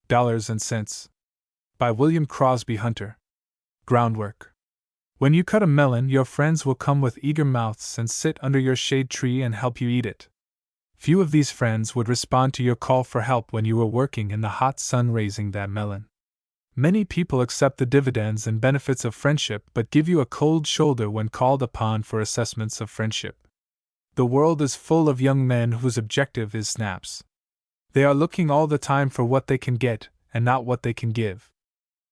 Dollars and Cents. By William Crosbie Hunter. Groundwork. When you cut a melon, your friends will come with eager mouths and sit under your shade tree and help you eat it. Few of these friends would respond to your call for help when you were working in the hot sun raising that melon. Many people accept the dividends and benefits of friendship but give you a cold shoulder when called upon for assessments of friendship. The world is full of young men whose objective is snaps. They are looking all the time for what they can get and not what they can give.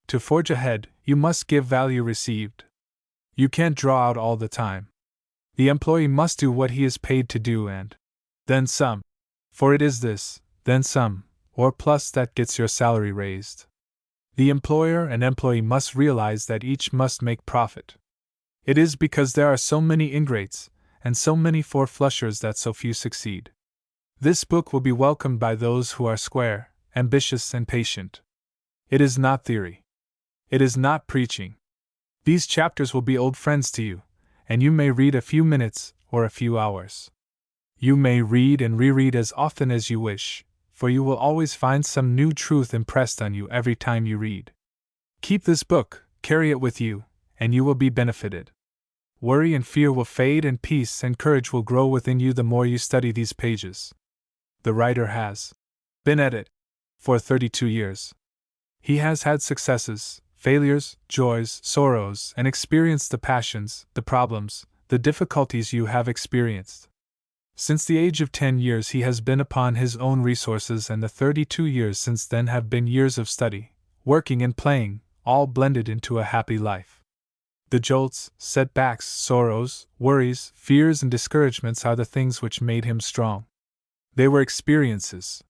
To forge ahead, you must give value received. You can't draw out all the time. The employee must do what he is paid to do and then some. For it is this, then some, or plus that gets your salary raised. The employer and employee must realize that each must make profit. It is because there are so many ingrates and so many four-flushers that so few succeed. This book will be welcomed by those who are square, ambitious, and patient. It is not theory. It is not preaching. These chapters will be old friends to you, and you may read a few minutes or a few hours. You may read and reread as often as you wish, for you will always find some new truth impressed on you every time you read. Keep this book, carry it with you, and you will be benefited. Worry and fear will fade and peace and courage will grow within you the more you study these pages. The writer has been at it for 32 years. He has had successes, failures, joys, sorrows, and experienced the passions, the problems, the difficulties you have experienced. Since the age of 10 years he has been upon his own resources, and the 32 years since then have been years of study, working and playing, all blended into a happy life. The jolts, setbacks, sorrows, worries, fears, and discouragements are the things which made him strong. They were experiences.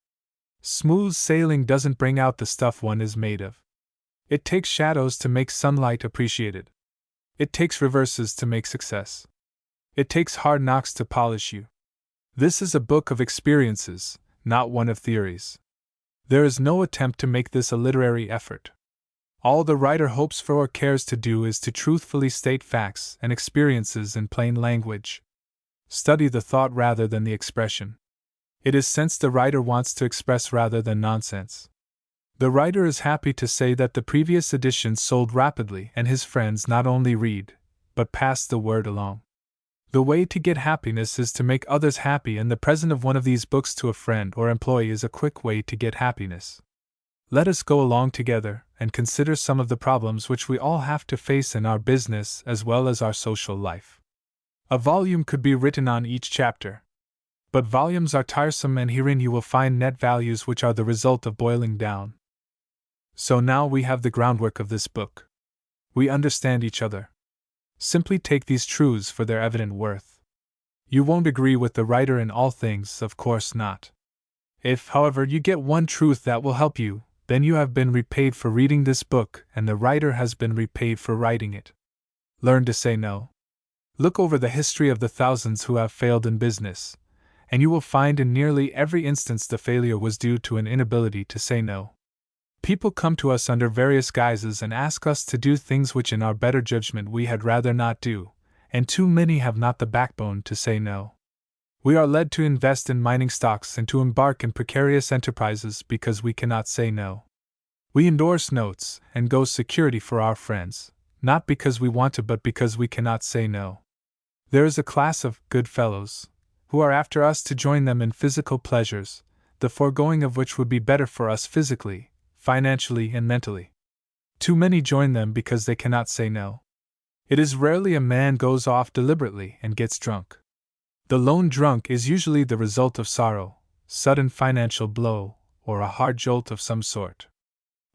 Smooth sailing doesn't bring out the stuff one is made of. It takes shadows to make sunlight appreciated. It takes reverses to make success. It takes hard knocks to polish you. This is a book of experiences, not one of theories. There is no attempt to make this a literary effort. All the writer hopes for or cares to do is to truthfully state facts and experiences in plain language. Study the thought rather than the expression. It is sense the writer wants to express rather than nonsense. The writer is happy to say that the previous editions sold rapidly and his friends not only read, but pass the word along. The way to get happiness is to make others happy, and the present of one of these books to a friend or employee is a quick way to get happiness. Let us go along together and consider some of the problems which we all have to face in our business as well as our social life. A volume could be written on each chapter. But volumes are tiresome, and herein you will find net values which are the result of boiling down. So now we have the groundwork of this book. We understand each other. Simply take these truths for their evident worth. You won't agree with the writer in all things, of course not. If, however, you get one truth that will help you, then you have been repaid for reading this book, and the writer has been repaid for writing it. Learn to say no. Look over the history of the thousands who have failed in business, and you will find in nearly every instance the failure was due to an inability to say no. People come to us under various guises and ask us to do things which in our better judgment we had rather not do, and too many have not the backbone to say no. We are led to invest in mining stocks and to embark in precarious enterprises because we cannot say no. We endorse notes and go security for our friends, not because we want to but because we cannot say no. There is a class of good fellows who are after us to join them in physical pleasures, the foregoing of which would be better for us physically, financially, and mentally. Too many join them because they cannot say no. It is rarely a man goes off deliberately and gets drunk. The lone drunk is usually the result of sorrow, sudden financial blow, or a hard jolt of some sort.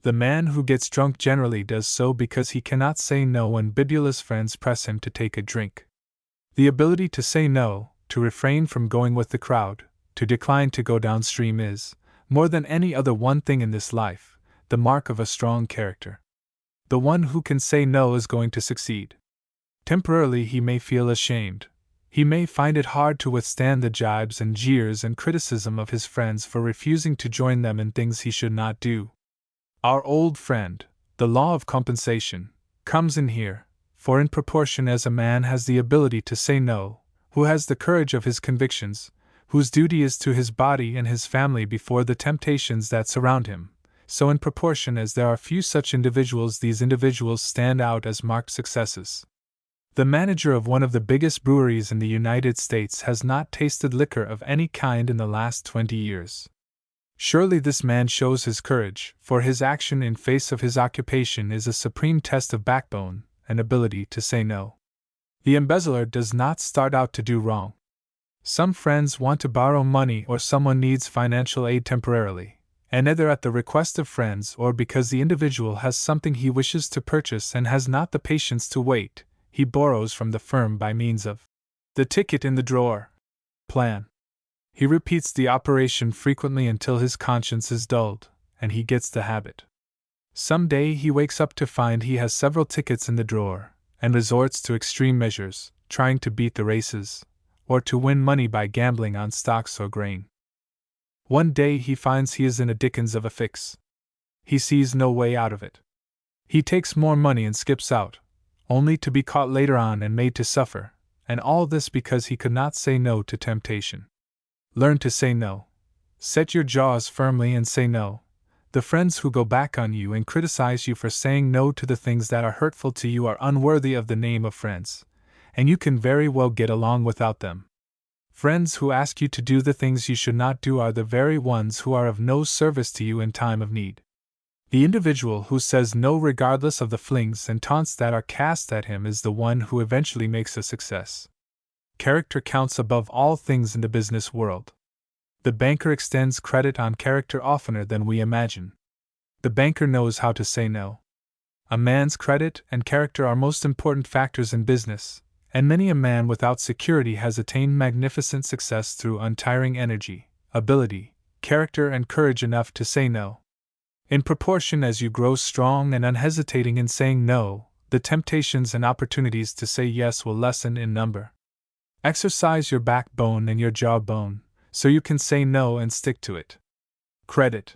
The man who gets drunk generally does so because he cannot say no when bibulous friends press him to take a drink. The ability to say no, to refrain from going with the crowd, to decline to go downstream is, more than any other one thing in this life, the mark of a strong character. The one who can say no is going to succeed. Temporarily he may feel ashamed. He may find it hard to withstand the jibes and jeers and criticism of his friends for refusing to join them in things he should not do. Our old friend, the law of compensation, comes in here, for in proportion as a man has the ability to say no, who has the courage of his convictions, whose duty is to his body and his family before the temptations that surround him, So in proportion as there are few such individuals, these individuals stand out as marked successes. The manager of one of the biggest breweries in the United States has not tasted liquor of any kind in the last 20 years. Surely this man shows his courage, for his action in face of his occupation is a supreme test of backbone and ability to say no. The embezzler does not start out to do wrong. Some friends want to borrow money or someone needs financial aid temporarily, and either at the request of friends or because the individual has something he wishes to purchase and has not the patience to wait, he borrows from the firm by means of the ticket in the drawer plan. He repeats the operation frequently until his conscience is dulled, and he gets the habit. Some day he wakes up to find he has several tickets in the drawer, and resorts to extreme measures, trying to beat the races, or to win money by gambling on stocks or grain. One day he finds he is in a dickens of a fix. He sees no way out of it. He takes more money and skips out, only to be caught later on and made to suffer, and all this because he could not say no to temptation. Learn to say no. Set your jaws firmly and say no. The friends who go back on you and criticize you for saying no to the things that are hurtful to you are unworthy of the name of friends, and you can very well get along without them. Friends who ask you to do the things you should not do are the very ones who are of no service to you in time of need. The individual who says no regardless of the flings and taunts that are cast at him is the one who eventually makes a success. Character counts above all things in the business world. The banker extends credit on character oftener than we imagine. The banker knows how to say no. A man's credit and character are most important factors in business, and many a man without security has attained magnificent success through untiring energy, ability, character, and courage enough to say no. In proportion as you grow strong and unhesitating in saying no, the temptations and opportunities to say yes will lessen in number. Exercise your backbone and your jawbone, so you can say no and stick to it. Credit.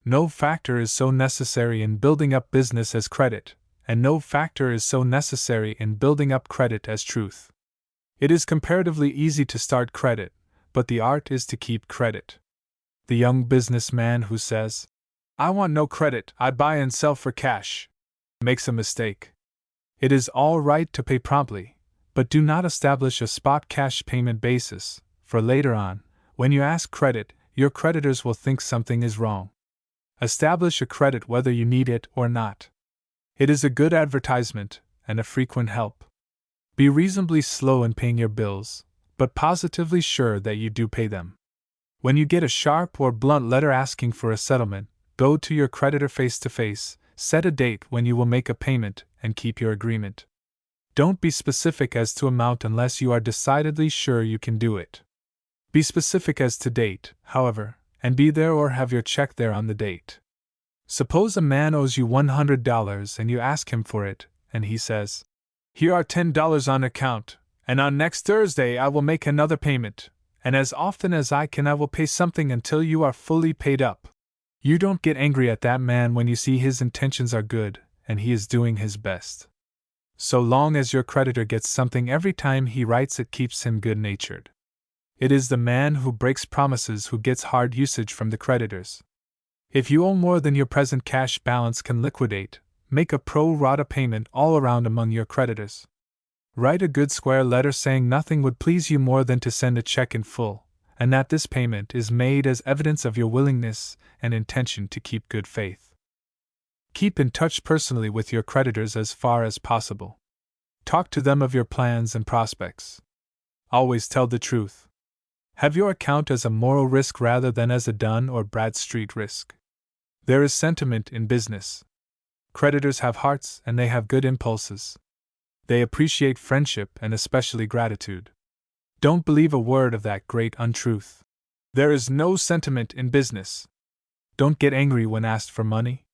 No factor is so necessary in building up business as credit, and no factor is so necessary in building up credit as truth. It is comparatively easy to start credit, but the art is to keep credit. The young businessman who says, "I want no credit, I buy and sell for cash," makes a mistake. It is all right to pay promptly, but do not establish a spot cash payment basis, for later on, when you ask credit, your creditors will think something is wrong. Establish a credit whether you need it or not. It is a good advertisement and a frequent help. Be reasonably slow in paying your bills, but positively sure that you do pay them. When you get a sharp or blunt letter asking for a settlement, go to your creditor face to face, set a date when you will make a payment, and keep your agreement. Don't be specific as to amount unless you are decidedly sure you can do it. Be specific as to date, however, and be there or have your check there on the date. Suppose a man owes you $100 and you ask him for it, and he says, "Here are $10 on account, and on next Thursday I will make another payment, and as often as I can I will pay something until you are fully paid up." You don't get angry at that man when you see his intentions are good, and he is doing his best. So long as your creditor gets something every time he writes, it keeps him good-natured. It is the man who breaks promises who gets hard usage from the creditors. If you owe more than your present cash balance can liquidate, make a pro rata payment all around among your creditors. Write a good square letter saying nothing would please you more than to send a check in full, and that this payment is made as evidence of your willingness and intention to keep good faith. Keep in touch personally with your creditors as far as possible. Talk to them of your plans and prospects. Always tell the truth. Have your account as a moral risk rather than as a Dun or Bradstreet risk. There is sentiment in business. Creditors have hearts and they have good impulses. They appreciate friendship and especially gratitude. Don't believe a word of that great untruth. There is no sentiment in business. Don't get angry when asked for money.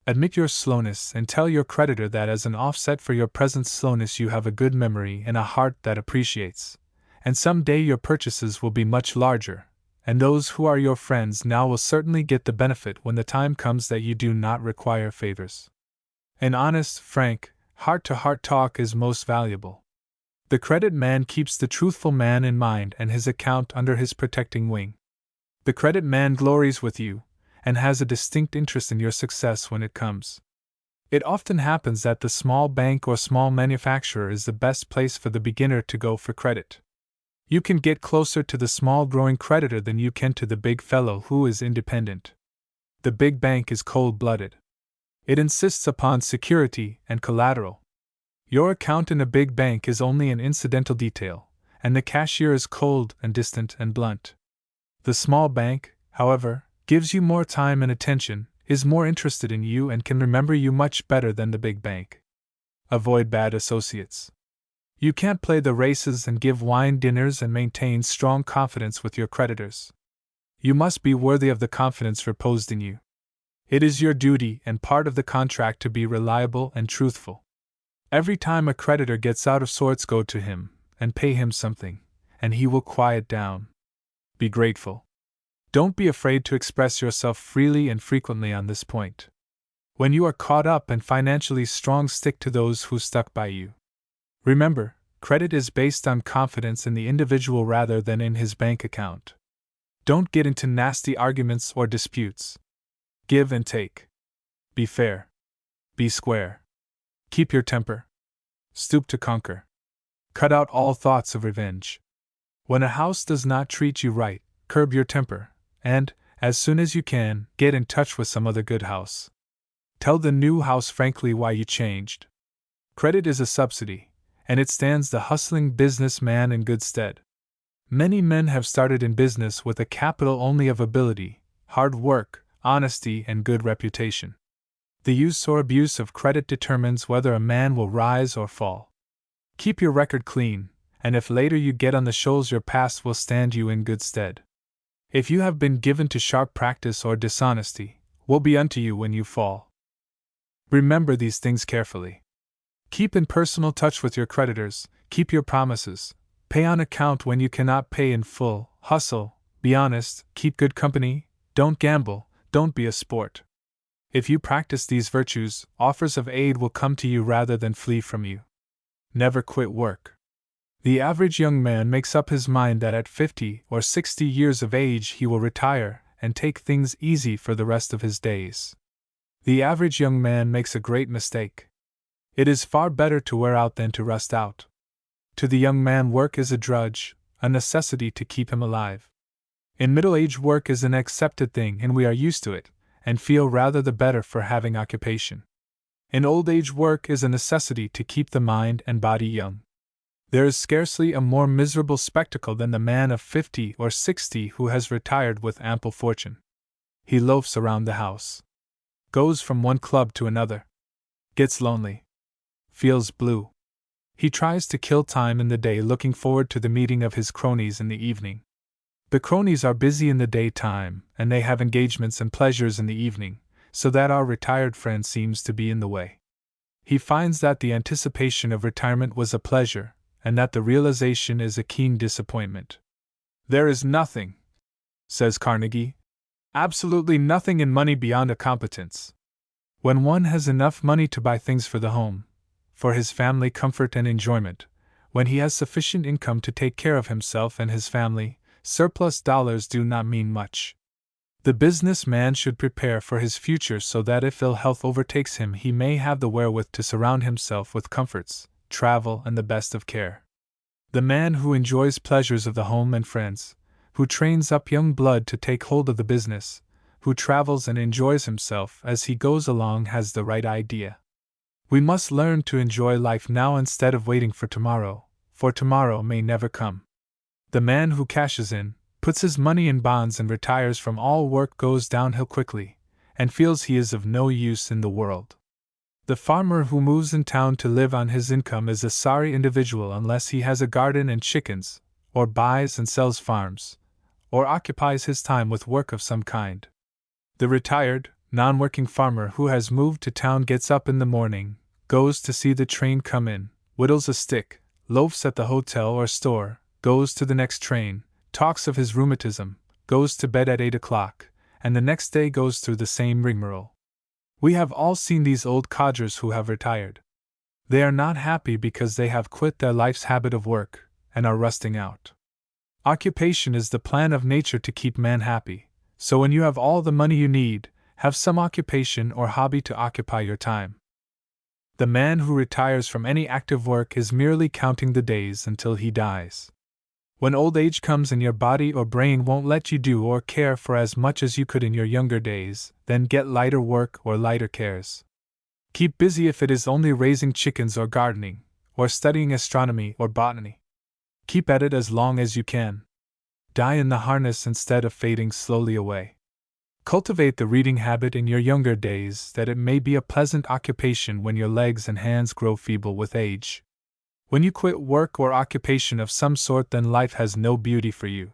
Admit your slowness and tell your creditor that as an offset for your present slowness you have a good memory and a heart that appreciates, and some day your purchases will be much larger, and those who are your friends now will certainly get the benefit when the time comes that you do not require favors. An honest, frank, heart-to-heart talk is most valuable. The credit man keeps the truthful man in mind and his account under his protecting wing. The credit man glories with you, and has a distinct interest in your success when it comes. It often happens that the small bank or small manufacturer is the best place for the beginner to go for credit. You can get closer to the small growing creditor than you can to the big fellow who is independent. The big bank is cold-blooded. It insists upon security and collateral. Your account in a big bank is only an incidental detail, and the cashier is cold and distant and blunt. The small bank, however, gives you more time and attention, is more interested in you, and can remember you much better than the big bank. Avoid bad associates. You can't play the races and give wine dinners and maintain strong confidence with your creditors. You must be worthy of the confidence reposed in you. It is your duty and part of the contract to be reliable and truthful. Every time a creditor gets out of sorts, go to him and pay him something, and he will quiet down. Be grateful. Don't be afraid to express yourself freely and frequently on this point. When you are caught up and financially strong, stick to those who stuck by you. Remember, credit is based on confidence in the individual rather than in his bank account. Don't get into nasty arguments or disputes. Give and take. Be fair. Be square. Keep your temper. Stoop to conquer. Cut out all thoughts of revenge. When a house does not treat you right, curb your temper, and, as soon as you can, get in touch with some other good house. Tell the new house frankly why you changed. Credit is a subsidy, and it stands the hustling businessman in good stead. Many men have started in business with a capital only of ability, hard work, honesty, and good reputation. The use or abuse of credit determines whether a man will rise or fall. Keep your record clean, and if later you get on the shoals, your past will stand you in good stead. If you have been given to sharp practice or dishonesty, woe be unto you when you fall. Remember these things carefully. Keep in personal touch with your creditors, keep your promises, pay on account when you cannot pay in full, hustle, be honest, keep good company, don't gamble, don't be a sport. If you practice these virtues, offers of aid will come to you rather than flee from you. Never quit work. The average young man makes up his mind that at 50 or 60 years of age he will retire and take things easy for the rest of his days. The average young man makes a great mistake. It is far better to wear out than to rust out. To the young man, work is a drudge, a necessity to keep him alive. In middle age, work is an accepted thing and we are used to it, and feel rather the better for having occupation. In old age, work is a necessity to keep the mind and body young. There is scarcely a more miserable spectacle than the man of 50 or 60 who has retired with ample fortune. He loafs around the house, goes from one club to another, gets lonely, feels blue. He tries to kill time in the day looking forward to the meeting of his cronies in the evening. The cronies are busy in the daytime, and they have engagements and pleasures in the evening, so that our retired friend seems to be in the way. He finds that the anticipation of retirement was a pleasure, and that the realization is a keen disappointment. There is nothing, says Carnegie, absolutely nothing in money beyond a competence. When one has enough money to buy things for the home, for his family comfort and enjoyment, when he has sufficient income to take care of himself and his family, surplus dollars do not mean much. The businessman should prepare for his future so that if ill health overtakes him, he may have the wherewith to surround himself with comforts, travel, and the best of care. The man who enjoys pleasures of the home and friends, who trains up young blood to take hold of the business, who travels and enjoys himself as he goes along, has the right idea. We must learn to enjoy life now instead of waiting for tomorrow may never come. The man who cashes in, puts his money in bonds, and retires from all work goes downhill quickly, and feels he is of no use in the world. The farmer who moves in town to live on his income is a sorry individual unless he has a garden and chickens, or buys and sells farms, or occupies his time with work of some kind. The retired, non-working farmer who has moved to town gets up in the morning, goes to see the train come in, whittles a stick, loafs at the hotel or store, goes to the next train, talks of his rheumatism, goes to bed at 8 o'clock, and the next day goes through the same rigmarole. We have all seen these old codgers who have retired. They are not happy because they have quit their life's habit of work, and are rusting out. Occupation is the plan of nature to keep man happy, So when you have all the money you need, have some occupation or hobby to occupy your time. The man who retires from any active work is merely counting the days until he dies. When old age comes and your body or brain won't let you do or care for as much as you could in your younger days, then get lighter work or lighter cares. Keep busy if it is only raising chickens or gardening, or studying astronomy or botany. Keep at it as long as you can. Die in the harness instead of fading slowly away. Cultivate the reading habit in your younger days that it may be a pleasant occupation when your legs and hands grow feeble with age. When you quit work or occupation of some sort, then life has no beauty for you.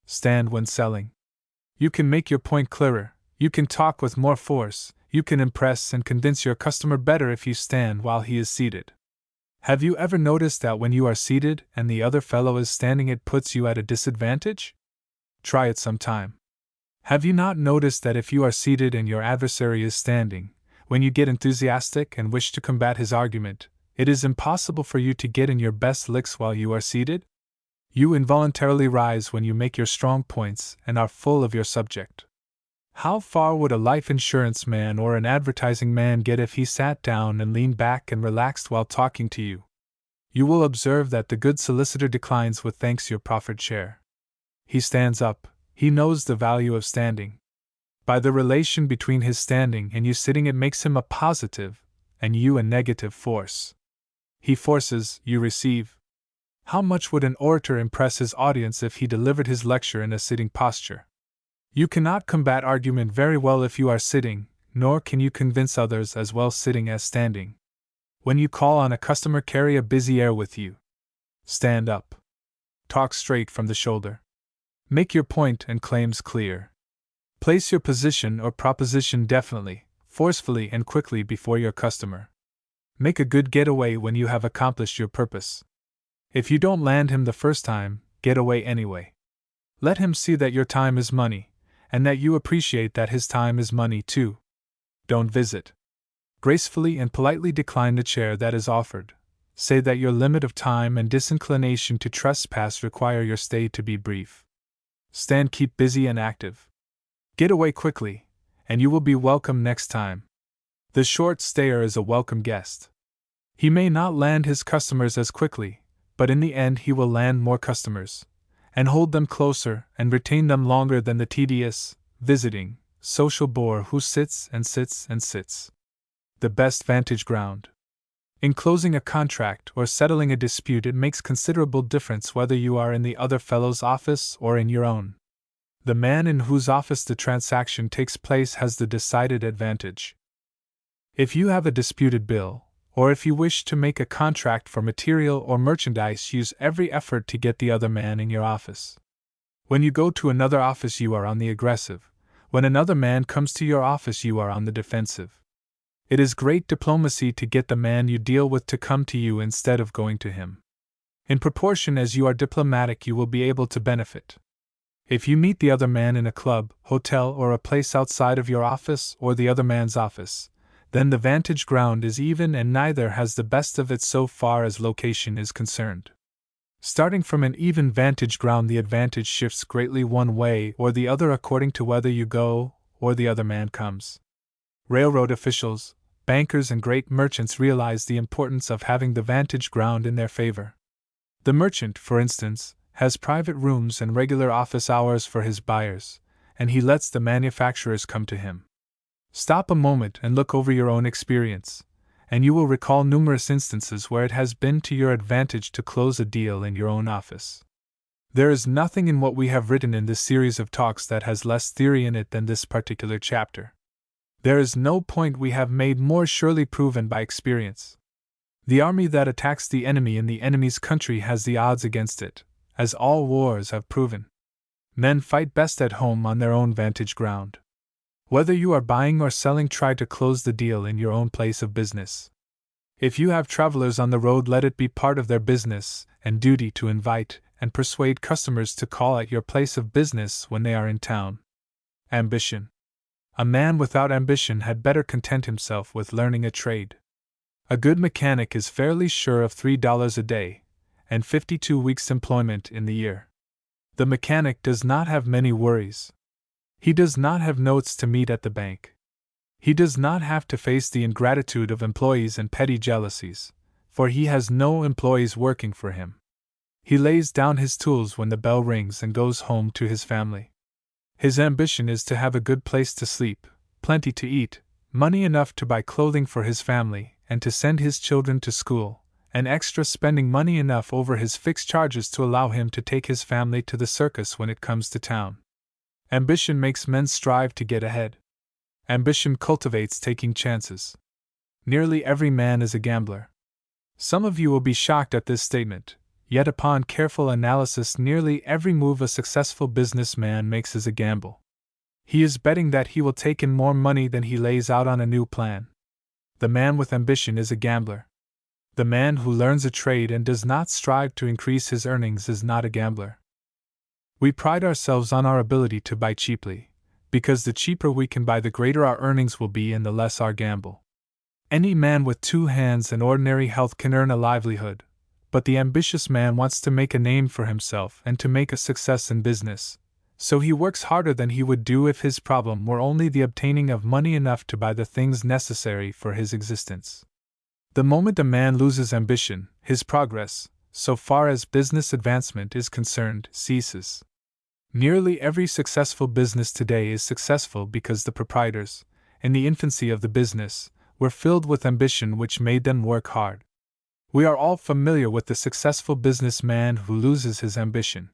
Stand when selling. You can make your point clearer, you can talk with more force, you can impress and convince your customer better if you stand while he is seated. Have you ever noticed that when you are seated and the other fellow is standing, it puts you at a disadvantage? Try it sometime. Have you not noticed that if you are seated and your adversary is standing, when you get enthusiastic and wish to combat his argument, it is impossible for you to get in your best licks while you are seated? You involuntarily rise when you make your strong points and are full of your subject. How far would a life insurance man or an advertising man get if he sat down and leaned back and relaxed while talking to you? You will observe that the good solicitor declines with thanks your proffered share. He stands up. He knows the value of standing. By the relation between his standing and you sitting, it makes him a positive, and you a negative force. He forces, you receive. How much would an orator impress his audience if he delivered his lecture in a sitting posture? You cannot combat argument very well if you are sitting, nor can you convince others as well sitting as standing. When you call on a customer, carry a busy air with you. Stand up. Talk straight from the shoulder. Make your point and claims clear. Place your position or proposition definitely, forcefully, and quickly before your customer. Make a good getaway when you have accomplished your purpose. If you don't land him the first time, get away anyway. Let him see that your time is money, and that you appreciate that his time is money too. Don't visit. Gracefully and politely decline the chair that is offered. Say that your limit of time and disinclination to trespass require your stay to be brief. Stand, keep busy and active. Get away quickly, and you will be welcome next time. The short stayer is a welcome guest. He may not land his customers as quickly, but in the end he will land more customers, and hold them closer and retain them longer than the tedious, visiting, social bore who sits and sits and sits. The best vantage ground. In closing a contract or settling a dispute, it makes considerable difference whether you are in the other fellow's office or in your own. The man in whose office the transaction takes place has the decided advantage. If you have a disputed bill, or if you wish to make a contract for material or merchandise, use every effort to get the other man in your office. When you go to another office, you are on the aggressive. When another man comes to your office, you are on the defensive. It is great diplomacy to get the man you deal with to come to you instead of going to him. In proportion as you are diplomatic, you will be able to benefit. If you meet the other man in a club, hotel, or a place outside of your office or the other man's office, then the vantage ground is even and neither has the best of it so far as location is concerned. Starting from an even vantage ground, the advantage shifts greatly one way or the other according to whether you go or the other man comes. Railroad officials, bankers, and great merchants realize the importance of having the vantage ground in their favor. The merchant, for instance, has private rooms and regular office hours for his buyers, and he lets the manufacturers come to him. Stop a moment and look over your own experience, and you will recall numerous instances where it has been to your advantage to close a deal in your own office. There is nothing in what we have written in this series of talks that has less theory in it than this particular chapter. There is no point we have made more surely proven by experience. The army that attacks the enemy in the enemy's country has the odds against it, as all wars have proven. Men fight best at home on their own vantage ground. Whether you are buying or selling, try to close the deal in your own place of business. If you have travelers on the road, let it be part of their business and duty to invite and persuade customers to call at your place of business when they are in town. Ambition. A man without ambition had better content himself with learning a trade. A good mechanic is fairly sure of $3 a day, and 52 weeks' employment in the year. The mechanic does not have many worries. He does not have notes to meet at the bank. He does not have to face the ingratitude of employees and petty jealousies, for he has no employees working for him. He lays down his tools when the bell rings and goes home to his family. His ambition is to have a good place to sleep, plenty to eat, money enough to buy clothing for his family and to send his children to school, and extra spending money enough over his fixed charges to allow him to take his family to the circus when it comes to town. Ambition makes men strive to get ahead. Ambition cultivates taking chances. Nearly every man is a gambler. Some of you will be shocked at this statement, yet upon careful analysis, nearly every move a successful businessman makes is a gamble. He is betting that he will take in more money than he lays out on a new plan. The man with ambition is a gambler. The man who learns a trade and does not strive to increase his earnings is not a gambler. We pride ourselves on our ability to buy cheaply, because the cheaper we can buy, the greater our earnings will be and the less our gamble. Any man with 2 hands and ordinary health can earn a livelihood, but the ambitious man wants to make a name for himself and to make a success in business, so he works harder than he would do if his problem were only the obtaining of money enough to buy the things necessary for his existence. The moment a man loses ambition, his progress, so far as business advancement is concerned, ceases. Nearly every successful business today is successful because the proprietors, in the infancy of the business, were filled with ambition which made them work hard. We are all familiar with the successful businessman who loses his ambition.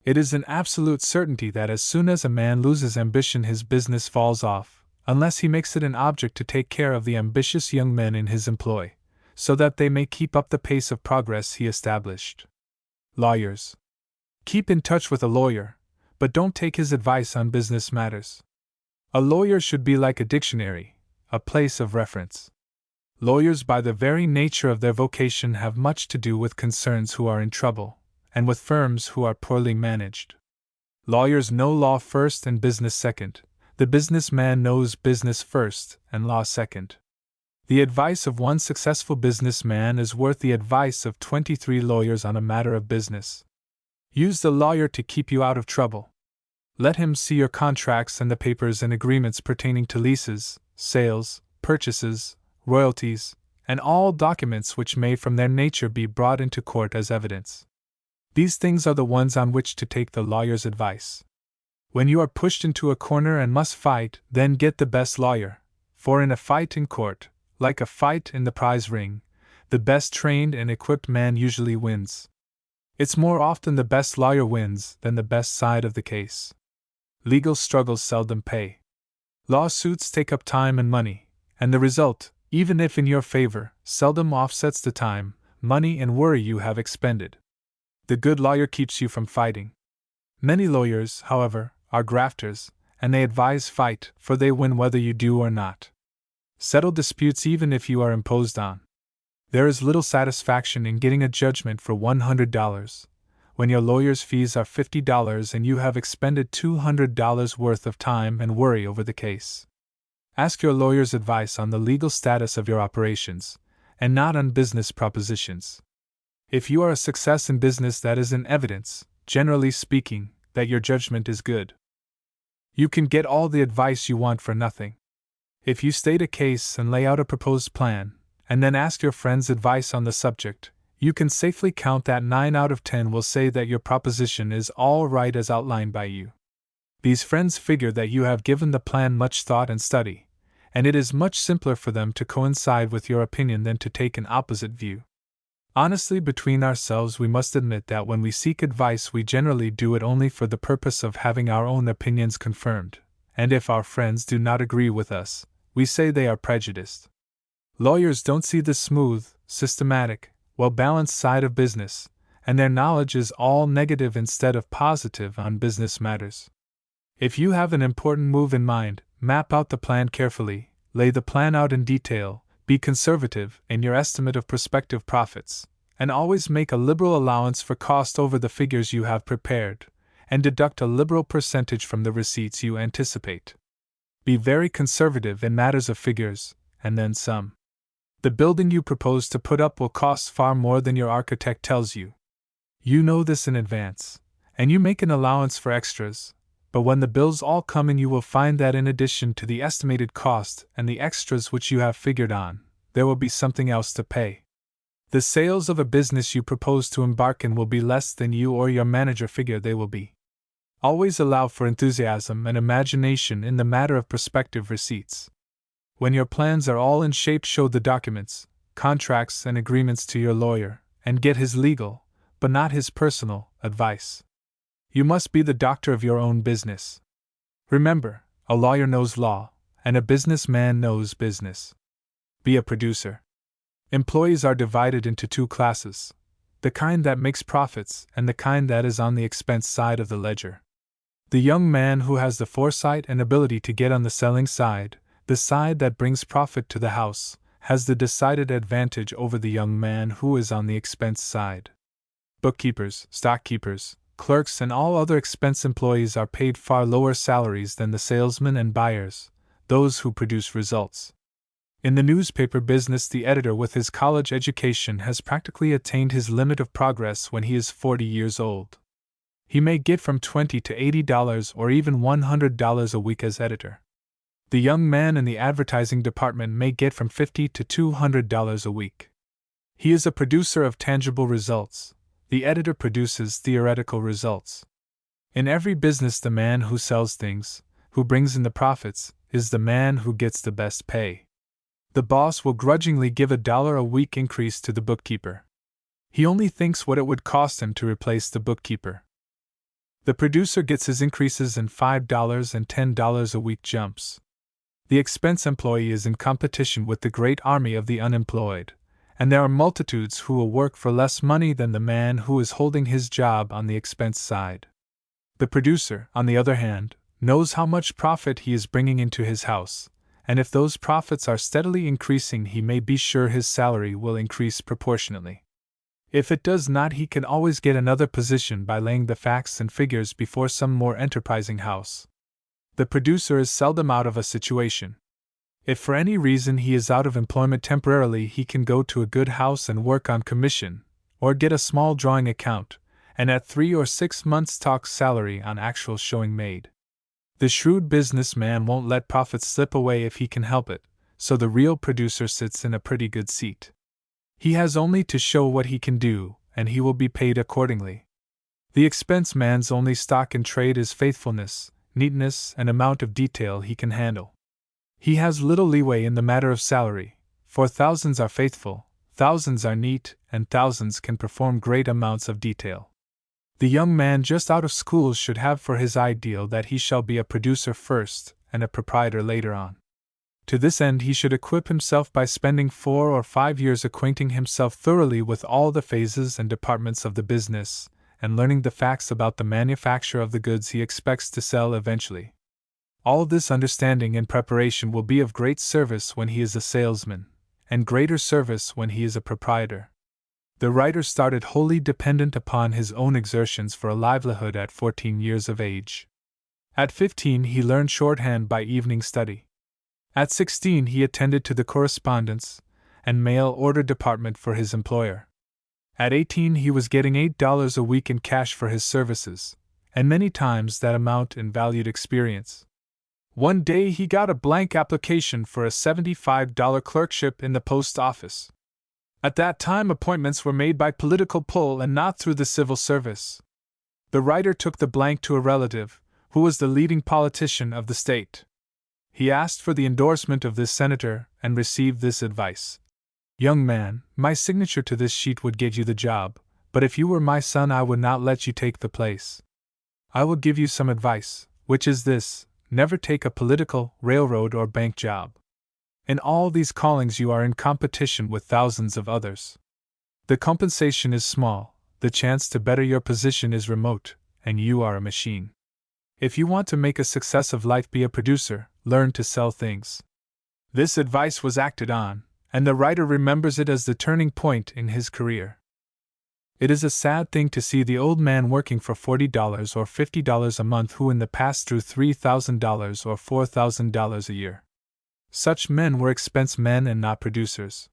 It is an absolute certainty that as soon as a man loses ambition, his business falls off, unless he makes it an object to take care of the ambitious young men in his employ, so that they may keep up the pace of progress he established. Lawyers. Keep in touch with a lawyer, but don't take his advice on business matters. A lawyer should be like a dictionary, a place of reference. Lawyers, by the very nature of their vocation, have much to do with concerns who are in trouble, and with firms who are poorly managed. Lawyers know law first and business second. The businessman knows business first and law second. The advice of one successful businessman is worth the advice of 23 lawyers on a matter of business. Use the lawyer to keep you out of trouble. Let him see your contracts and the papers and agreements pertaining to leases, sales, purchases, royalties, and all documents which may from their nature be brought into court as evidence. These things are the ones on which to take the lawyer's advice. When you are pushed into a corner and must fight, then get the best lawyer, for in a fight in court, like a fight in the prize ring, the best trained and equipped man usually wins. It's more often the best lawyer wins than the best side of the case. Legal struggles seldom pay. Lawsuits take up time and money, and the result, even if in your favor, seldom offsets the time, money, and worry you have expended. The good lawyer keeps you from fighting. Many lawyers, however, are grafters, and they advise fight, for they win whether you do or not. Settle disputes even if you are imposed on. There is little satisfaction in getting a judgment for $100, when your lawyer's fees are $50 and you have expended $200 worth of time and worry over the case. Ask your lawyer's advice on the legal status of your operations, and not on business propositions. If you are a success in business, that is an evidence, generally speaking, that your judgment is good. You can get all the advice you want for nothing. If you state a case and lay out a proposed plan, and then ask your friend's advice on the subject, you can safely count that 9 out of 10 will say that your proposition is all right as outlined by you. These friends figure that you have given the plan much thought and study, and it is much simpler for them to coincide with your opinion than to take an opposite view. Honestly, between ourselves, we must admit that when we seek advice, we generally do it only for the purpose of having our own opinions confirmed, and if our friends do not agree with us, we say they are prejudiced. Lawyers don't see the smooth, systematic, well-balanced side of business, and their knowledge is all negative instead of positive on business matters. If you have an important move in mind, map out the plan carefully, lay the plan out in detail, be conservative in your estimate of prospective profits, and always make a liberal allowance for cost over the figures you have prepared, and deduct a liberal percentage from the receipts you anticipate. Be very conservative in matters of figures, and then some. The building you propose to put up will cost far more than your architect tells you. You know this in advance, and you make an allowance for extras, but when the bills all come in, you will find that in addition to the estimated cost and the extras which you have figured on, there will be something else to pay. The sales of a business you propose to embark in will be less than you or your manager figure they will be. Always allow for enthusiasm and imagination in the matter of prospective receipts. When your plans are all in shape, show the documents, contracts, and agreements to your lawyer, and get his legal, but not his personal, advice. You must be the doctor of your own business. Remember, a lawyer knows law, and a businessman knows business. Be a producer. Employees are divided into two classes: the kind that makes profits and the kind that is on the expense side of the ledger. The young man who has the foresight and ability to get on the selling side, the side that brings profit to the house, has the decided advantage over the young man who is on the expense side. Bookkeepers, stockkeepers, clerks, and all other expense employees are paid far lower salaries than the salesmen and buyers, those who produce results. In the newspaper business, the editor with his college education has practically attained his limit of progress when he is 40 years old. He may get from $20 to $80 or even $100 a week as editor. The young man in the advertising department may get from $50 to $200 a week. He is a producer of tangible results. The editor produces theoretical results. In every business, the man who sells things, who brings in the profits, is the man who gets the best pay. The boss will grudgingly give $1 a week increase to the bookkeeper. He only thinks what it would cost him to replace the bookkeeper. The producer gets his increases in $5 and $10 a week jumps. The expense employee is in competition with the great army of the unemployed, and there are multitudes who will work for less money than the man who is holding his job on the expense side. The producer, on the other hand, knows how much profit he is bringing into his house, and if those profits are steadily increasing, he may be sure his salary will increase proportionately. If it does not, he can always get another position by laying the facts and figures before some more enterprising house. The producer is seldom out of a situation. If for any reason he is out of employment temporarily, he can go to a good house and work on commission, or get a small drawing account, and at 3 or 6 months' talk salary on actual showing made. The shrewd businessman won't let profits slip away if he can help it, so the real producer sits in a pretty good seat. He has only to show what he can do, and he will be paid accordingly. The expense man's only stock in trade is faithfulness, neatness, and amount of detail he can handle. He has little leeway in the matter of salary, for thousands are faithful, thousands are neat, and thousands can perform great amounts of detail. The young man just out of school should have for his ideal that he shall be a producer first and a proprietor later on. To this end, he should equip himself by spending 4 or 5 years acquainting himself thoroughly with all the phases and departments of the business, and learning the facts about the manufacture of the goods he expects to sell eventually. All this understanding and preparation will be of great service when he is a salesman, and greater service when he is a proprietor. The writer started wholly dependent upon his own exertions for a livelihood at 14 years of age. At 15 he learned shorthand by evening study. At 16 he attended to the correspondence and mail order department for his employer. At 18 he was getting $8 a week in cash for his services, and many times that amount in valued experience. One day he got a blank application for a $75 clerkship in the post office. At that time appointments were made by political pull and not through the civil service. The writer took the blank to a relative, who was the leading politician of the state. He asked for the endorsement of this senator and received this advice: "Young man, my signature to this sheet would get you the job, but if you were my son I would not let you take the place. I will give you some advice, which is this: never take a political, railroad, or bank job. In all these callings you are in competition with thousands of others. The compensation is small, the chance to better your position is remote, and you are a machine. If you want to make a success of life, be a producer, learn to sell things." This advice was acted on, and the writer remembers it as the turning point in his career. It is a sad thing to see the old man working for $40 or $50 a month who in the past drew $3,000 or $4,000 a year. Such men were expense men and not producers.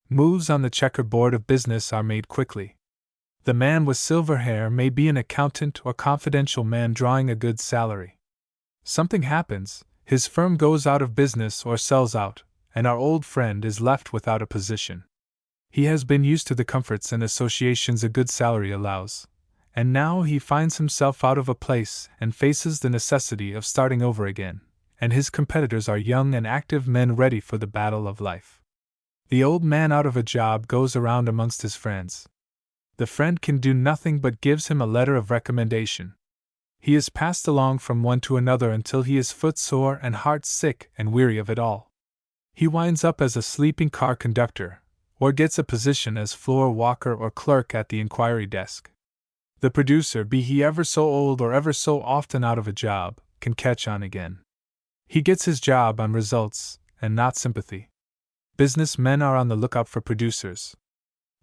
Moves on the checkerboard of business are made quickly. The man with silver hair may be an accountant or confidential man drawing a good salary. Something happens, his firm goes out of business or sells out, and our old friend is left without a position. He has been used to the comforts and associations a good salary allows, and now he finds himself out of a place and faces the necessity of starting over again, and his competitors are young and active men ready for the battle of life. The old man out of a job goes around amongst his friends. The friend can do nothing but gives him a letter of recommendation. He is passed along from one to another until he is footsore and heart sick and weary of it all. He winds up as a sleeping car conductor, or gets a position as floor walker or clerk at the inquiry desk. The producer, be he ever so old or ever so often out of a job, can catch on again. He gets his job on results, and not sympathy. Businessmen are on the lookout for producers.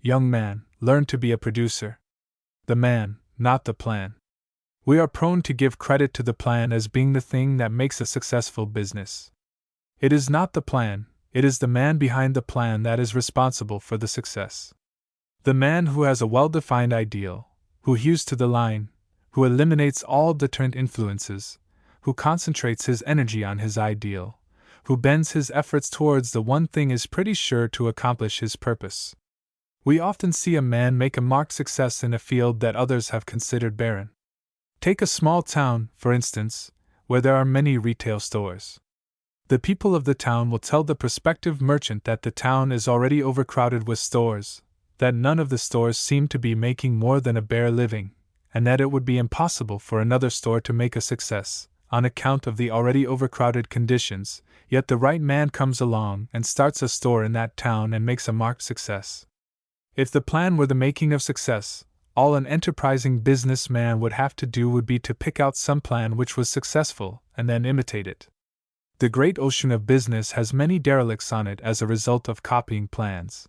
Young man, learn to be a producer. The man, not the plan. We are prone to give credit to the plan as being the thing that makes a successful business. It is not the plan, it is the man behind the plan that is responsible for the success. The man who has a well-defined ideal, who hews to the line, who eliminates all deterrent influences, who concentrates his energy on his ideal, who bends his efforts towards the one thing is pretty sure to accomplish his purpose. We often see a man make a marked success in a field that others have considered barren. Take a small town, for instance, where there are many retail stores. The people of the town will tell the prospective merchant that the town is already overcrowded with stores, that none of the stores seem to be making more than a bare living, and that it would be impossible for another store to make a success, on account of the already overcrowded conditions, yet the right man comes along and starts a store in that town and makes a marked success. If the plan were the making of success, all an enterprising businessman would have to do would be to pick out some plan which was successful and then imitate it. The great ocean of business has many derelicts on it as a result of copying plans.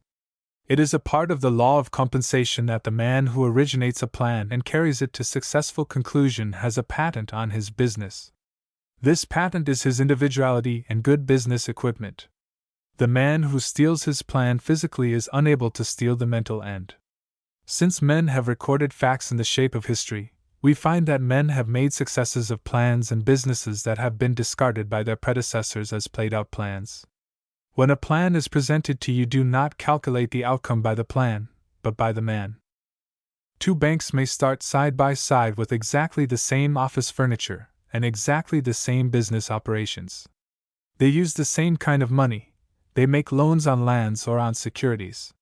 It is a part of the law of compensation that the man who originates a plan and carries it to successful conclusion has a patent on his business. This patent is his individuality and good business equipment. The man who steals his plan physically is unable to steal the mental end. Since men have recorded facts in the shape of history, we find that men have made successes of plans and businesses that have been discarded by their predecessors as played-out plans. When a plan is presented to you, do not calculate the outcome by the plan, but by the man. Two banks may start side by side with exactly the same office furniture and exactly the same business operations. They use the same kind of money. They make loans on lands or on securities.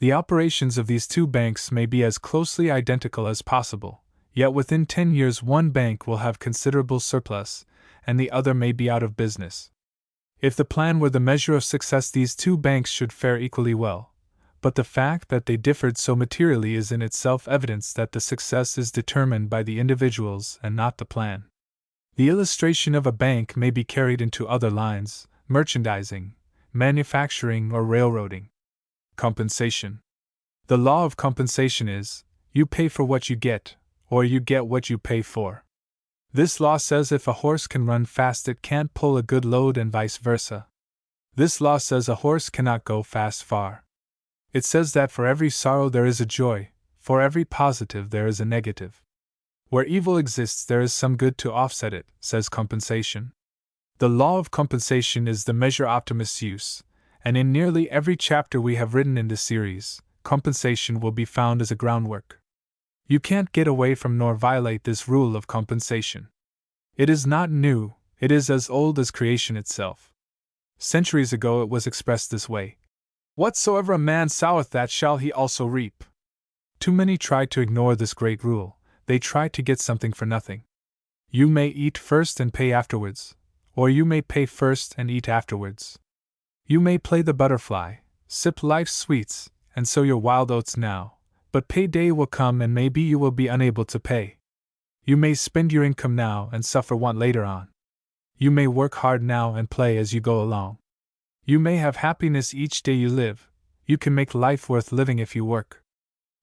The operations of these two banks may be as closely identical as possible, yet within 10 years one bank will have considerable surplus, and the other may be out of business. If the plan were the measure of success, these two banks should fare equally well, but the fact that they differed so materially is in itself evidence that the success is determined by the individuals and not the plan. The illustration of a bank may be carried into other lines, merchandising, manufacturing, or railroading. Compensation. The law of compensation is, you pay for what you get, or you get what you pay for. This law says if a horse can run fast, it can't pull a good load, and vice versa. This law says a horse cannot go fast far. It says that for every sorrow there is a joy, for every positive there is a negative. Where evil exists, there is some good to offset it, says compensation. The law of compensation is the measure optimus use, and in nearly every chapter we have written in this series, compensation will be found as a groundwork. You can't get away from nor violate this rule of compensation. It is not new, it is as old as creation itself. Centuries ago it was expressed this way: whatsoever a man soweth, that shall he also reap. Too many try to ignore this great rule. They try to get something for nothing. You may eat first and pay afterwards, or you may pay first and eat afterwards. You may play the butterfly, sip life's sweets, and sow your wild oats now, but payday will come and maybe you will be unable to pay. You may spend your income now and suffer want later on. You may work hard now and play as you go along. You may have happiness each day you live. You can make life worth living if you work.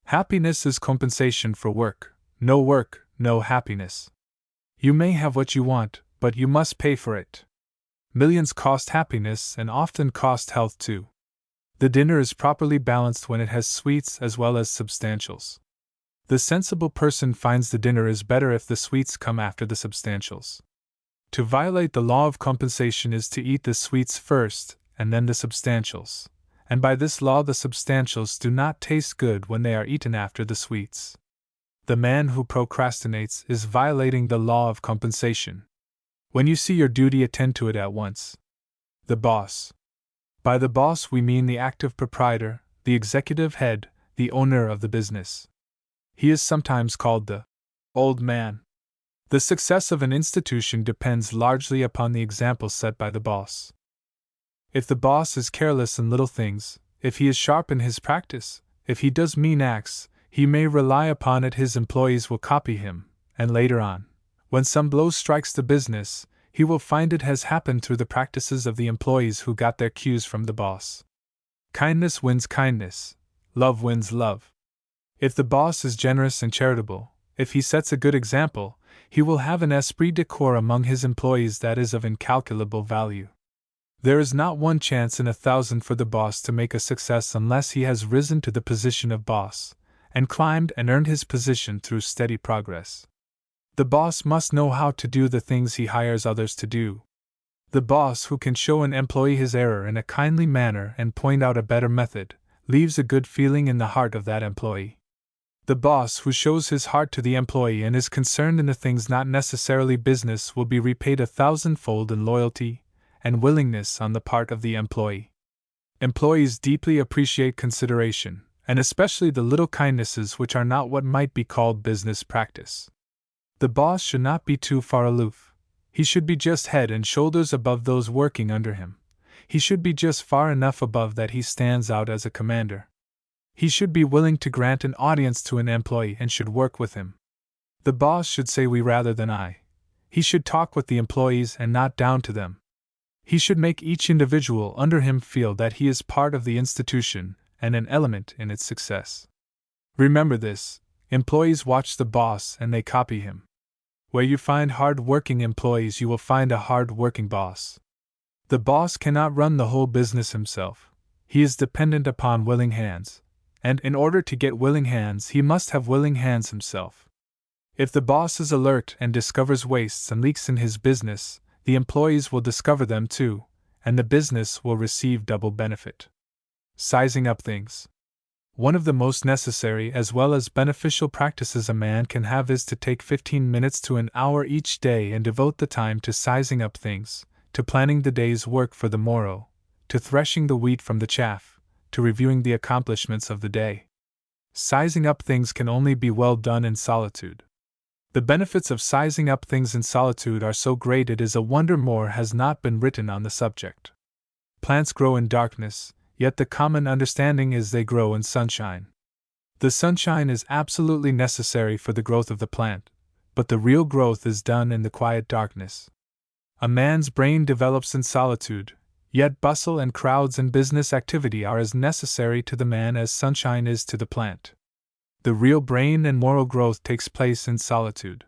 Happiness is compensation for work. No work, no happiness. You may have what you want, but you must pay for it. Millions cost happiness and often cost health too. The dinner is properly balanced when it has sweets as well as substantials. The sensible person finds the dinner is better if the sweets come after the substantials. To violate the law of compensation is to eat the sweets first, and then the substantials, and by this law the substantials do not taste good when they are eaten after the sweets. The man who procrastinates is violating the law of compensation. When you see your duty, attend to it at once. The boss. By the boss we mean the active proprietor, the executive head, the owner of the business. He is sometimes called the old man. The success of an institution depends largely upon the example set by the boss. If the boss is careless in little things, if he is sharp in his practice, if he does mean acts, he may rely upon it his employees will copy him, and later on, when some blow strikes the business, he will find it has happened through the practices of the employees who got their cues from the boss. Kindness wins kindness, love wins love. If the boss is generous and charitable, if he sets a good example, he will have an esprit de corps among his employees that is of incalculable value. There is not one chance in 1,000 for the boss to make a success unless he has risen to the position of boss, and climbed and earned his position through steady progress. The boss must know how to do the things he hires others to do. The boss who can show an employee his error in a kindly manner and point out a better method, leaves a good feeling in the heart of that employee. The boss who shows his heart to the employee and is concerned in the things not necessarily business will be repaid 1,000-fold in loyalty and willingness on the part of the employee. Employees deeply appreciate consideration, and especially the little kindnesses which are not what might be called business practice. The boss should not be too far aloof. He should be just head and shoulders above those working under him. He should be just far enough above that he stands out as a commander. He should be willing to grant an audience to an employee and should work with him. The boss should say we rather than I. He should talk with the employees and not down to them. He should make each individual under him feel that he is part of the institution and an element in its success. Remember this: employees watch the boss and they copy him. Where you find hard-working employees, you will find a hard-working boss. The boss cannot run the whole business himself. He is dependent upon willing hands. And in order to get willing hands, he must have willing hands himself. If the boss is alert and discovers wastes and leaks in his business, the employees will discover them too, and the business will receive double benefit. Sizing up things. One of the most necessary as well as beneficial practices a man can have is to take 15 minutes to an hour each day and devote the time to sizing up things, to planning the day's work for the morrow, to threshing the wheat from the chaff, to reviewing the accomplishments of the day. Sizing up things can only be well done in solitude. The benefits of sizing up things in solitude are so great it is a wonder more has not been written on the subject. Plants grow in darkness, yet the common understanding is they grow in sunshine. The sunshine is absolutely necessary for the growth of the plant, but the real growth is done in the quiet darkness. A man's brain develops in solitude, yet bustle and crowds and business activity are as necessary to the man as sunshine is to the plant. The real brain and moral growth takes place in solitude.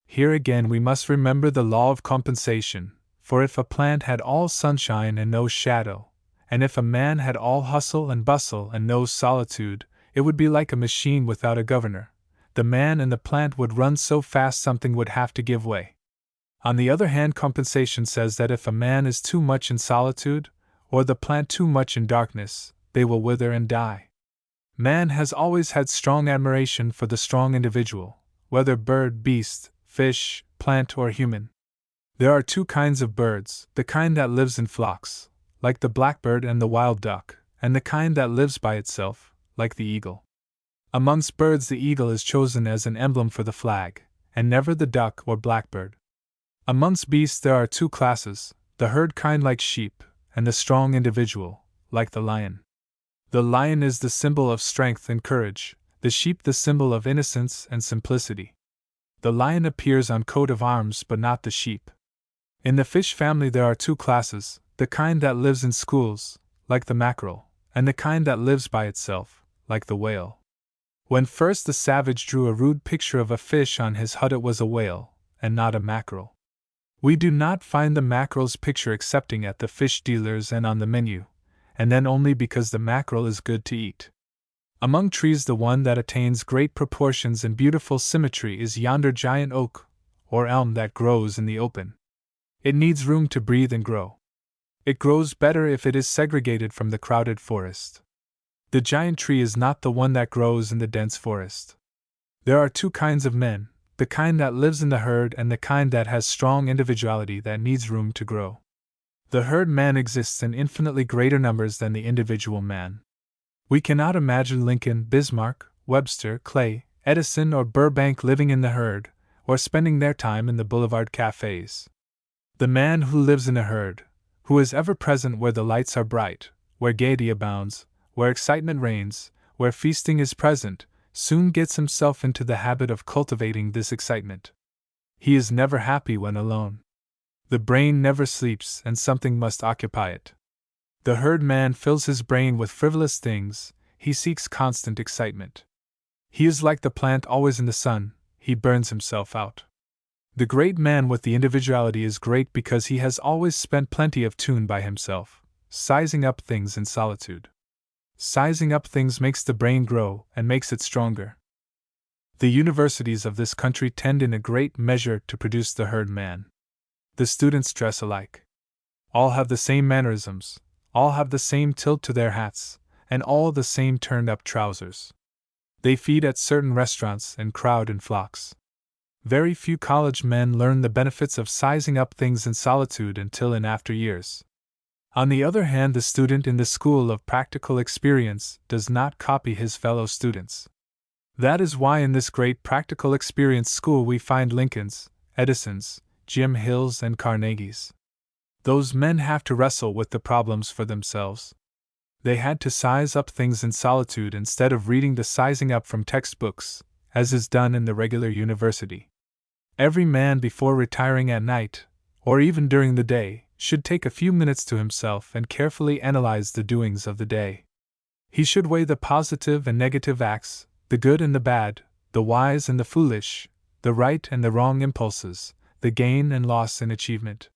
Here again we must remember the law of compensation, for if a plant had all sunshine and no shadow, and if a man had all hustle and bustle and no solitude, it would be like a machine without a governor. The man and the plant would run so fast something would have to give way. On the other hand, compensation says that if a man is too much in solitude, or the plant too much in darkness, they will wither and die. Man has always had strong admiration for the strong individual, whether bird, beast, fish, plant, or human. There are two kinds of birds: the kind that lives in flocks, like the blackbird and the wild duck, and the kind that lives by itself, like the eagle. Amongst birds, the eagle is chosen as an emblem for the flag, and never the duck or blackbird. Amongst beasts there are two classes: the herd kind like sheep, and the strong individual, like the lion. The lion is the symbol of strength and courage, the sheep the symbol of innocence and simplicity. The lion appears on coat of arms but not the sheep. In the fish family there are two classes: the kind that lives in schools, like the mackerel, and the kind that lives by itself, like the whale. When first the savage drew a rude picture of a fish on his hut, it was a whale, and not a mackerel. We do not find the mackerel's picture excepting at the fish dealers and on the menu, and then only because the mackerel is good to eat. Among trees, the one that attains great proportions and beautiful symmetry is yonder giant oak, or elm that grows in the open. It needs room to breathe and grow. It grows better if it is segregated from the crowded forest. The giant tree is not the one that grows in the dense forest. There are two kinds of men, the kind that lives in the herd and the kind that has strong individuality that needs room to grow. The herd man exists in infinitely greater numbers than the individual man. We cannot imagine Lincoln, Bismarck, Webster, Clay, Edison, or Burbank living in the herd, or spending their time in the boulevard cafes. The man who lives in a herd, who is ever present where the lights are bright, where gaiety abounds, where excitement reigns, where feasting is present, soon gets himself into the habit of cultivating this excitement. He is never happy when alone. The brain never sleeps, and something must occupy it. The herd man fills his brain with frivolous things, he seeks constant excitement. He is like the plant always in the sun, he burns himself out. The great man with the individuality is great because he has always spent plenty of tune by himself, sizing up things in solitude. Sizing up things makes the brain grow and makes it stronger. The universities of this country tend in a great measure to produce the herd man. The students dress alike. All have the same mannerisms, all have the same tilt to their hats, and all the same turned-up trousers. They feed at certain restaurants and crowd in flocks. Very few college men learn the benefits of sizing up things in solitude until in after years. On the other hand, the student in the school of practical experience does not copy his fellow students. That is why in this great practical experience school we find Lincolns, Edisons, Jim Hills, and Carnegies. Those men have to wrestle with the problems for themselves. They had to size up things in solitude instead of reading the sizing up from textbooks, as is done in the regular university. Every man before retiring at night, or even during the day, should take a few minutes to himself and carefully analyze the doings of the day. He should weigh the positive and negative acts, the good and the bad, the wise and the foolish, the right and the wrong impulses, the gain and loss in achievement.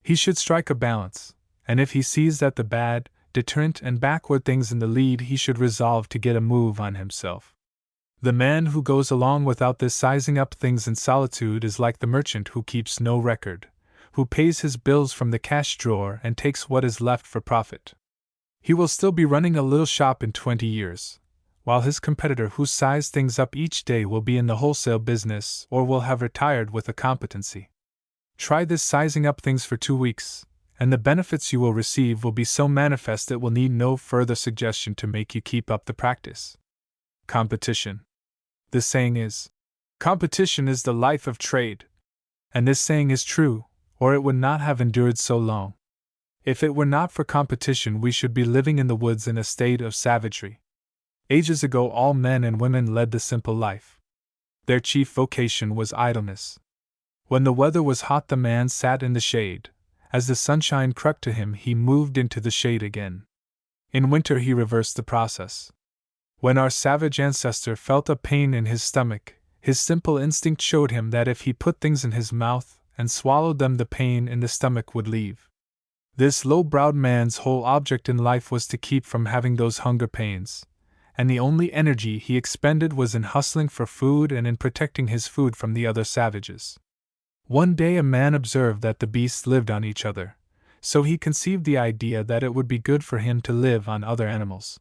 He should strike a balance, and if he sees that the bad, deterrent, and backward things in the lead, he should resolve to get a move on himself. The man who goes along without this sizing up things in solitude is like the merchant who keeps no record, who pays his bills from the cash drawer and takes what is left for profit. He will still be running a little shop in 20 years, while his competitor who sizes things up each day will be in the wholesale business or will have retired with a competency. Try this sizing up things for 2 weeks, and the benefits you will receive will be so manifest it will need no further suggestion to make you keep up the practice. Competition. The saying is, competition is the life of trade. And this saying is true, or it would not have endured so long. If it were not for competition, we should be living in the woods in a state of savagery. Ages ago, all men and women led the simple life. Their chief vocation was idleness. When the weather was hot, the man sat in the shade. As the sunshine crept to him, he moved into the shade again. In winter, he reversed the process. When our savage ancestor felt a pain in his stomach, his simple instinct showed him that if he put things in his mouth and swallowed them, the pain in the stomach would leave. This low-browed man's whole object in life was to keep from having those hunger pains, and the only energy he expended was in hustling for food and in protecting his food from the other savages. One day a man observed that the beasts lived on each other, so he conceived the idea that it would be good for him to live on other animals.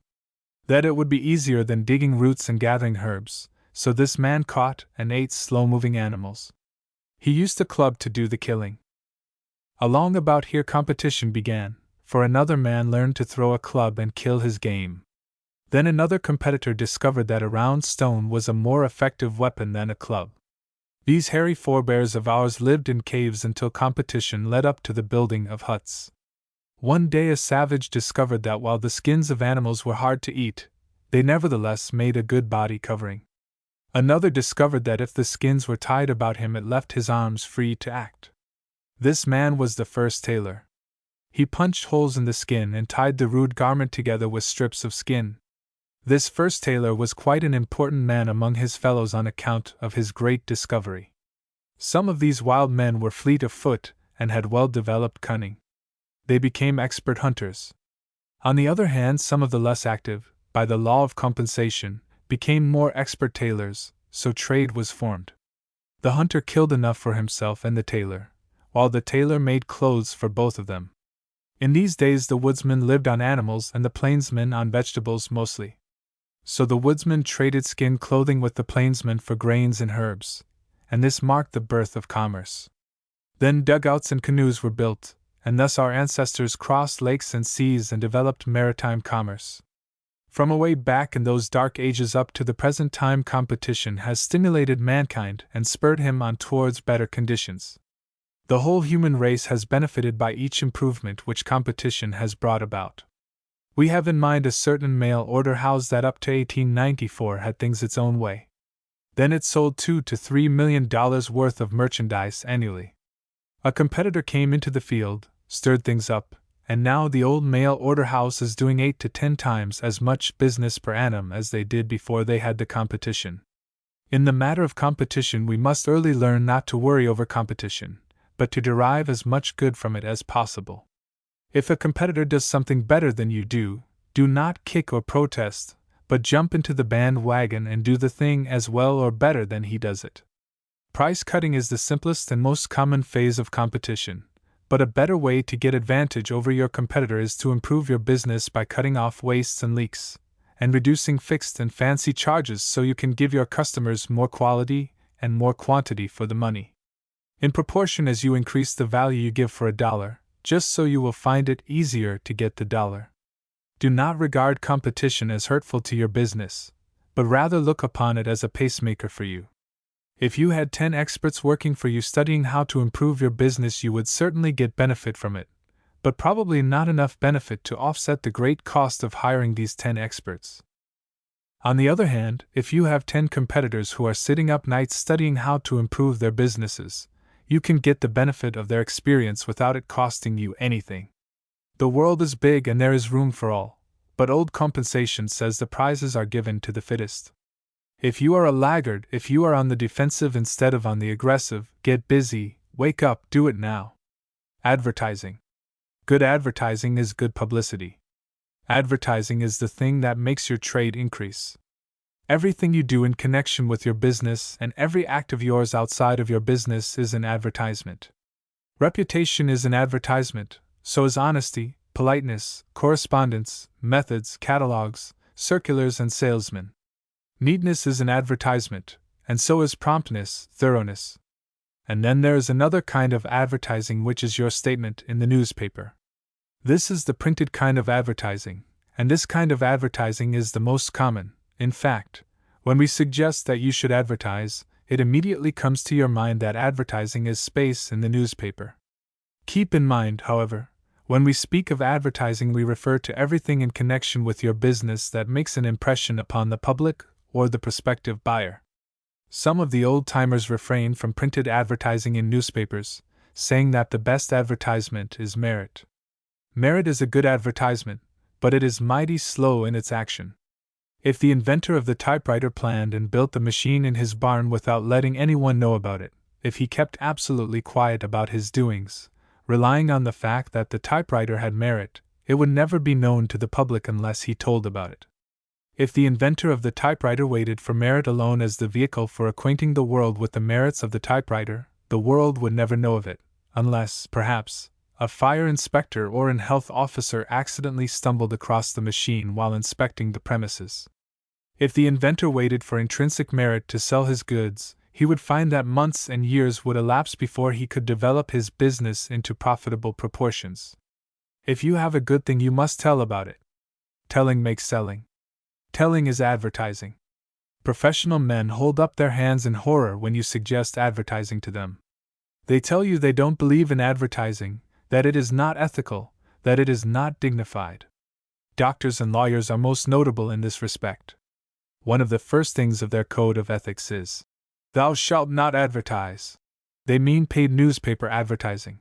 That it would be easier than digging roots and gathering herbs, so this man caught and ate slow-moving animals. He used a club to do the killing. Along about here competition began, for another man learned to throw a club and kill his game. Then another competitor discovered that a round stone was a more effective weapon than a club. These hairy forebears of ours lived in caves until competition led up to the building of huts. One day a savage discovered that while the skins of animals were hard to eat, they nevertheless made a good body covering. Another discovered that if the skins were tied about him, it left his arms free to act. This man was the first tailor. He punched holes in the skin and tied the rude garment together with strips of skin. This first tailor was quite an important man among his fellows on account of his great discovery. Some of these wild men were fleet of foot and had well-developed cunning. They became expert hunters. On the other hand, some of the less active, by the law of compensation, became more expert tailors, so trade was formed. The hunter killed enough for himself and the tailor, while the tailor made clothes for both of them. In these days the woodsman lived on animals and the plainsman on vegetables mostly. So the woodsman traded skin clothing with the plainsman for grains and herbs, and this marked the birth of commerce. Then dugouts and canoes were built, and thus our ancestors crossed lakes and seas and developed maritime commerce. From away back in those dark ages up to the present time, competition has stimulated mankind and spurred him on towards better conditions. The whole human race has benefited by each improvement which competition has brought about. We have in mind a certain mail order house that up to 1894 had things its own way. Then it sold $2 to $3 million worth of merchandise annually. A competitor came into the field, stirred things up, and now the old mail order house is doing 8 to 10 times as much business per annum as they did before they had the competition. In the matter of competition, we must early learn not to worry over competition, but to derive as much good from it as possible. If a competitor does something better than you do not kick or protest, but jump into the bandwagon and do the thing as well or better than he does it. Price cutting is the simplest and most common phase of competition, but a better way to get advantage over your competitor is to improve your business by cutting off wastes and leaks, and reducing fixed and fancy charges so you can give your customers more quality and more quantity for the money. In proportion as you increase the value you give for $1, just so you will find it easier to get the $1. Do not regard competition as hurtful to your business, but rather look upon it as a pacemaker for you. If you had 10 experts working for you studying how to improve your business, you would certainly get benefit from it, but probably not enough benefit to offset the great cost of hiring these 10 experts. On the other hand, if you have 10 competitors who are sitting up nights studying how to improve their businesses, you can get the benefit of their experience without it costing you anything. The world is big and there is room for all, but old compensation says the prizes are given to the fittest. If you are a laggard, if you are on the defensive instead of on the aggressive, get busy, wake up, do it now. Advertising. Good advertising is good publicity. Advertising is the thing that makes your trade increase. Everything you do in connection with your business and every act of yours outside of your business is an advertisement. Reputation is an advertisement, so is honesty, politeness, correspondence, methods, catalogs, circulars, and salesmen. Neatness is an advertisement, and so is promptness, thoroughness. And then there is another kind of advertising, which is your statement in the newspaper. This is the printed kind of advertising, and this kind of advertising is the most common. In fact, when we suggest that you should advertise, it immediately comes to your mind that advertising is space in the newspaper. Keep in mind, however, when we speak of advertising, we refer to everything in connection with your business that makes an impression upon the public or the prospective buyer. Some of the old-timers refrain from printed advertising in newspapers, saying that the best advertisement is merit. Merit is a good advertisement, but it is mighty slow in its action. If the inventor of the typewriter planned and built the machine in his barn without letting anyone know about it, if he kept absolutely quiet about his doings, relying on the fact that the typewriter had merit, it would never be known to the public unless he told about it. If the inventor of the typewriter waited for merit alone as the vehicle for acquainting the world with the merits of the typewriter, the world would never know of it, unless, perhaps, a fire inspector or an health officer accidentally stumbled across the machine while inspecting the premises. If the inventor waited for intrinsic merit to sell his goods, he would find that months and years would elapse before he could develop his business into profitable proportions. If you have a good thing, you must tell about it. Telling makes selling. Telling is advertising. Professional men hold up their hands in horror when you suggest advertising to them. They tell you they don't believe in advertising, that it is not ethical, that it is not dignified. Doctors and lawyers are most notable in this respect. One of the first things of their code of ethics is, "Thou shalt not advertise." They mean paid newspaper advertising.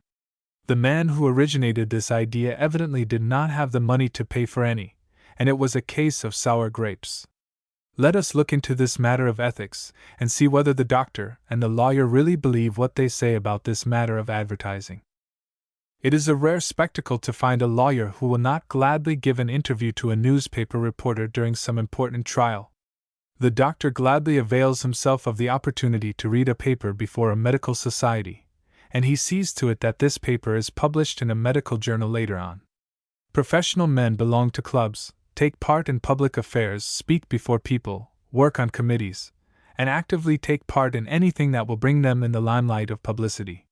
The man who originated this idea evidently did not have the money to pay for any, and it was a case of sour grapes. Let us look into this matter of ethics, and see whether the doctor and the lawyer really believe what they say about this matter of advertising. It is a rare spectacle to find a lawyer who will not gladly give an interview to a newspaper reporter during some important trial. The doctor gladly avails himself of the opportunity to read a paper before a medical society, and he sees to it that this paper is published in a medical journal later on. Professional men belong to clubs, take part in public affairs, speak before people, work on committees, and actively take part in anything that will bring them in the limelight of publicity.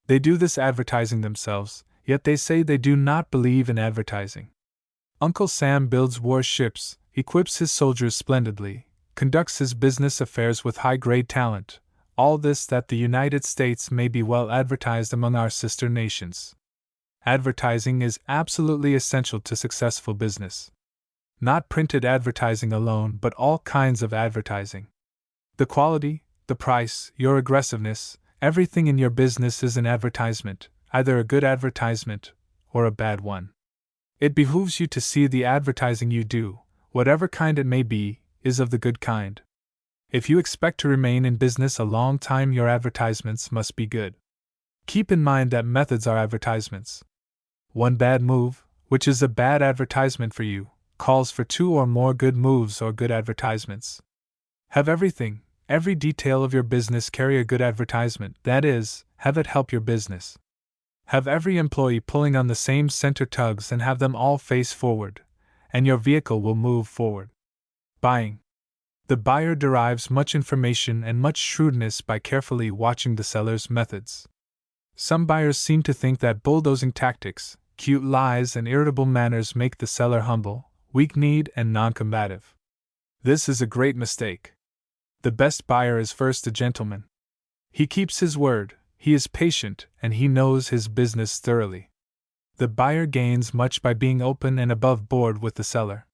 They do this advertising themselves, yet they say they do not believe in advertising. Uncle Sam builds warships, equips his soldiers splendidly, conducts his business affairs with high-grade talent, all this that the United States may be well advertised among our sister nations. Advertising is absolutely essential to successful business. Not printed advertising alone, but all kinds of advertising. The quality, the price, your aggressiveness, everything in your business is an advertisement, either a good advertisement or a bad one. It behooves you to see the advertising you do, whatever kind it may be, is of the good kind. If you expect to remain in business a long time, your advertisements must be good. Keep in mind that methods are advertisements. One bad move, which is a bad advertisement for you, calls for 2 or more good moves or good advertisements. Have everything, every detail of your business carry a good advertisement, that is, have it help your business. Have every employee pulling on the same center tugs and have them all face forward, and your vehicle will move forward. Buying. The buyer derives much information and much shrewdness by carefully watching the seller's methods. Some buyers seem to think that bulldozing tactics, cute lies, and irritable manners make the seller humble, weak-kneed, and non-combative. This is a great mistake. The best buyer is first a gentleman. He keeps his word, he is patient, and he knows his business thoroughly. The buyer gains much by being open and above board with the seller.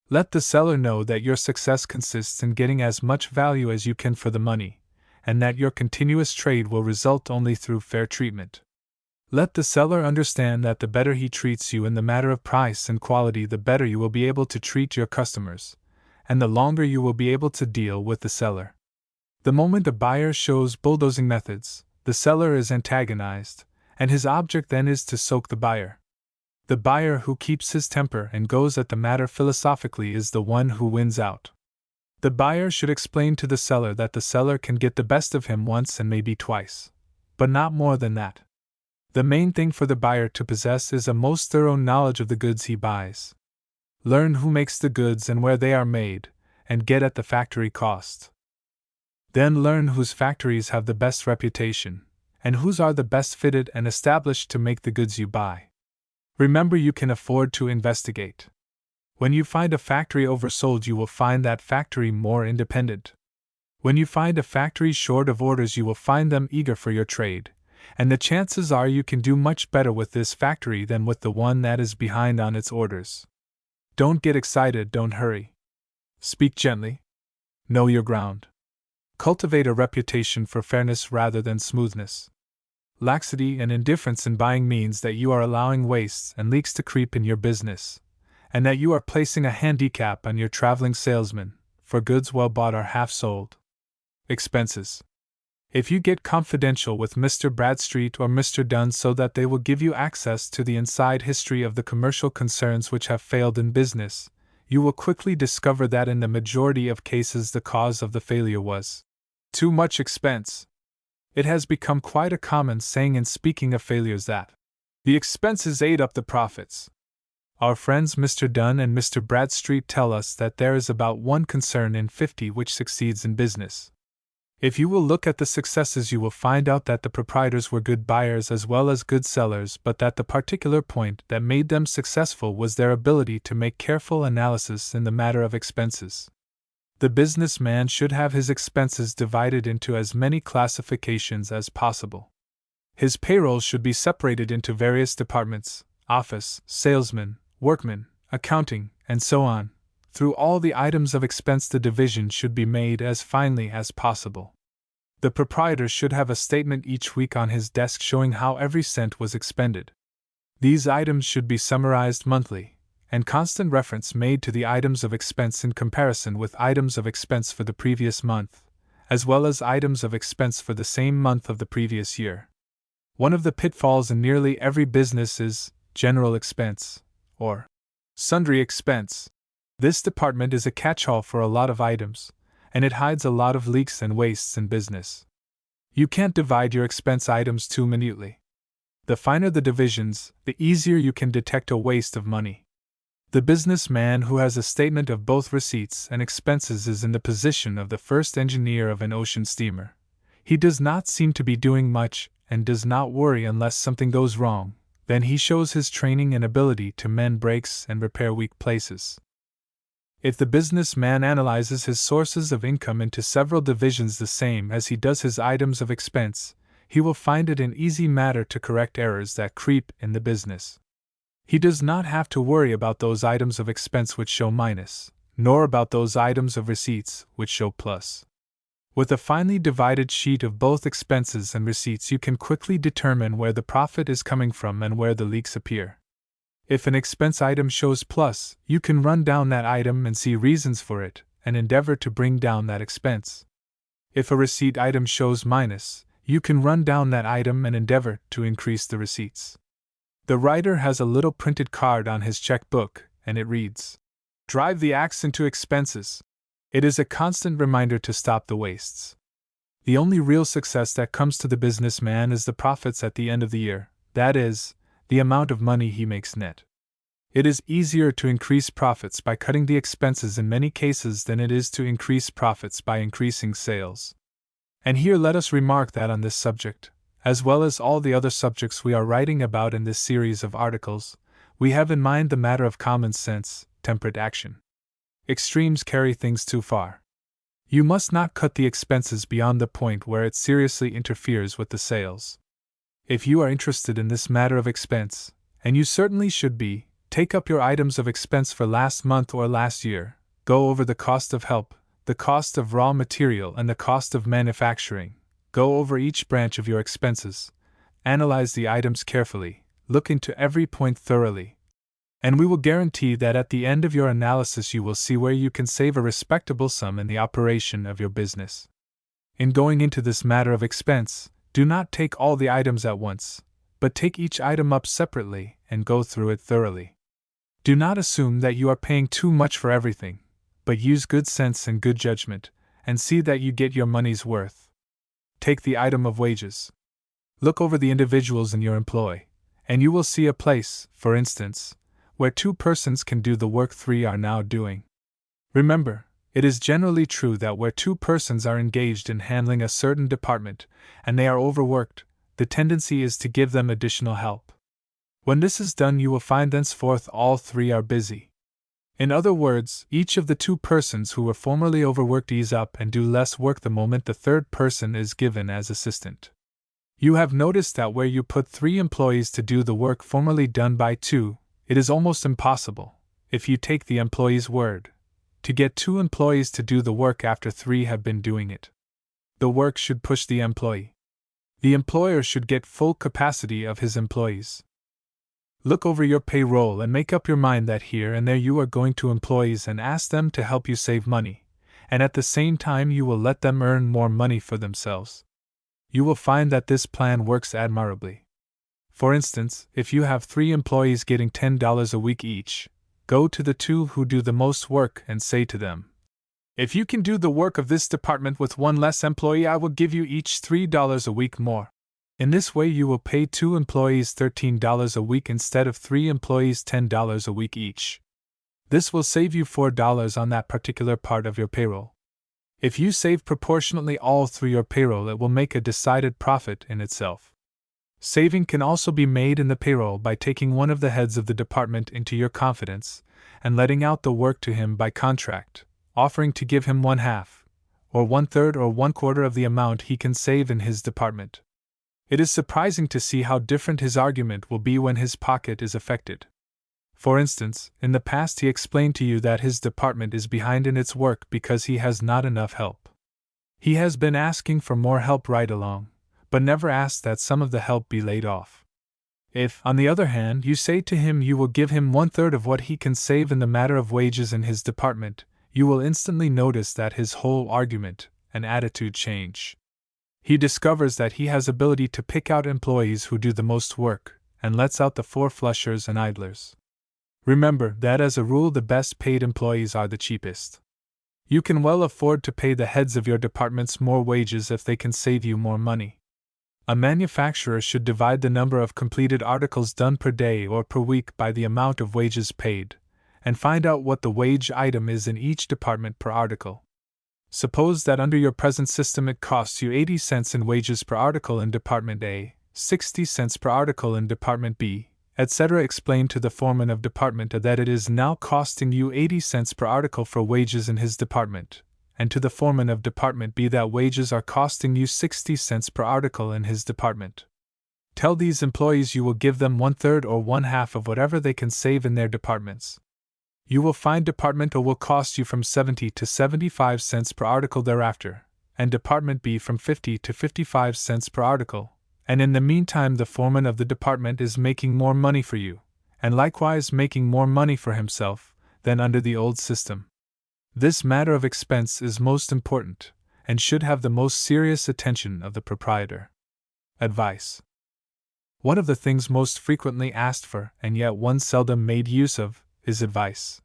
Let the seller know that your success consists in getting as much value as you can for the money, and that your continuous trade will result only through fair treatment. Let the seller understand that the better he treats you in the matter of price and quality, the better you will be able to treat your customers, and the longer you will be able to deal with the seller. The moment the buyer shows bulldozing methods, the seller is antagonized, and his object then is to soak the buyer. The buyer who keeps his temper and goes at the matter philosophically is the one who wins out. The buyer should explain to the seller that the seller can get the best of him once and maybe twice, but not more than that. The main thing for the buyer to possess is a most thorough knowledge of the goods he buys. Learn who makes the goods and where they are made, and get at the factory cost. Then learn whose factories have the best reputation, and whose are the best fitted and established to make the goods you buy. Remember, you can afford to investigate. When you find a factory oversold, you will find that factory more independent. When you find a factory short of orders, you will find them eager for your trade, and the chances are you can do much better with this factory than with the one that is behind on its orders. Don't get excited, don't hurry. Speak gently. Know your ground. Cultivate a reputation for fairness rather than smoothness. Laxity and indifference in buying means that you are allowing wastes and leaks to creep in your business, and that you are placing a handicap on your traveling salesman, for goods well bought are half sold. Expenses. If you get confidential with Mr. Bradstreet or Mr. Dunn so that they will give you access to the inside history of the commercial concerns which have failed in business, you will quickly discover that in the majority of cases the cause of the failure was too much expense. It has become quite a common saying in speaking of failures that the expenses ate up the profits. Our friends Mr. Dunn and Mr. Bradstreet tell us that there is about 1 concern in 50 which succeeds in business. If you will look at the successes, you will find out that the proprietors were good buyers as well as good sellers, but that the particular point that made them successful was their ability to make careful analysis in the matter of expenses. The businessman should have his expenses divided into as many classifications as possible. His payroll should be separated into various departments: office, salesman, workmen, accounting, and so on. Through all the items of expense, the division should be made as finely as possible. The proprietor should have a statement each week on his desk showing how every cent was expended. These items should be summarized monthly, and constant reference made to the items of expense in comparison with items of expense for the previous month, as well as items of expense for the same month of the previous year. One of the pitfalls in nearly every business is general expense, or sundry expense. This department is a catch-all for a lot of items, and it hides a lot of leaks and wastes in business. You can't divide your expense items too minutely. The finer the divisions, the easier you can detect a waste of money. The businessman who has a statement of both receipts and expenses is in the position of the first engineer of an ocean steamer. He does not seem to be doing much and does not worry unless something goes wrong. Then he shows his training and ability to mend breaks and repair weak places. If the businessman analyzes his sources of income into several divisions the same as he does his items of expense, he will find it an easy matter to correct errors that creep in the business. He does not have to worry about those items of expense which show minus, nor about those items of receipts which show plus. With a finely divided sheet of both expenses and receipts, you can quickly determine where the profit is coming from and where the leaks appear. If an expense item shows plus, you can run down that item and see reasons for it, and endeavor to bring down that expense. If a receipt item shows minus, you can run down that item and endeavor to increase the receipts. The writer has a little printed card on his checkbook, and it reads, "Drive the axe into expenses." It is a constant reminder to stop the wastes. The only real success that comes to the businessman is the profits at the end of the year, that is, the amount of money he makes net. It is easier to increase profits by cutting the expenses in many cases than it is to increase profits by increasing sales. And here let us remark that on this subject, as well as all the other subjects we are writing about in this series of articles, we have in mind the matter of common sense, temperate action. Extremes carry things too far. You must not cut the expenses beyond the point where it seriously interferes with the sales. If you are interested in this matter of expense, and you certainly should be, take up your items of expense for last month or last year, go over the cost of help, the cost of raw material, and the cost of manufacturing. Go over each branch of your expenses, analyze the items carefully, look into every point thoroughly, and we will guarantee that at the end of your analysis you will see where you can save a respectable sum in the operation of your business. In going into this matter of expense, do not take all the items at once, but take each item up separately and go through it thoroughly. Do not assume that you are paying too much for everything, but use good sense and good judgment, and see that you get your money's worth. Take the item of wages. Look over the individuals in your employ, and you will see a place, for instance, where 2 persons can do the work 3 are now doing. Remember, it is generally true that where 2 persons are engaged in handling a certain department, and they are overworked, the tendency is to give them additional help. When this is done, you will find thenceforth all 3 are busy. In other words, each of the 2 persons who were formerly overworked ease up and do less work the moment the 3rd person is given as assistant. You have noticed that where you put 3 employees to do the work formerly done by 2, it is almost impossible, if you take the employee's word, to get 2 employees to do the work after 3 have been doing it. The work should push the employee. The employer should get full capacity of his employees. Look over your payroll and make up your mind that here and there you are going to employees and ask them to help you save money, and at the same time you will let them earn more money for themselves. You will find that this plan works admirably. For instance, if you have 3 employees getting $10 a week each, go to the 2 who do the most work and say to them, "If you can do the work of this department with 1 less employee, I will give you each $3 a week more." In this way you will pay 2 employees $13 a week instead of 3 employees $10 a week each. This will save you $4 on that particular part of your payroll. If you save proportionately all through your payroll, it will make a decided profit in itself. Saving can also be made in the payroll by taking one of the heads of the department into your confidence and letting out the work to him by contract, offering to give him 1/2, or 1/3 or 1/4 of the amount he can save in his department. It is surprising to see how different his argument will be when his pocket is affected. For instance, in the past he explained to you that his department is behind in its work because he has not enough help. He has been asking for more help right along, but never asked that some of the help be laid off. If, on the other hand, you say to him you will give him 1/3 of what he can save in the matter of wages in his department, you will instantly notice that his whole argument and attitude change. He discovers that he has ability to pick out employees who do the most work, and lets out the four-flushers and idlers. Remember that as a rule the best paid employees are the cheapest. You can well afford to pay the heads of your departments more wages if they can save you more money. A manufacturer should divide the number of completed articles done per day or per week by the amount of wages paid, and find out what the wage item is in each department per article. Suppose that under your present system it costs you 80 cents in wages per article in Department A, 60 cents per article in Department B, etc. Explain to the foreman of Department A that it is now costing you 80 cents per article for wages in his department, and to the foreman of Department B that wages are costing you 60 cents per article in his department. Tell these employees you will give them 1/3 or 1/2 of whatever they can save in their departments. You will find Department A will cost you from 70 to 75 cents per article thereafter, and Department B from 50 to 55 cents per article, and in the meantime the foreman of the department is making more money for you, and likewise making more money for himself, than under the old system. This matter of expense is most important, and should have the most serious attention of the proprietor. Advice. One of the things most frequently asked for, and yet one seldom made use of, is advice.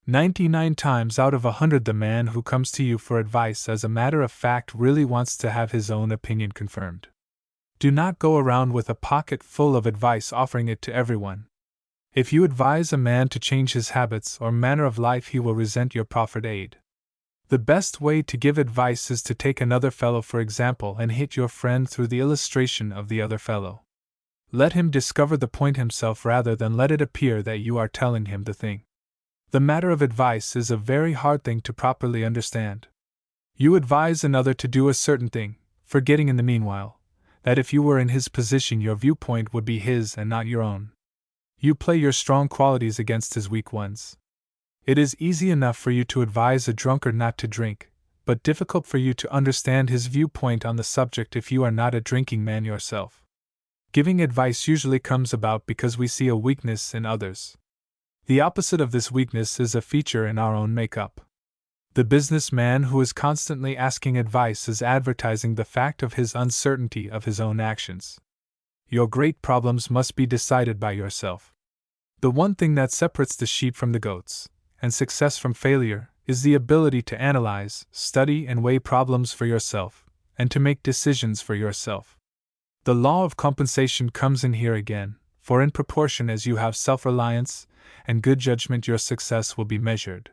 99 times out of 100 the man who comes to you for advice as a matter of fact really wants to have his own opinion confirmed. Do not go around with a pocket full of advice offering it to everyone. If you advise a man to change his habits or manner of life, he will resent your proffered aid. The best way to give advice is to take another fellow for example and hit your friend through the illustration of the other fellow. Let him discover the point himself rather than let it appear that you are telling him the thing. The matter of advice is a very hard thing to properly understand. You advise another to do a certain thing, forgetting in the meanwhile that if you were in his position your viewpoint would be his and not your own. You play your strong qualities against his weak ones. It is easy enough for you to advise a drunkard not to drink, but difficult for you to understand his viewpoint on the subject if you are not a drinking man yourself. Giving advice usually comes about because we see a weakness in others. The opposite of this weakness is a feature in our own makeup. The businessman who is constantly asking advice is advertising the fact of his uncertainty of his own actions. Your great problems must be decided by yourself. The one thing that separates the sheep from the goats, and success from failure, is the ability to analyze, study, and weigh problems for yourself, and to make decisions for yourself. The law of compensation comes in here again, for in proportion as you have self-reliance and good judgment your success will be measured.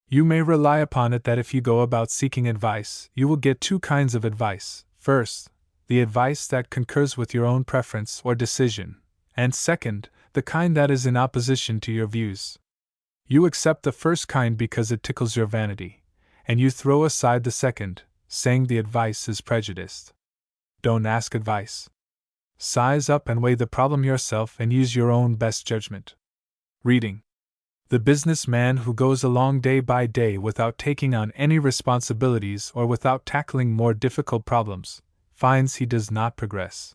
You may rely upon it that if you go about seeking advice, you will get two kinds of advice. First, the advice that concurs with your own preference or decision, and second, the kind that is in opposition to your views. You accept the first kind because it tickles your vanity, and you throw aside the second, saying the advice is prejudiced. Don't ask advice. Size up and weigh the problem yourself and use your own best judgment. Reading. The businessman who goes along day by day without taking on any responsibilities or without tackling more difficult problems, finds he does not progress.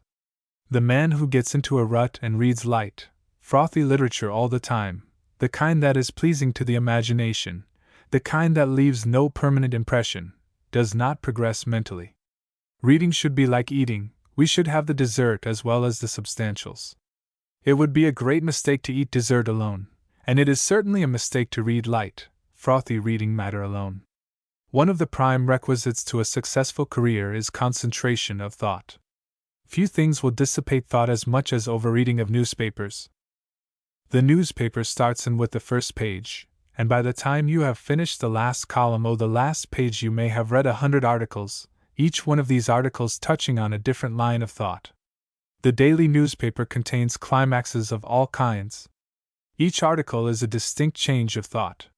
The man who gets into a rut and reads light, frothy literature all the time, the kind that is pleasing to the imagination, the kind that leaves no permanent impression, does not progress mentally. Reading should be like eating, we should have the dessert as well as the substantials. It would be a great mistake to eat dessert alone, and it is certainly a mistake to read light, frothy reading matter alone. One of the prime requisites to a successful career is concentration of thought. Few things will dissipate thought as much as overreading of newspapers. The newspaper starts in with the first page, and by the time you have finished the last column or the last page you may have read 100 articles, each one of these articles touching on a different line of thought. The daily newspaper contains climaxes of all kinds. Each article is a distinct change of thought.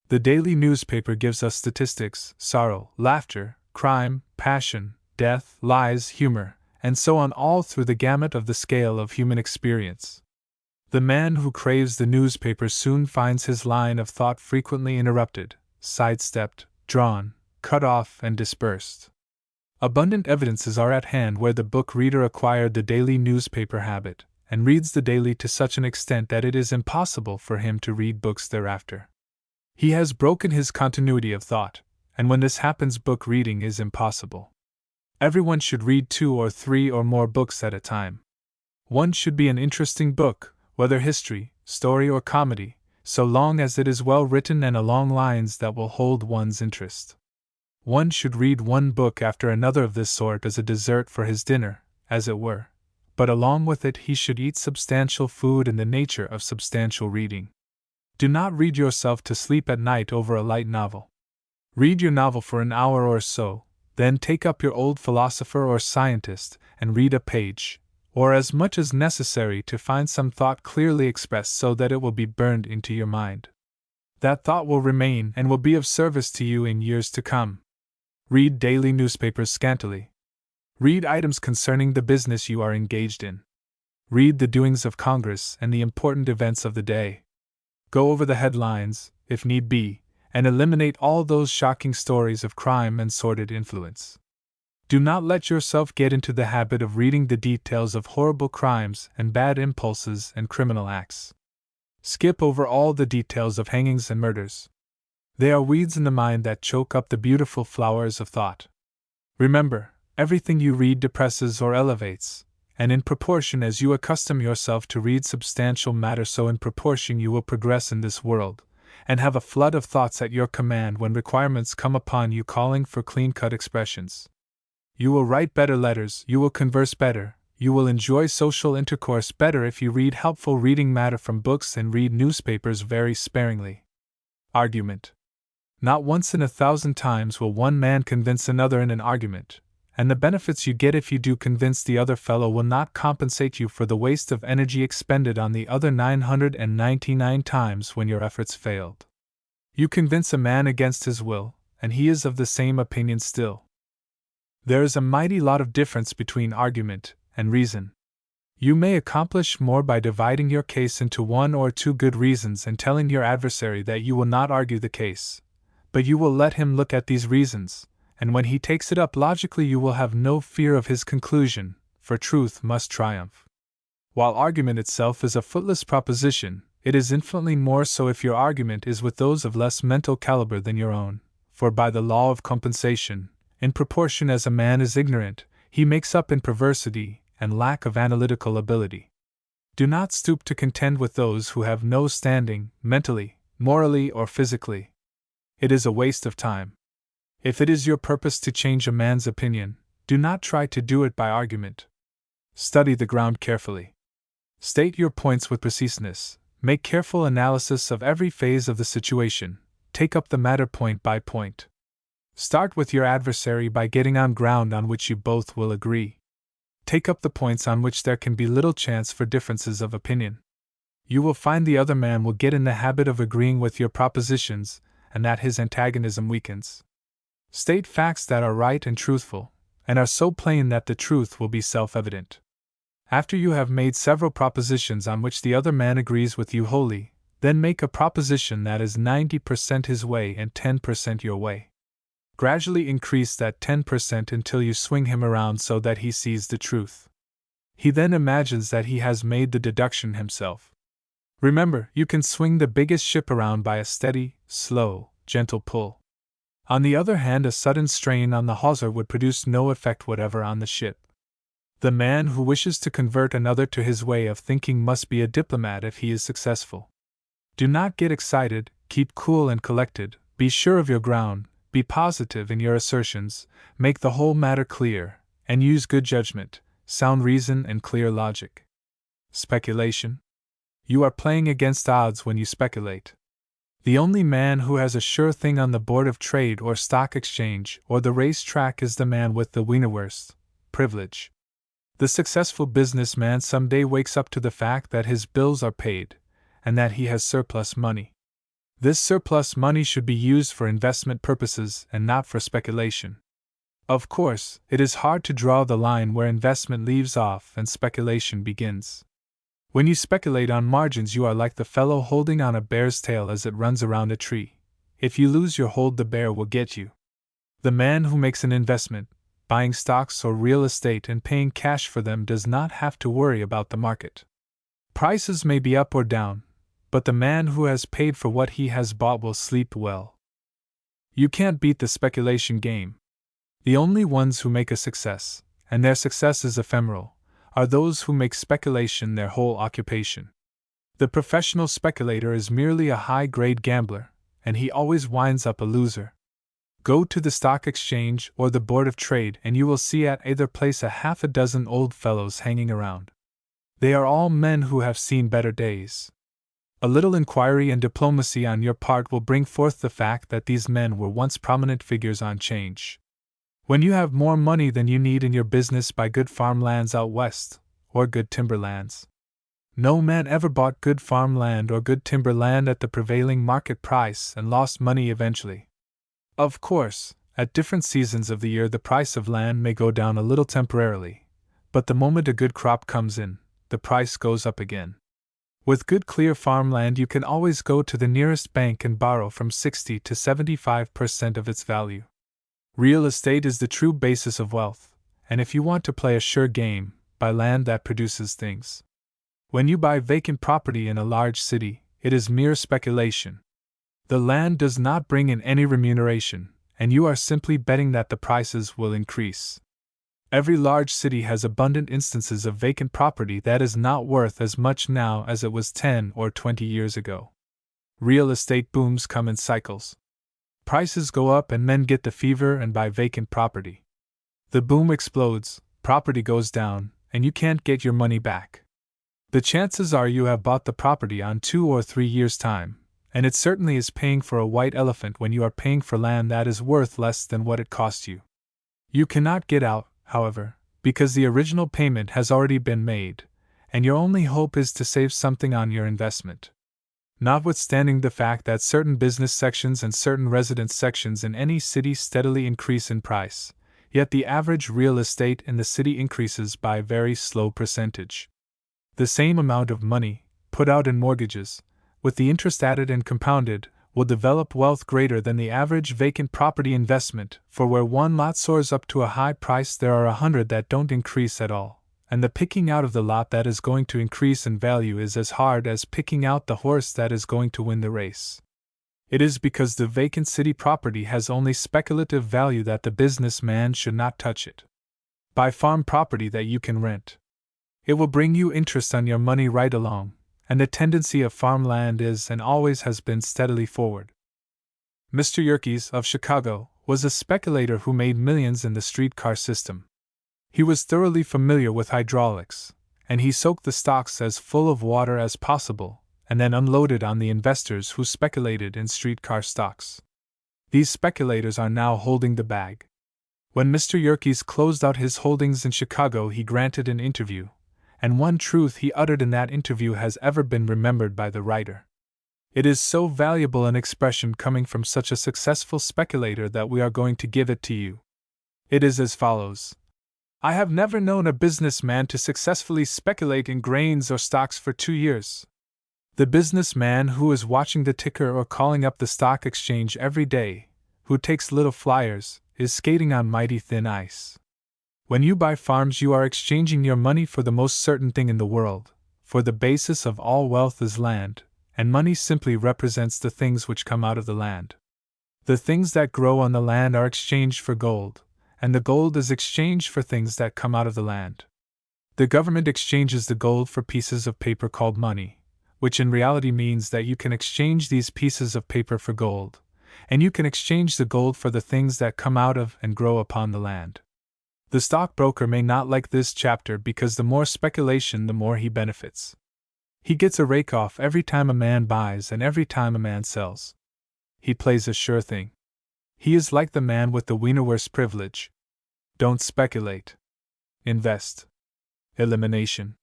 The daily newspaper gives us statistics, sorrow, laughter, crime, passion, death, lies, humor, and so on, all through the gamut of the scale of human experience. The man who craves the newspaper soon finds his line of thought frequently interrupted, sidestepped, drawn, cut off, and dispersed. Abundant evidences are at hand where the book reader acquired the daily newspaper habit, and reads the daily to such an extent that it is impossible for him to read books thereafter. He has broken his continuity of thought, and when this happens book reading is impossible. Everyone should read 2 or 3 or more books at a time. One should be an interesting book, whether history, story, or comedy, so long as it is well written and along lines that will hold one's interest. One should read one book after another of this sort as a dessert for his dinner, as it were, but along with it he should eat substantial food in the nature of substantial reading. Do not read yourself to sleep at night over a light novel. Read your novel for an hour or so, then take up your old philosopher or scientist and read a page, or as much as necessary to find some thought clearly expressed so that it will be burned into your mind. That thought will remain and will be of service to you in years to come. Read daily newspapers scantily. Read items concerning the business you are engaged in. Read the doings of Congress and the important events of the day. Go over the headlines, if need be, and eliminate all those shocking stories of crime and sordid influence. Do not let yourself get into the habit of reading the details of horrible crimes and bad impulses and criminal acts. Skip over all the details of hangings and murders. They are weeds in the mind that choke up the beautiful flowers of thought. Remember, everything you read depresses or elevates, and in proportion as you accustom yourself to read substantial matter, so in proportion you will progress in this world, and have a flood of thoughts at your command when requirements come upon you calling for clean-cut expressions. You will write better letters, you will converse better, you will enjoy social intercourse better if you read helpful reading matter from books and read newspapers very sparingly. Argument. Not once in 1,000 times will one man convince another in an argument, and the benefits you get if you do convince the other fellow will not compensate you for the waste of energy expended on the other 999 times when your efforts failed. You convince a man against his will, and he is of the same opinion still. There is a mighty lot of difference between argument and reason. You may accomplish more by dividing your case into 1 or 2 good reasons and telling your adversary that you will not argue the case, but you will let him look at these reasons, and when he takes it up logically you will have no fear of his conclusion, for truth must triumph. While argument itself is a footless proposition, it is infinitely more so if your argument is with those of less mental caliber than your own, for by the law of compensation, in proportion as a man is ignorant, he makes up in perversity and lack of analytical ability. Do not stoop to contend with those who have no standing, mentally, morally, or physically. It is a waste of time. If it is your purpose to change a man's opinion, do not try to do it by argument. Study the ground carefully. State your points with preciseness, make careful analysis of every phase of the situation, take up the matter point by point. Start with your adversary by getting on ground on which you both will agree. Take up the points on which there can be little chance for differences of opinion. You will find the other man will get in the habit of agreeing with your propositions, and that his antagonism weakens. State facts that are right and truthful, and are so plain that the truth will be self-evident. After you have made several propositions on which the other man agrees with you wholly, then make a proposition that is 90% his way and 10% your way. Gradually increase that 10% until you swing him around so that he sees the truth. He then imagines that he has made the deduction himself. Remember, you can swing the biggest ship around by a steady, slow, gentle pull. On the other hand, a sudden strain on the hawser would produce no effect whatever on the ship. The man who wishes to convert another to his way of thinking must be a diplomat if he is successful. Do not get excited, keep cool and collected, be sure of your ground, be positive in your assertions, make the whole matter clear, and use good judgment, sound reason, and clear logic. Speculation. You are playing against odds when you speculate. The only man who has a sure thing on the Board of Trade or Stock Exchange or the race track is the man with the Wienerwurst privilege. The successful businessman someday wakes up to the fact that his bills are paid, and that he has surplus money. This surplus money should be used for investment purposes and not for speculation. Of course, it is hard to draw the line where investment leaves off and speculation begins. When you speculate on margins, you are like the fellow holding on a bear's tail as it runs around a tree. If you lose your hold, the bear will get you. The man who makes an investment, buying stocks or real estate and paying cash for them, does not have to worry about the market. Prices may be up or down, but the man who has paid for what he has bought will sleep well. You can't beat the speculation game. The only ones who make a success, and their success is ephemeral, are those who make speculation their whole occupation. The professional speculator is merely a high-grade gambler, and he always winds up a loser. Go to the stock exchange or the board of trade and you will see at either place a half a dozen old fellows hanging around. They are all men who have seen better days. A little inquiry and diplomacy on your part will bring forth the fact that these men were once prominent figures on 'change. When you have more money than you need in your business, buy good farmlands out west, or good timberlands. No man ever bought good farmland or good timberland at the prevailing market price and lost money eventually. Of course, at different seasons of the year the price of land may go down a little temporarily, but the moment a good crop comes in, the price goes up again. With good clear farmland you can always go to the nearest bank and borrow from 60 to 75% of its value. Real estate is the true basis of wealth, and if you want to play a sure game, buy land that produces things. When you buy vacant property in a large city, it is mere speculation. The land does not bring in any remuneration, and you are simply betting that the prices will increase. Every large city has abundant instances of vacant property that is not worth as much now as it was 10 or 20 years ago. Real estate booms come in cycles. Prices go up and men get the fever and buy vacant property. The boom explodes, property goes down, and you can't get your money back. The chances are you have bought the property on 2 or 3 years' time, and it certainly is paying for a white elephant when you are paying for land that is worth less than what it cost you. You cannot get out, however, because the original payment has already been made, and your only hope is to save something on your investment. Notwithstanding the fact that certain business sections and certain residence sections in any city steadily increase in price, yet the average real estate in the city increases by a very slow percentage. The same amount of money, put out in mortgages, with the interest added and compounded, will develop wealth greater than the average vacant property investment, for where one lot soars up to a high price there are 100 that don't increase at all, and the picking out of the lot that is going to increase in value is as hard as picking out the horse that is going to win the race. It is because the vacant city property has only speculative value that the businessman should not touch it. Buy farm property that you can rent. It will bring you interest on your money right along, and the tendency of farmland is and always has been steadily forward. Mr. Yerkes of Chicago was a speculator who made millions in the streetcar system. He was thoroughly familiar with hydraulics, and he soaked the stocks as full of water as possible, and then unloaded on the investors who speculated in streetcar stocks. These speculators are now holding the bag. When Mr. Yerkes closed out his holdings in Chicago, he granted an interview, and one truth he uttered in that interview has ever been remembered by the writer. It is so valuable an expression coming from such a successful speculator that we are going to give it to you. It is as follows: I have never known a businessman to successfully speculate in grains or stocks for 2 years. The businessman who is watching the ticker or calling up the stock exchange every day, who takes little flyers, is skating on mighty thin ice. When you buy farms, you are exchanging your money for the most certain thing in the world, for the basis of all wealth is land, and money simply represents the things which come out of the land. The things that grow on the land are exchanged for gold, and the gold is exchanged for things that come out of the land. The government exchanges the gold for pieces of paper called money, which in reality means that you can exchange these pieces of paper for gold, and you can exchange the gold for the things that come out of and grow upon the land. The stockbroker may not like this chapter because the more speculation the more he benefits. He gets a rake-off every time a man buys and every time a man sells. He plays a sure thing. He is like the man with the Wienerwurst privilege. Don't speculate. Invest. Elimination.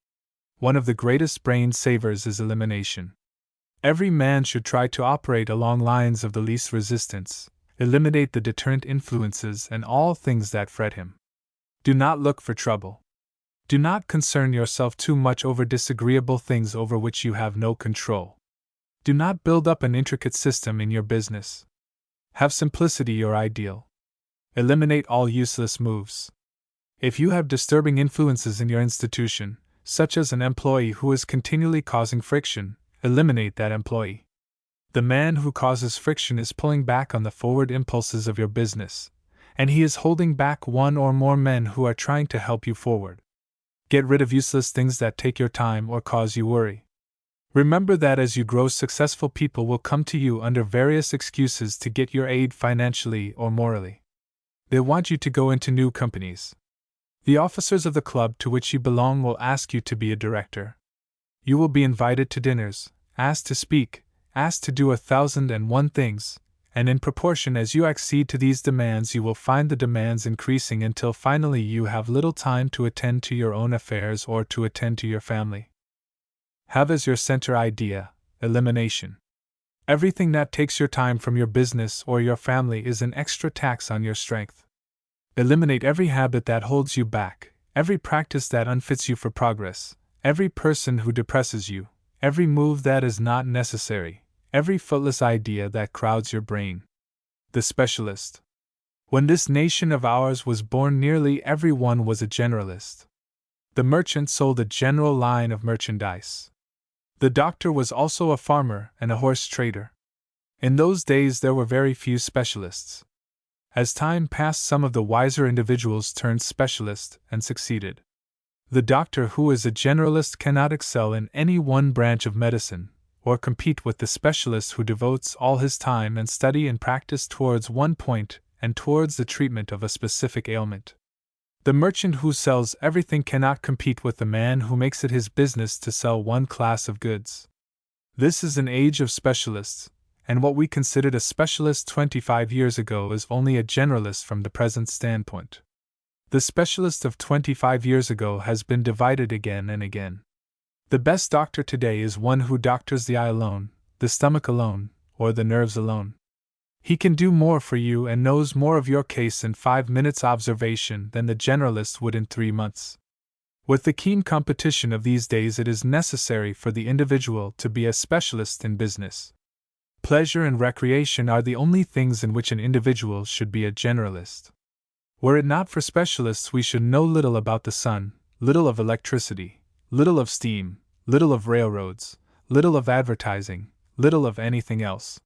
One of the greatest brain savers is elimination. Every man should try to operate along lines of the least resistance, eliminate the deterrent influences and all things that fret him. Do not look for trouble. Do not concern yourself too much over disagreeable things over which you have no control. Do not build up an intricate system in your business. Have simplicity your ideal. Eliminate all useless moves. If you have disturbing influences in your institution, such as an employee who is continually causing friction, eliminate that employee. The man who causes friction is pulling back on the forward impulses of your business, and he is holding back one or more men who are trying to help you forward. Get rid of useless things that take your time or cause you worry. Remember that as you grow, successful people will come to you under various excuses to get your aid financially or morally. They want you to go into new companies. The officers of the club to which you belong will ask you to be a director. You will be invited to dinners, asked to speak, asked to do 1,001 things, and in proportion as you accede to these demands, you will find the demands increasing until finally you have little time to attend to your own affairs or to attend to your family. Have as your center idea elimination. Everything that takes your time from your business or your family is an extra tax on your strength. Eliminate every habit that holds you back, every practice that unfits you for progress, every person who depresses you, every move that is not necessary, every footless idea that crowds your brain. The specialist. When this nation of ours was born, nearly everyone was a generalist. The merchant sold a general line of merchandise. The doctor was also a farmer and a horse trader. In those days there were very few specialists. As time passed, some of the wiser individuals turned specialist and succeeded. The doctor who is a generalist cannot excel in any one branch of medicine, or compete with the specialist who devotes all his time and study and practice towards one point and towards the treatment of a specific ailment. The merchant who sells everything cannot compete with the man who makes it his business to sell one class of goods. This is an age of specialists, and what we considered a specialist 25 years ago is only a generalist from the present standpoint. The specialist of 25 years ago has been divided again and again. The best doctor today is one who doctors the eye alone, the stomach alone, or the nerves alone. He can do more for you and knows more of your case in 5 minutes observation than the generalist would in 3 months. With the keen competition of these days, it is necessary for the individual to be a specialist in business. Pleasure and recreation are the only things in which an individual should be a generalist. Were it not for specialists, we should know little about the sun, little of electricity, little of steam, little of railroads, little of advertising, little of anything else.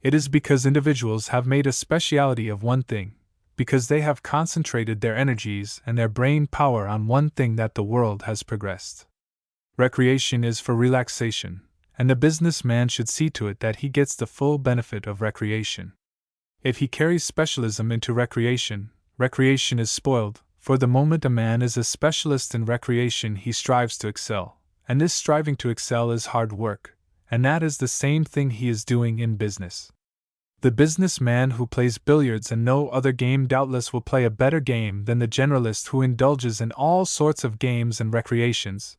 It is because individuals have made a speciality of one thing, because they have concentrated their energies and their brain power on one thing, that the world has progressed. Recreation is for relaxation, and the businessman should see to it that he gets the full benefit of recreation. If he carries specialism into recreation, recreation is spoiled, for the moment a man is a specialist in recreation he strives to excel, and this striving to excel is hard work, and that is the same thing he is doing in business. The businessman who plays billiards and no other game doubtless will play a better game than the generalist who indulges in all sorts of games and recreations,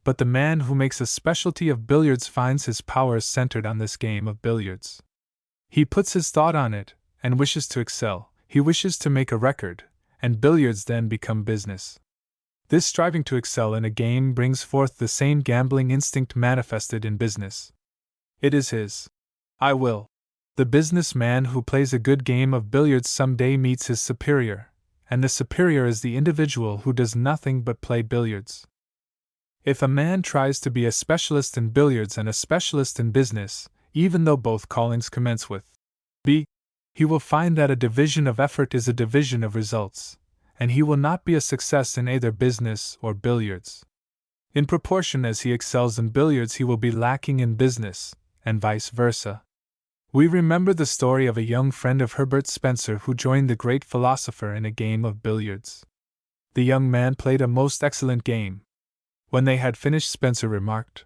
but the man who makes a specialty of billiards finds his powers centered on this game of billiards. He puts his thought on it, and wishes to excel, he wishes to make a record, and billiards then become business. This striving to excel in a game brings forth the same gambling instinct manifested in business. It is his I will. The businessman who plays a good game of billiards someday meets his superior, and the superior is the individual who does nothing but play billiards. If a man tries to be a specialist in billiards and a specialist in business, even though both callings commence with B, he will find that a division of effort is a division of results, and he will not be a success in either business or billiards. In proportion as he excels in billiards, he will be lacking in business, and vice versa. We remember the story of a young friend of Herbert Spencer who joined the great philosopher in a game of billiards. The young man played a most excellent game. When they had finished, Spencer remarked,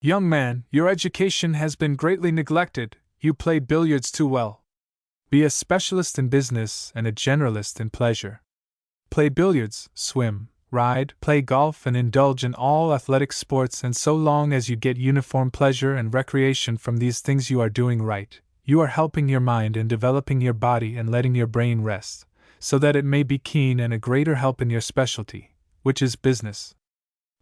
"Young man, your education has been greatly neglected, you play billiards too well. Be a specialist in business and a generalist in pleasure. Play billiards, swim, ride, play golf, and indulge in all athletic sports, and so long as you get uniform pleasure and recreation from these things, you are doing right. You are helping your mind and developing your body and letting your brain rest, so that it may be keen and a greater help in your specialty, which is business.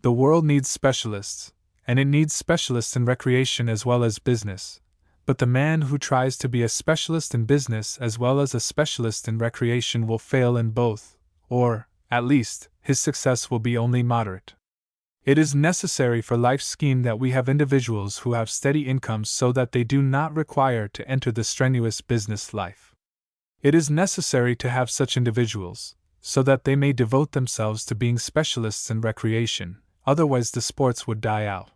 The world needs specialists, and it needs specialists in recreation as well as business, but the man who tries to be a specialist in business as well as a specialist in recreation will fail in both, or, at least, his success will be only moderate. It is necessary for life's scheme that we have individuals who have steady incomes so that they do not require to enter the strenuous business life. It is necessary to have such individuals, so that they may devote themselves to being specialists in recreation, otherwise the sports would die out.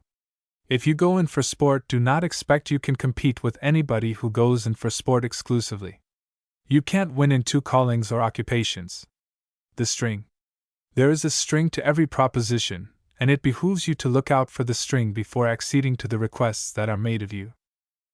If you go in for sport, do not expect you can compete with anybody who goes in for sport exclusively. You can't win in two callings or occupations. The string. There is a string to every proposition, and it behooves you to look out for the string before acceding to the requests that are made of you.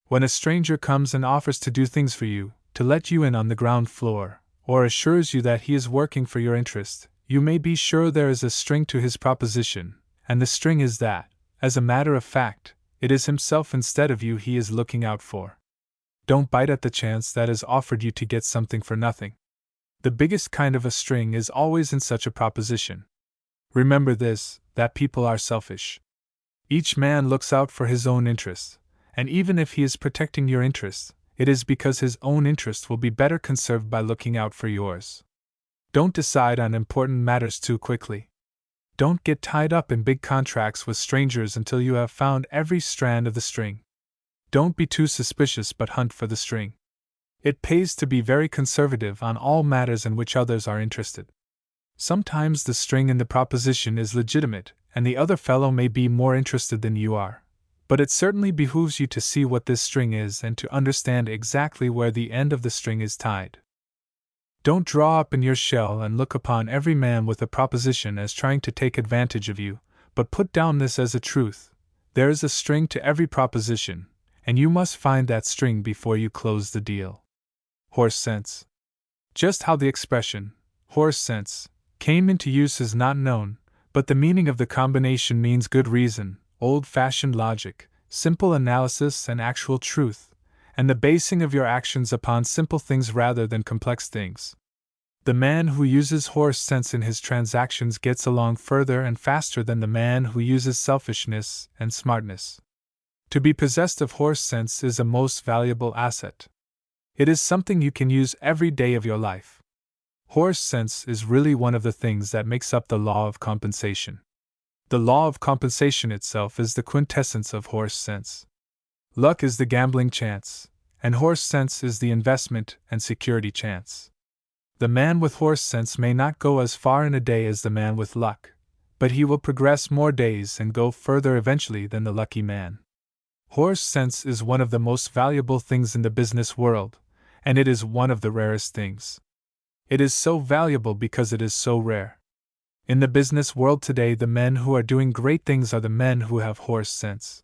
When a stranger comes and offers to do things for you, to let you in on the ground floor, or assures you that he is working for your interest, you may be sure there is a string to his proposition, and the string is that, as a matter of fact, it is himself instead of you he is looking out for. Don't bite at the chance that is offered you to get something for nothing. The biggest kind of a string is always in such a proposition. Remember this, that people are selfish. Each man looks out for his own interests, and even if he is protecting your interests, it is because his own interest will be better conserved by looking out for yours. Don't decide on important matters too quickly. Don't get tied up in big contracts with strangers until you have found every strand of the string. Don't be too suspicious but hunt for the string. It pays to be very conservative on all matters in which others are interested. Sometimes the string in the proposition is legitimate, and the other fellow may be more interested than you are. But it certainly behooves you to see what this string is and to understand exactly where the end of the string is tied. Don't draw up in your shell and look upon every man with a proposition as trying to take advantage of you, but put down this as a truth: there is a string to every proposition, and you must find that string before you close the deal. Horse sense. Just how the expression, horse sense, came into use is not known, but the meaning of the combination means good reason, old-fashioned logic, simple analysis and actual truth, and the basing of your actions upon simple things rather than complex things. The man who uses horse sense in his transactions gets along further and faster than the man who uses selfishness and smartness. To be possessed of horse sense is a most valuable asset. It is something you can use every day of your life. Horse sense is really one of the things that makes up the law of compensation. The law of compensation itself is the quintessence of horse sense. Luck is the gambling chance, and horse sense is the investment and security chance. The man with horse sense may not go as far in a day as the man with luck, but he will progress more days and go further eventually than the lucky man. Horse sense is one of the most valuable things in the business world, and it is one of the rarest things. It is so valuable because it is so rare. In the business world today, the men who are doing great things are the men who have horse sense.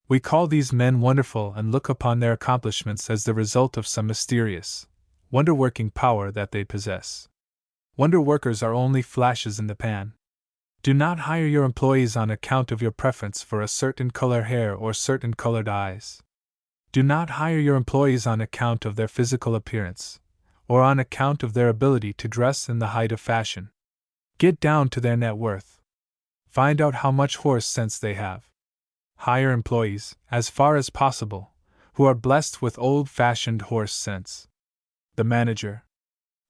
We call these men wonderful and look upon their accomplishments as the result of some mysterious, wonder-working power that they possess. Wonder workers are only flashes in the pan. Do not hire your employees on account of your preference for a certain color hair or certain colored eyes. Do not hire your employees on account of their physical appearance, or on account of their ability to dress in the height of fashion. Get down to their net worth. Find out how much horse sense they have. Hire employees, as far as possible, who are blessed with old-fashioned horse sense. The manager.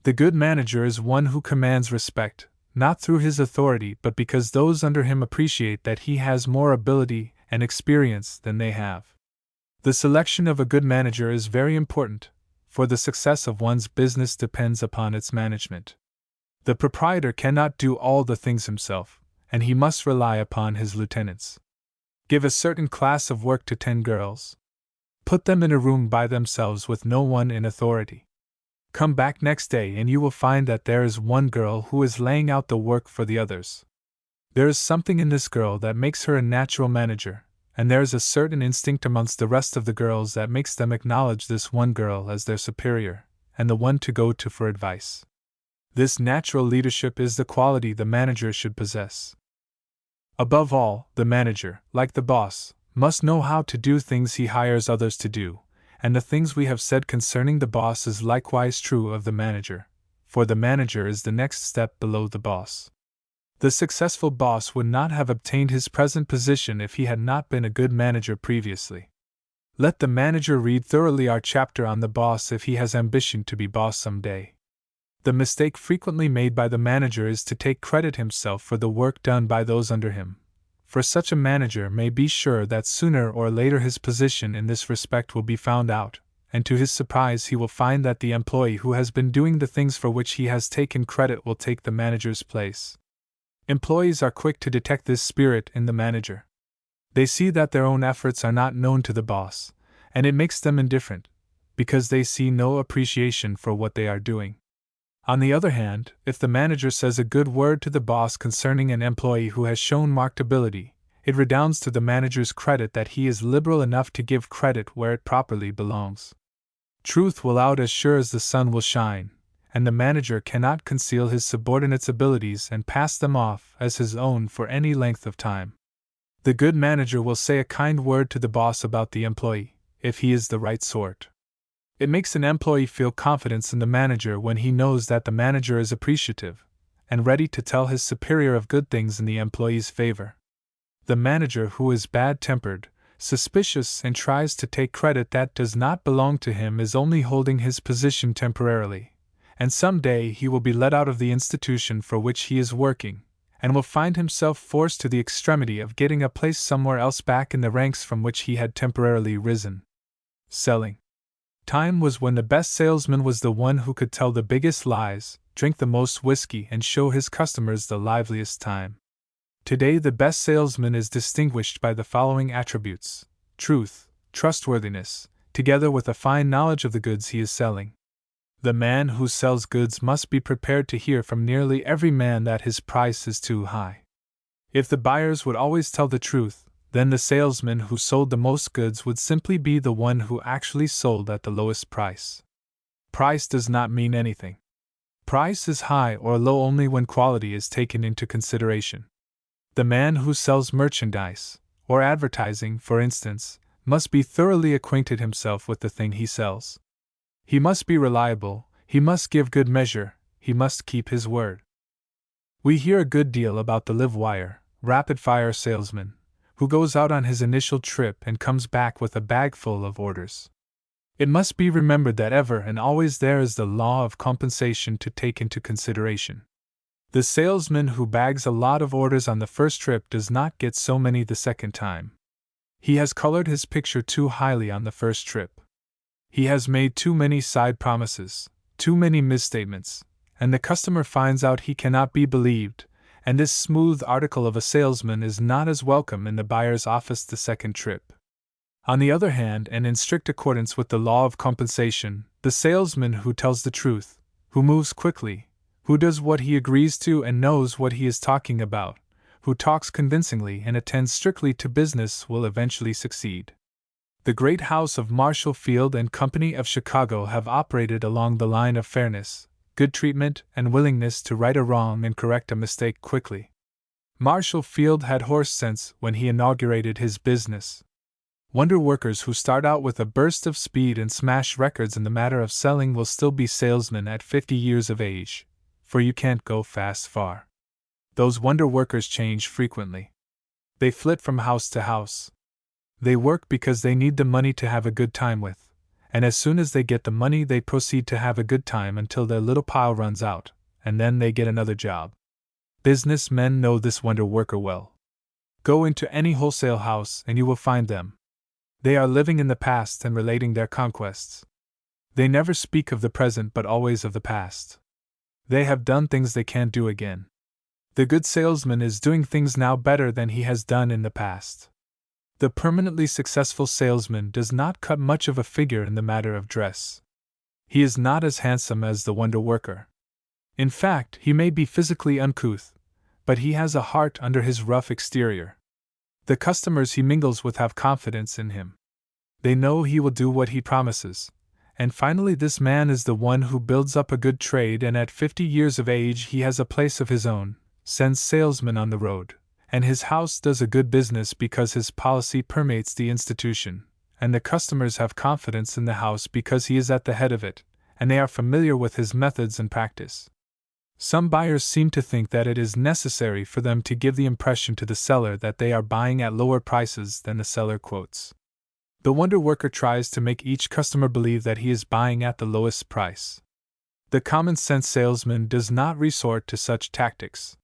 The good manager is one who commands respect, not through his authority but because those under him appreciate that he has more ability and experience than they have. The selection of a good manager is very important, for the success of one's business depends upon its management. The proprietor cannot do all the things himself, and he must rely upon his lieutenants. Give a certain class of work to 10 girls. Put them in a room by themselves with no one in authority. Come back next day and you will find that there is one girl who is laying out the work for the others. There is something in this girl that makes her a natural manager, and there is a certain instinct amongst the rest of the girls that makes them acknowledge this one girl as their superior, and the one to go to for advice. This natural leadership is the quality the manager should possess. Above all, the manager, like the boss, must know how to do things he hires others to do, and the things we have said concerning the boss is likewise true of the manager, for the manager is the next step below the boss. The successful boss would not have obtained his present position if he had not been a good manager previously. Let the manager read thoroughly our chapter on the boss if he has ambition to be boss someday. The mistake frequently made by the manager is to take credit himself for the work done by those under him, for such a manager may be sure that sooner or later his position in this respect will be found out, and to his surprise he will find that the employee who has been doing the things for which he has taken credit will take the manager's place. Employees are quick to detect this spirit in the manager. They see that their own efforts are not known to the boss, and it makes them indifferent, because they see no appreciation for what they are doing. On the other hand, if the manager says a good word to the boss concerning an employee who has shown marked ability, it redounds to the manager's credit that he is liberal enough to give credit where it properly belongs. Truth will out as sure as the sun will shine, and the manager cannot conceal his subordinates' abilities and pass them off as his own for any length of time. The good manager will say a kind word to the boss about the employee, if he is the right sort. It makes an employee feel confidence in the manager when he knows that the manager is appreciative and ready to tell his superior of good things in the employee's favor. The manager who is bad-tempered, suspicious, and tries to take credit that does not belong to him is only holding his position temporarily, and someday he will be let out of the institution for which he is working, and will find himself forced to the extremity of getting a place somewhere else back in the ranks from which he had temporarily risen. Selling. Time was when the best salesman was the one who could tell the biggest lies, drink the most whiskey, and show his customers the liveliest time. Today, the best salesman is distinguished by the following attributes: truth, trustworthiness, together with a fine knowledge of the goods he is selling. The man who sells goods must be prepared to hear from nearly every man that his price is too high. If the buyers would always tell the truth, then the salesman who sold the most goods would simply be the one who actually sold at the lowest price. Price does not mean anything. Price is high or low only when quality is taken into consideration. The man who sells merchandise, or advertising, for instance, must be thoroughly acquainted himself with the thing he sells. He must be reliable, he must give good measure, he must keep his word. We hear a good deal about the live-wire, rapid-fire salesman, who goes out on his initial trip and comes back with a bag full of orders. It must be remembered that ever and always there is the law of compensation to take into consideration. The salesman who bags a lot of orders on the first trip does not get so many the second time. He has colored his picture too highly on the first trip. He has made too many side promises, too many misstatements, and the customer finds out he cannot be believed, and this smooth article of a salesman is not as welcome in the buyer's office the second trip. On the other hand, and in strict accordance with the law of compensation, the salesman who tells the truth, who moves quickly, who does what he agrees to and knows what he is talking about, who talks convincingly and attends strictly to business will eventually succeed. The great house of Marshall Field and Company of Chicago have operated along the line of fairness, good treatment, and willingness to right a wrong and correct a mistake quickly. Marshall Field had horse sense when he inaugurated his business. Wonder workers who start out with a burst of speed and smash records in the matter of selling will still be salesmen at 50 years of age, for you can't go fast far. Those wonder workers change frequently. They flit from house to house. They work because they need the money to have a good time with, and as soon as they get the money they proceed to have a good time until their little pile runs out, and then they get another job. Businessmen know this wonder worker well. Go into any wholesale house and you will find them. They are living in the past and relating their conquests. They never speak of the present but always of the past. They have done things they can't do again. The good salesman is doing things now better than he has done in the past. The permanently successful salesman does not cut much of a figure in the matter of dress. He is not as handsome as the wonder worker. In fact, he may be physically uncouth, but he has a heart under his rough exterior. The customers he mingles with have confidence in him. They know he will do what he promises. And finally, this man is the one who builds up a good trade, and at 50 years of age he has a place of his own, sends salesmen on the road, and his house does a good business because his policy permeates the institution, and the customers have confidence in the house because he is at the head of it, and they are familiar with his methods and practice. Some buyers seem to think that it is necessary for them to give the impression to the seller that they are buying at lower prices than the seller quotes. The wonder worker tries to make each customer believe that he is buying at the lowest price. The common sense salesman does not resort to such tactics.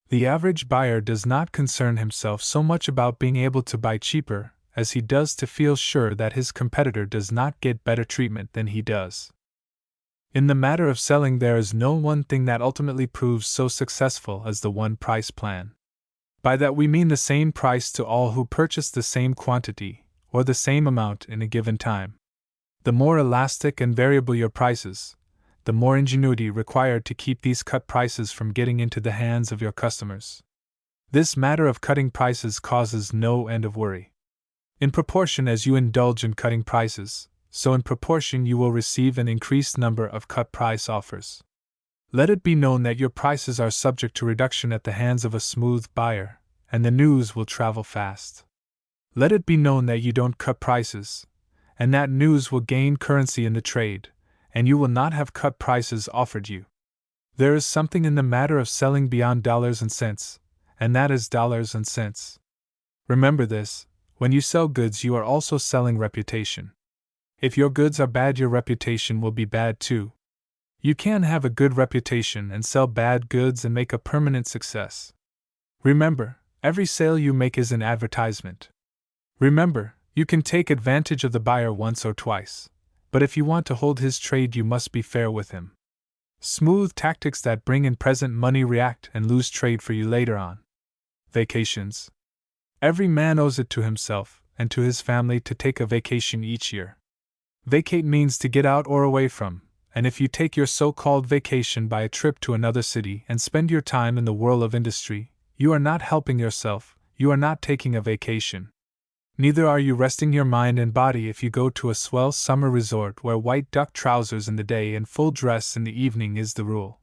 The average buyer does not concern himself so much about being able to buy cheaper as he does to feel sure that his competitor does not get better treatment than he does. In the matter of selling, there is no one thing that ultimately proves so successful as the one price plan. By that we mean the same price to all who purchase the same quantity, or the same amount in a given time. The more elastic and variable your prices, the more ingenuity required to keep these cut prices from getting into the hands of your customers. This matter of cutting prices causes no end of worry. In proportion as you indulge in cutting prices, so in proportion you will receive an increased number of cut price offers. Let it be known that your prices are subject to reduction at the hands of a smooth buyer, and the news will travel fast. Let it be known that you don't cut prices, and that news will gain currency in the trade, and you will not have cut prices offered you. There is something in the matter of selling beyond dollars and cents, and that is dollars and cents. Remember this: when you sell goods, you are also selling reputation. If your goods are bad, your reputation will be bad too. You can have a good reputation and sell bad goods and make a permanent success. Remember, every sale you make is an advertisement. Remember, you can take advantage of the buyer once or twice, but if you want to hold his trade, you must be fair with him. Smooth tactics that bring in present money react and lose trade for you later on. Vacations. Every man owes it to himself and to his family to take a vacation each year. Vacate means to get out or away from, and if you take your so-called vacation by a trip to another city and spend your time in the whirl of industry, you are not helping yourself, you are not taking a vacation. Neither are you resting your mind and body if you go to a swell summer resort where white duck trousers in the day and full dress in the evening is the rule.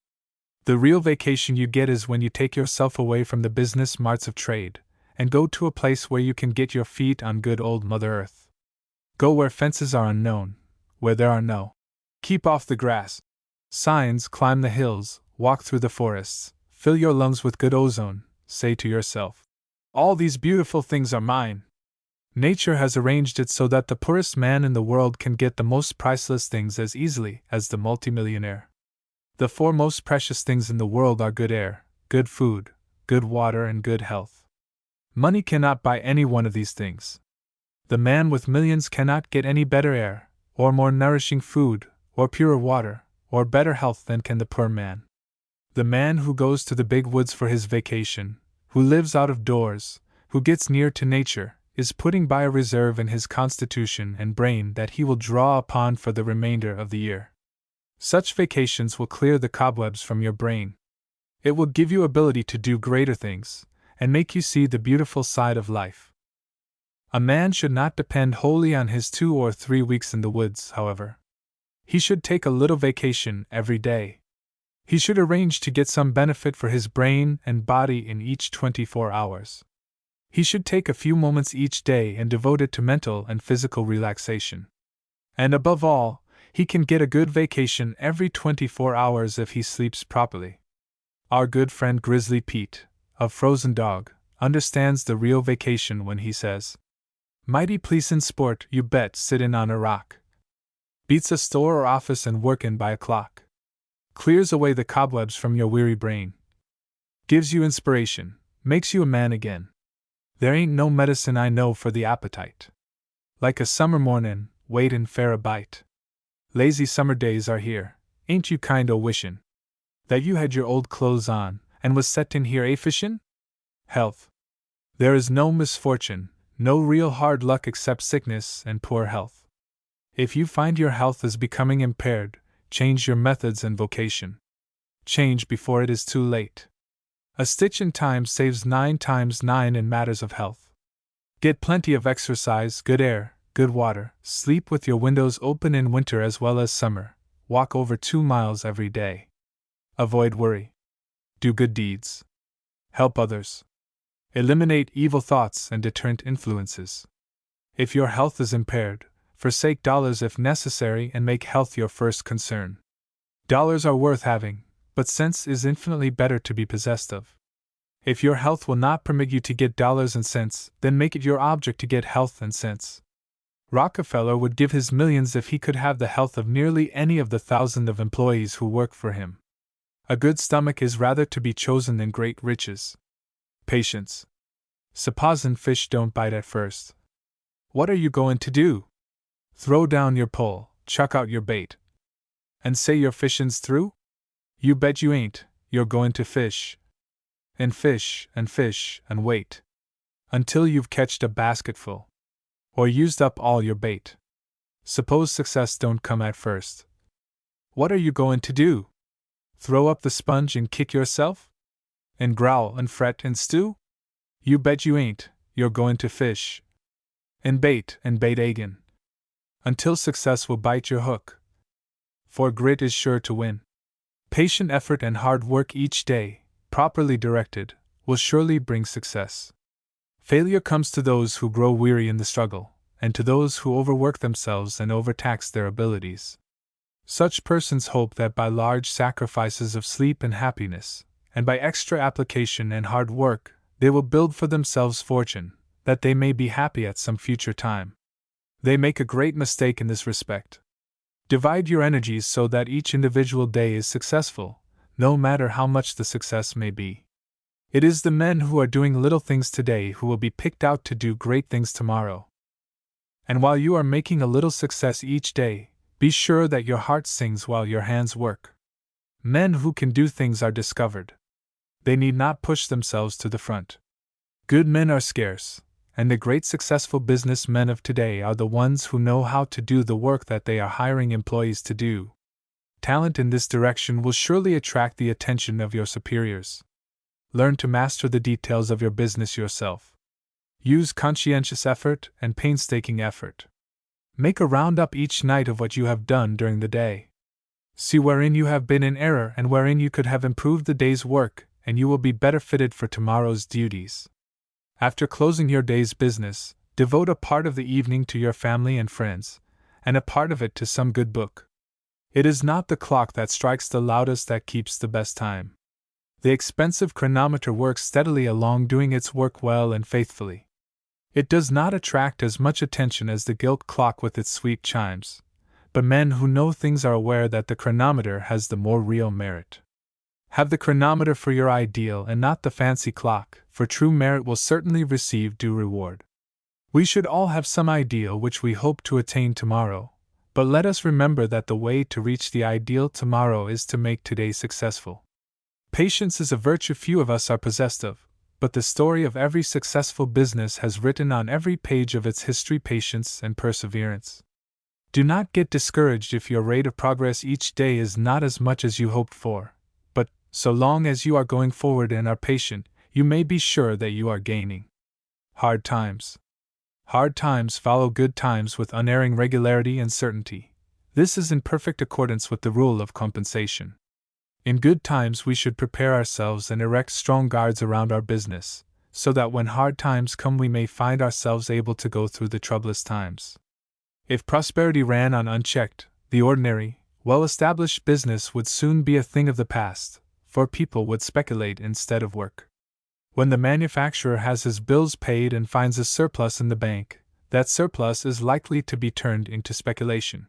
The real vacation you get is when you take yourself away from the business marts of trade, and go to a place where you can get your feet on good old Mother Earth. Go where fences are unknown, where there are no "keep off the grass" signs, climb the hills, walk through the forests, fill your lungs with good ozone, say to yourself, "All these beautiful things are mine." Nature has arranged it so that the poorest man in the world can get the most priceless things as easily as the multimillionaire. The four most precious things in the world are good air, good food, good water, and good health. Money cannot buy any one of these things. The man with millions cannot get any better air, or more nourishing food, or purer water, or better health than can the poor man. The man who goes to the big woods for his vacation, who lives out of doors, who gets near to nature, is putting by a reserve in his constitution and brain that he will draw upon for the remainder of the year. Such vacations will clear the cobwebs from your brain. It will give you ability to do greater things, and make you see the beautiful side of life. A man should not depend wholly on his 2 or 3 weeks in the woods, however. He should take a little vacation every day. He should arrange to get some benefit for his brain and body in each 24 hours. He should take a few moments each day and devote it to mental and physical relaxation. And above all, he can get a good vacation every 24 hours if he sleeps properly. Our good friend Grizzly Pete, of Frozen Dog, understands the real vacation when he says, "Mighty pleasin' sport, you bet, sittin' on a rock. Beats a store or office and workin' by a clock. Clears away the cobwebs from your weary brain. Gives you inspiration, makes you a man again. There ain't no medicine I know for the appetite. Like a summer mornin', waitin' fair a bite. Lazy summer days are here, ain't you kind o' wishin' that you had your old clothes on, and was set in here a-fishin'? Health. There is no misfortune, no real hard luck except sickness and poor health. If you find your health is becoming impaired, change your methods and vocation. Change before it is too late. A stitch in time saves 9 times 9 in matters of health. Get plenty of exercise, good air, good water, sleep with your windows open in winter as well as summer, walk over 2 miles every day. Avoid worry. Do good deeds. Help others. Eliminate evil thoughts and deterrent influences. If your health is impaired, forsake dollars if necessary and make health your first concern. Dollars are worth having, but sense is infinitely better to be possessed of. If your health will not permit you to get dollars and cents, then make it your object to get health and sense. Rockefeller would give his millions if he could have the health of nearly any of the 1,000 of employees who work for him. A good stomach is rather to be chosen than great riches. Patience. Supposin' fish don't bite at first. What are you going to do? Throw down your pole, chuck out your bait, and say your fishin's through? You bet you ain't, you're going to fish. And fish, and fish, and wait. Until you've catched a basketful. Or used up all your bait. Suppose success don't come at first. What are you going to do? Throw up the sponge and kick yourself? And growl and fret and stew? You bet you ain't, you're going to fish. And bait again. Until success will bite your hook. For grit is sure to win. Patient effort and hard work each day, properly directed, will surely bring success. Failure comes to those who grow weary in the struggle, and to those who overwork themselves and overtax their abilities. Such persons hope that by large sacrifices of sleep and happiness, and by extra application and hard work, they will build for themselves fortune, that they may be happy at some future time. They make a great mistake in this respect. Divide your energies so that each individual day is successful, no matter how much the success may be. It is the men who are doing little things today who will be picked out to do great things tomorrow. And while you are making a little success each day, be sure that your heart sings while your hands work. Men who can do things are discovered. They need not push themselves to the front. Good men are scarce, and the great successful businessmen of today are the ones who know how to do the work that they are hiring employees to do. Talent in this direction will surely attract the attention of your superiors. Learn to master the details of your business yourself. Use conscientious effort and painstaking effort. Make a roundup each night of what you have done during the day. See wherein you have been in error and wherein you could have improved the day's work, and you will be better fitted for tomorrow's duties. After closing your day's business, devote a part of the evening to your family and friends, and a part of it to some good book. It is not the clock that strikes the loudest that keeps the best time. The expensive chronometer works steadily along doing its work well and faithfully. It does not attract as much attention as the gilt clock with its sweet chimes, but men who know things are aware that the chronometer has the more real merit. Have the chronometer for your ideal and not the fancy clock, for true merit will certainly receive due reward. We should all have some ideal which we hope to attain tomorrow, but let us remember that the way to reach the ideal tomorrow is to make today successful. Patience is a virtue few of us are possessed of, but the story of every successful business has written on every page of its history patience and perseverance. Do not get discouraged if your rate of progress each day is not as much as you hoped for, but, so long as you are going forward and are patient, you may be sure that you are gaining. Hard times. Hard times follow good times with unerring regularity and certainty. This is in perfect accordance with the rule of compensation. In good times we should prepare ourselves and erect strong guards around our business, so that when hard times come we may find ourselves able to go through the troublous times. If prosperity ran on unchecked, the ordinary, well-established business would soon be a thing of the past, for people would speculate instead of work. When the manufacturer has his bills paid and finds a surplus in the bank, that surplus is likely to be turned into speculation.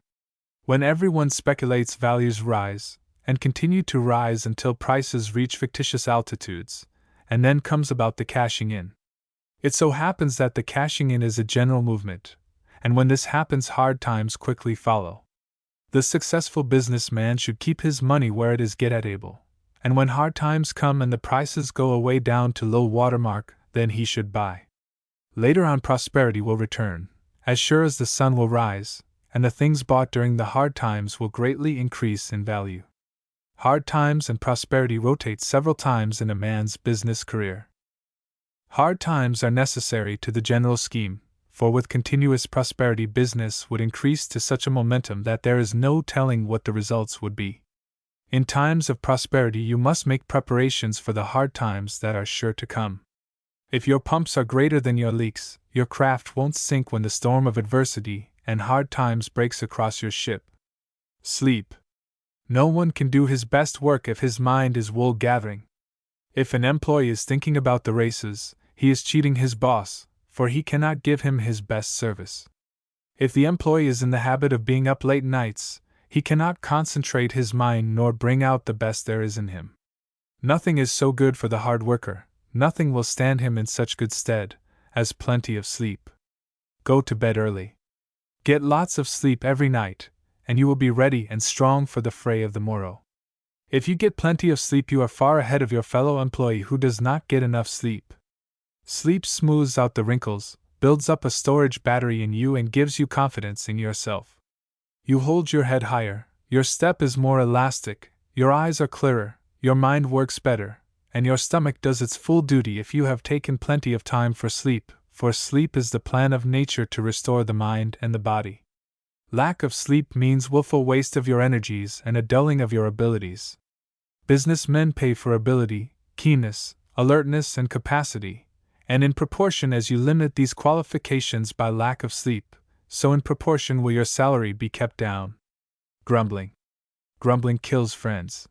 When everyone speculates, values rise, and continue to rise until prices reach fictitious altitudes, and then comes about the cashing in. It so happens that the cashing in is a general movement, and when this happens hard times quickly follow. The successful businessman should keep his money where it is get-at-able, and when hard times come and the prices go away down to low water mark, then he should buy. Later on prosperity will return, as sure as the sun will rise, and the things bought during the hard times will greatly increase in value. Hard times and prosperity rotate several times in a man's business career. Hard times are necessary to the general scheme, for with continuous prosperity business would increase to such a momentum that there is no telling what the results would be. In times of prosperity you must make preparations for the hard times that are sure to come. If your pumps are greater than your leaks, your craft won't sink when the storm of adversity and hard times breaks across your ship. Sleep. No one can do his best work if his mind is wool gathering. If an employee is thinking about the races, he is cheating his boss, for he cannot give him his best service. If the employee is in the habit of being up late nights, he cannot concentrate his mind nor bring out the best there is in him. Nothing is so good for the hard worker, nothing will stand him in such good stead, as plenty of sleep. Go to bed early. Get lots of sleep every night, and you will be ready and strong for the fray of the morrow. If you get plenty of sleep, you are far ahead of your fellow employee who does not get enough sleep. Sleep smooths out the wrinkles, builds up a storage battery in you, and gives you confidence in yourself. You hold your head higher, your step is more elastic, your eyes are clearer, your mind works better, and your stomach does its full duty if you have taken plenty of time for sleep, for sleep is the plan of nature to restore the mind and the body. Lack of sleep means willful waste of your energies and a dulling of your abilities. Businessmen pay for ability, keenness, alertness, and capacity, and in proportion as you limit these qualifications by lack of sleep, so in proportion will your salary be kept down. Grumbling. Grumbling kills friends.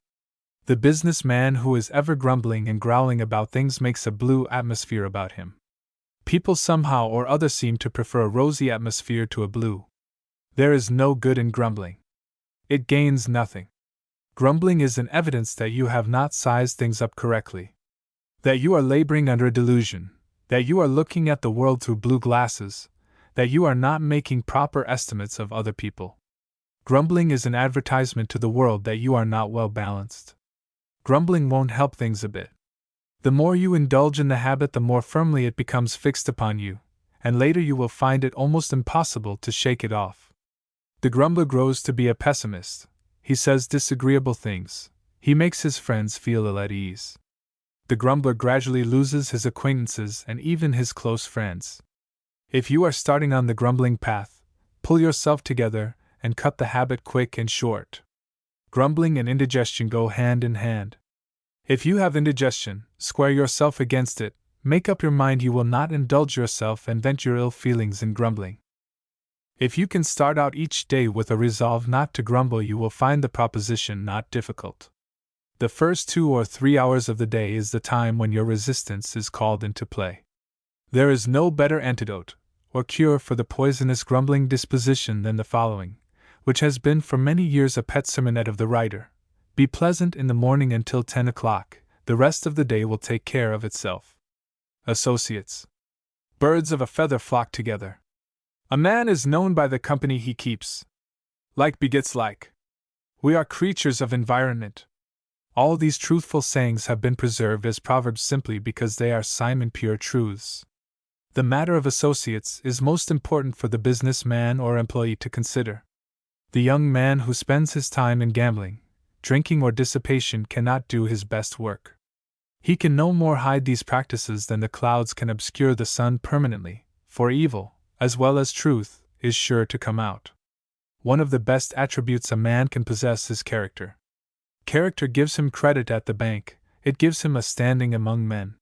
The businessman who is ever grumbling and growling about things makes a blue atmosphere about him. People somehow or other seem to prefer a rosy atmosphere to a blue. There is no good in grumbling. It gains nothing. Grumbling is an evidence that you have not sized things up correctly. That you are laboring under a delusion. That you are looking at the world through blue glasses. That you are not making proper estimates of other people. Grumbling is an advertisement to the world that you are not well balanced. Grumbling won't help things a bit. The more you indulge in the habit, the more firmly it becomes fixed upon you, and later you will find it almost impossible to shake it off. The grumbler grows to be a pessimist. He says disagreeable things. He makes his friends feel ill at ease. The grumbler gradually loses his acquaintances and even his close friends. If you are starting on the grumbling path, pull yourself together and cut the habit quick and short. Grumbling and indigestion go hand in hand. If you have indigestion, square yourself against it, make up your mind you will not indulge yourself and vent your ill feelings in grumbling. If you can start out each day with a resolve not to grumble, you will find the proposition not difficult. The first 2 or 3 hours of the day is the time when your resistance is called into play. There is no better antidote or cure for the poisonous grumbling disposition than the following, which has been for many years a pet sermonette of the writer. Be pleasant in the morning until 10 o'clock, the rest of the day will take care of itself. Associates. Birds of a feather flock together. A man is known by the company he keeps. Like begets like. We are creatures of environment. All these truthful sayings have been preserved as proverbs simply because they are simon pure truths. The matter of associates is most important for the businessman or employee to consider. The young man who spends his time in gambling, drinking, or dissipation cannot do his best work. He can no more hide these practices than the clouds can obscure the sun permanently, for evil, as well as truth, is sure to come out. One of the best attributes a man can possess is character. Character gives him credit at the bank, it gives him a standing among men.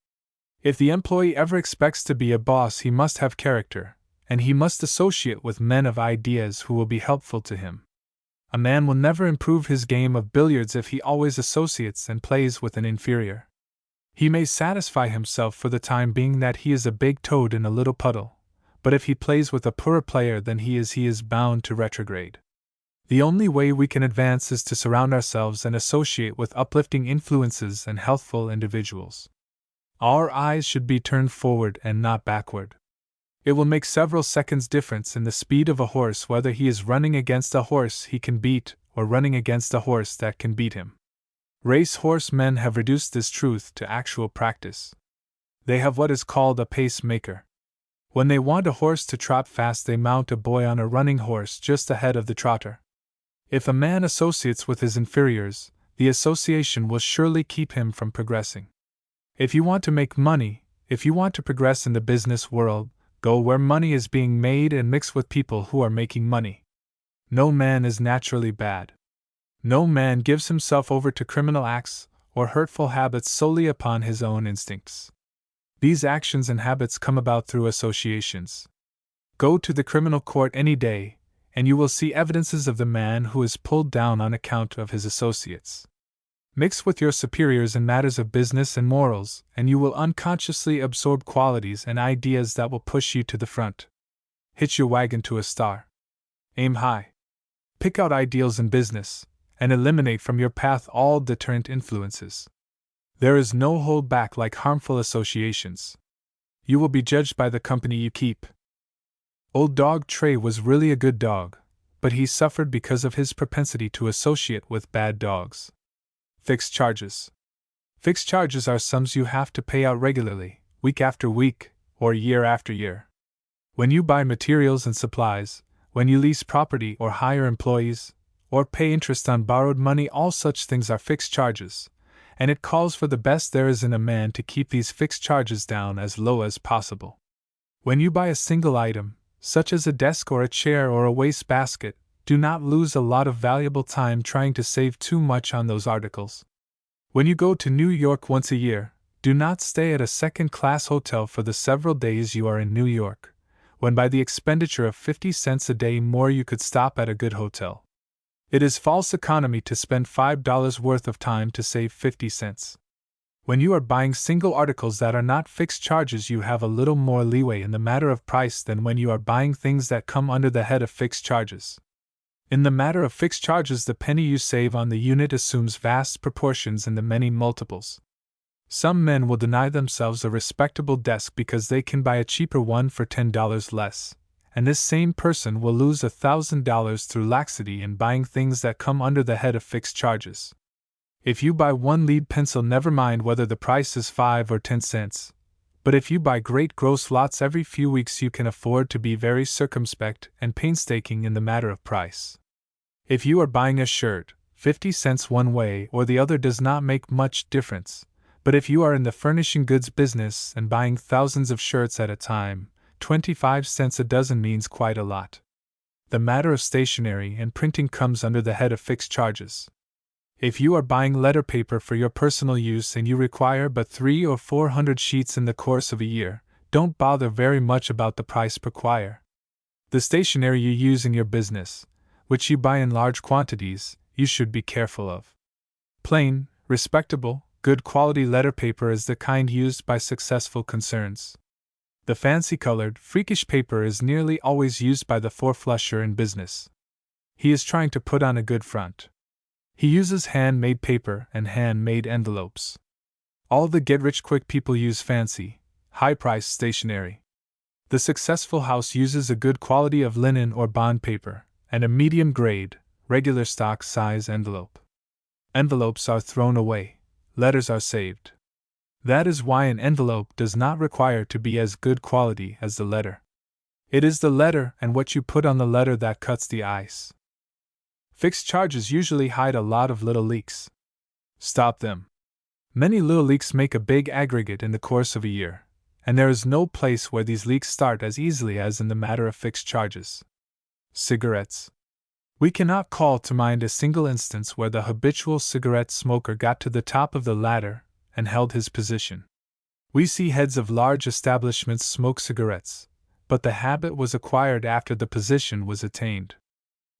If the employee ever expects to be a boss, he must have character, and he must associate with men of ideas who will be helpful to him. A man will never improve his game of billiards if he always associates and plays with an inferior. He may satisfy himself for the time being that he is a big toad in a little puddle, but if he plays with a poorer player than he is bound to retrograde. The only way we can advance is to surround ourselves and associate with uplifting influences and healthful individuals. Our eyes should be turned forward and not backward. It will make several seconds difference in the speed of a horse whether he is running against a horse he can beat or running against a horse that can beat him. Race horse men have reduced this truth to actual practice. They have what is called a pacemaker. When they want a horse to trot fast, they mount a boy on a running horse just ahead of the trotter. If a man associates with his inferiors, the association will surely keep him from progressing. If you want to make money, if you want to progress in the business world, go where money is being made and mix with people who are making money. No man is naturally bad. No man gives himself over to criminal acts or hurtful habits solely upon his own instincts. These actions and habits come about through associations. Go to the criminal court any day, and you will see evidences of the man who is pulled down on account of his associates. Mix with your superiors in matters of business and morals, and you will unconsciously absorb qualities and ideas that will push you to the front. Hitch your wagon to a star. Aim high. Pick out ideals in business, and eliminate from your path all deterrent influences. There is no holdback like harmful associations. You will be judged by the company you keep. Old dog Trey was really a good dog, but he suffered because of his propensity to associate with bad dogs. Fixed charges. Fixed charges are sums you have to pay out regularly, week after week, or year after year. When you buy materials and supplies, when you lease property or hire employees, or pay interest on borrowed money, all such things are fixed charges, and it calls for the best there is in a man to keep these fixed charges down as low as possible. When you buy a single item, such as a desk or a chair or a wastebasket, do not lose a lot of valuable time trying to save too much on those articles. When you go to New York once a year, do not stay at a second-class hotel for the several days you are in New York, when by the expenditure of 50 cents a day more you could stop at a good hotel. It is false economy to spend $5 worth of time to save 50 cents. When you are buying single articles that are not fixed charges, you have a little more leeway in the matter of price than when you are buying things that come under the head of fixed charges. In the matter of fixed charges, the penny you save on the unit assumes vast proportions in the many multiples. Some men will deny themselves a respectable desk because they can buy a cheaper one for $10 less, and this same person will lose $1,000 through laxity in buying things that come under the head of fixed charges. If you buy one lead pencil, never mind whether the price is 5 or 10 cents. But if you buy great gross lots every few weeks, you can afford to be very circumspect and painstaking in the matter of price. If you are buying a shirt, 50 cents one way or the other does not make much difference. But if you are in the furnishing goods business and buying thousands of shirts at a time, 25 cents a dozen means quite a lot. The matter of stationery and printing comes under the head of fixed charges. If you are buying letter paper for your personal use and you require but 300 or 400 sheets in the course of a year, don't bother very much about the price per quire. The stationery you use in your business, which you buy in large quantities, you should be careful of. Plain, respectable, good quality letter paper is the kind used by successful concerns. The fancy-colored, freakish paper is nearly always used by the four-flusher in business. He is trying to put on a good front. He uses handmade paper and handmade envelopes. All the get-rich-quick people use fancy, high-priced stationery. The successful house uses a good quality of linen or bond paper, and a medium-grade, regular stock size envelope. Envelopes are thrown away, letters are saved. That is why an envelope does not require to be as good quality as the letter. It is the letter and what you put on the letter that cuts the ice. Fixed charges usually hide a lot of little leaks. Stop them. Many little leaks make a big aggregate in the course of a year, and there is no place where these leaks start as easily as in the matter of fixed charges. Cigarettes. We cannot call to mind a single instance where the habitual cigarette smoker got to the top of the ladder and held his position. We see heads of large establishments smoke cigarettes, but the habit was acquired after the position was attained.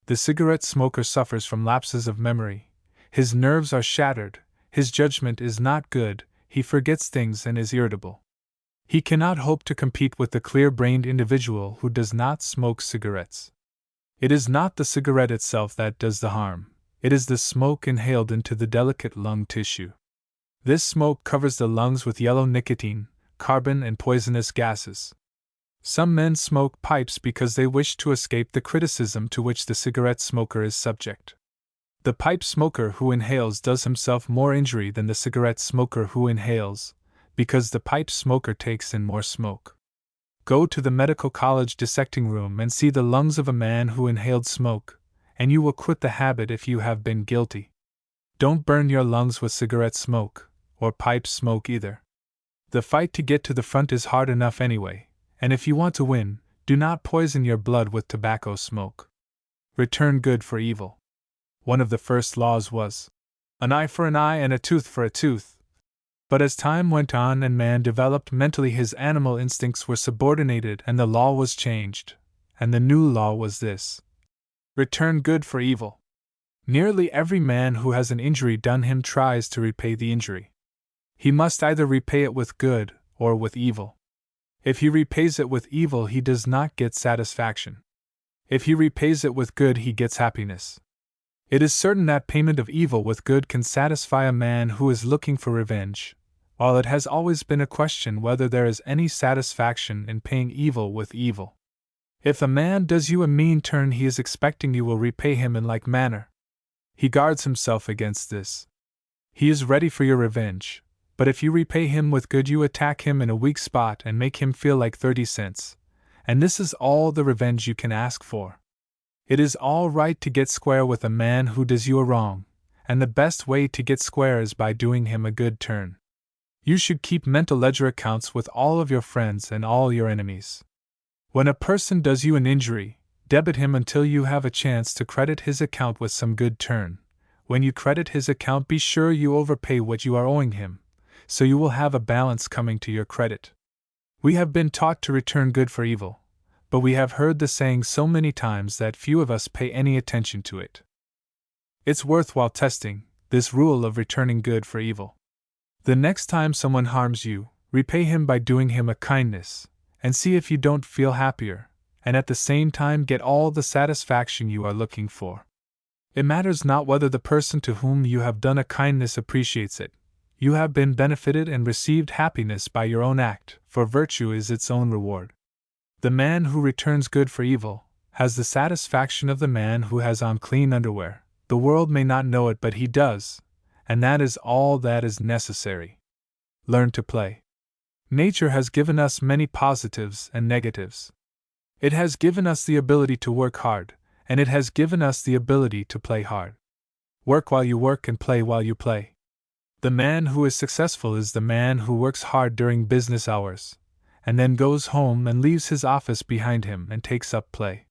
The cigarette smoker suffers from lapses of memory. His nerves are shattered, his judgment is not good, he forgets things and is irritable. He cannot hope to compete with the clear-brained individual who does not smoke cigarettes. It is not the cigarette itself that does the harm, it is the smoke inhaled into the delicate lung tissue. This smoke covers the lungs with yellow nicotine, carbon, and poisonous gases. Some men smoke pipes because they wish to escape the criticism to which the cigarette smoker is subject. The pipe smoker who inhales does himself more injury than the cigarette smoker who inhales, because the pipe smoker takes in more smoke. Go to the medical college dissecting room and see the lungs of a man who inhaled smoke, and you will quit the habit if you have been guilty. Don't burn your lungs with cigarette smoke, or pipe smoke either. The fight to get to the front is hard enough anyway, and if you want to win, do not poison your blood with tobacco smoke. Return good for evil. One of the first laws was an eye for an eye and a tooth for a tooth. But as time went on and man developed mentally, his animal instincts were subordinated and the law was changed, and the new law was this: return good for evil. Nearly every man who has an injury done him tries to repay the injury. He must either repay it with good or with evil. If he repays it with evil, he does not get satisfaction. If he repays it with good, he gets happiness. It is certain that payment of evil with good can satisfy a man who is looking for revenge, while it has always been a question whether there is any satisfaction in paying evil with evil. If a man does you a mean turn, he is expecting you will repay him in like manner. He guards himself against this. He is ready for your revenge, but if you repay him with good, you attack him in a weak spot and make him feel like 30 cents. And this is all the revenge you can ask for. It is all right to get square with a man who does you a wrong, and the best way to get square is by doing him a good turn. You should keep mental ledger accounts with all of your friends and all your enemies. When a person does you an injury, debit him until you have a chance to credit his account with some good turn. When you credit his account, be sure you overpay what you are owing him, so you will have a balance coming to your credit. We have been taught to return good for evil, but we have heard the saying so many times that few of us pay any attention to it. It's worthwhile testing this rule of returning good for evil. The next time someone harms you, repay him by doing him a kindness, and see if you don't feel happier, and at the same time get all the satisfaction you are looking for. It matters not whether the person to whom you have done a kindness appreciates it. You have been benefited and received happiness by your own act, for virtue is its own reward. The man who returns good for evil has the satisfaction of the man who has on clean underwear. The world may not know it, but he does, and that is all that is necessary. Learn to play. Nature has given us many positives and negatives. It has given us the ability to work hard, and it has given us the ability to play hard. Work while you work and play while you play. The man who is successful is the man who works hard during business hours, and then goes home and leaves his office behind him and takes up play.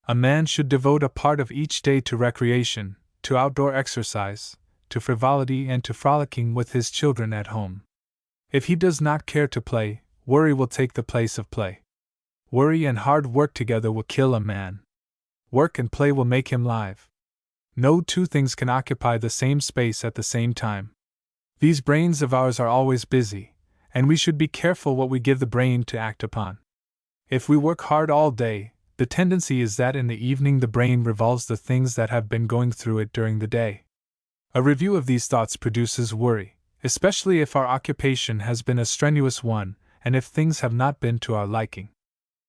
A man should devote a part of each day to recreation, to outdoor exercise, to frivolity, and to frolicking with his children at home. If he does not care to play, worry will take the place of play. Worry and hard work together will kill a man. Work and play will make him live. No two things can occupy the same space at the same time. These brains of ours are always busy, and we should be careful what we give the brain to act upon. If we work hard all day, the tendency is that in the evening the brain revolves the things that have been going through it during the day. A review of these thoughts produces worry, especially if our occupation has been a strenuous one and if things have not been to our liking.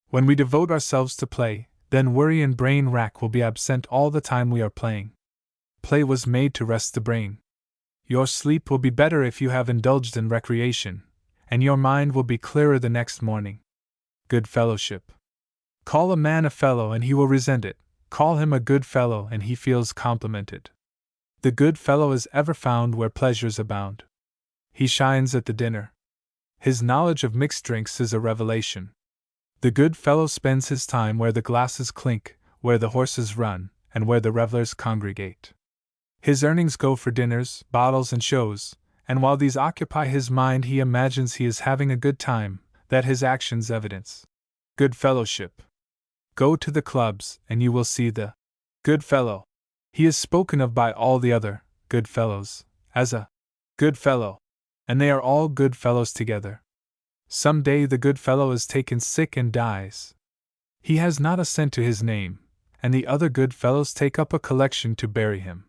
When we devote ourselves to play, then worry and brain rack will be absent all the time we are playing. Play was made to rest the brain. Your sleep will be better if you have indulged in recreation, and your mind will be clearer the next morning. Good fellowship. Call a man a fellow and he will resent it. Call him a good fellow and he feels complimented. The good fellow is ever found where pleasures abound. He shines at the dinner. His knowledge of mixed drinks is a revelation. The good fellow spends his time where the glasses clink, where the horses run, and where the revelers congregate. His earnings go for dinners, bottles, and shows, and while these occupy his mind he imagines he is having a good time, that his actions evidence good fellowship. Go to the clubs, and you will see the good fellow. He is spoken of by all the other good fellows as a good fellow, and they are all good fellows together. Some day the good fellow is taken sick and dies. He has not a cent to his name, and the other good fellows take up a collection to bury him.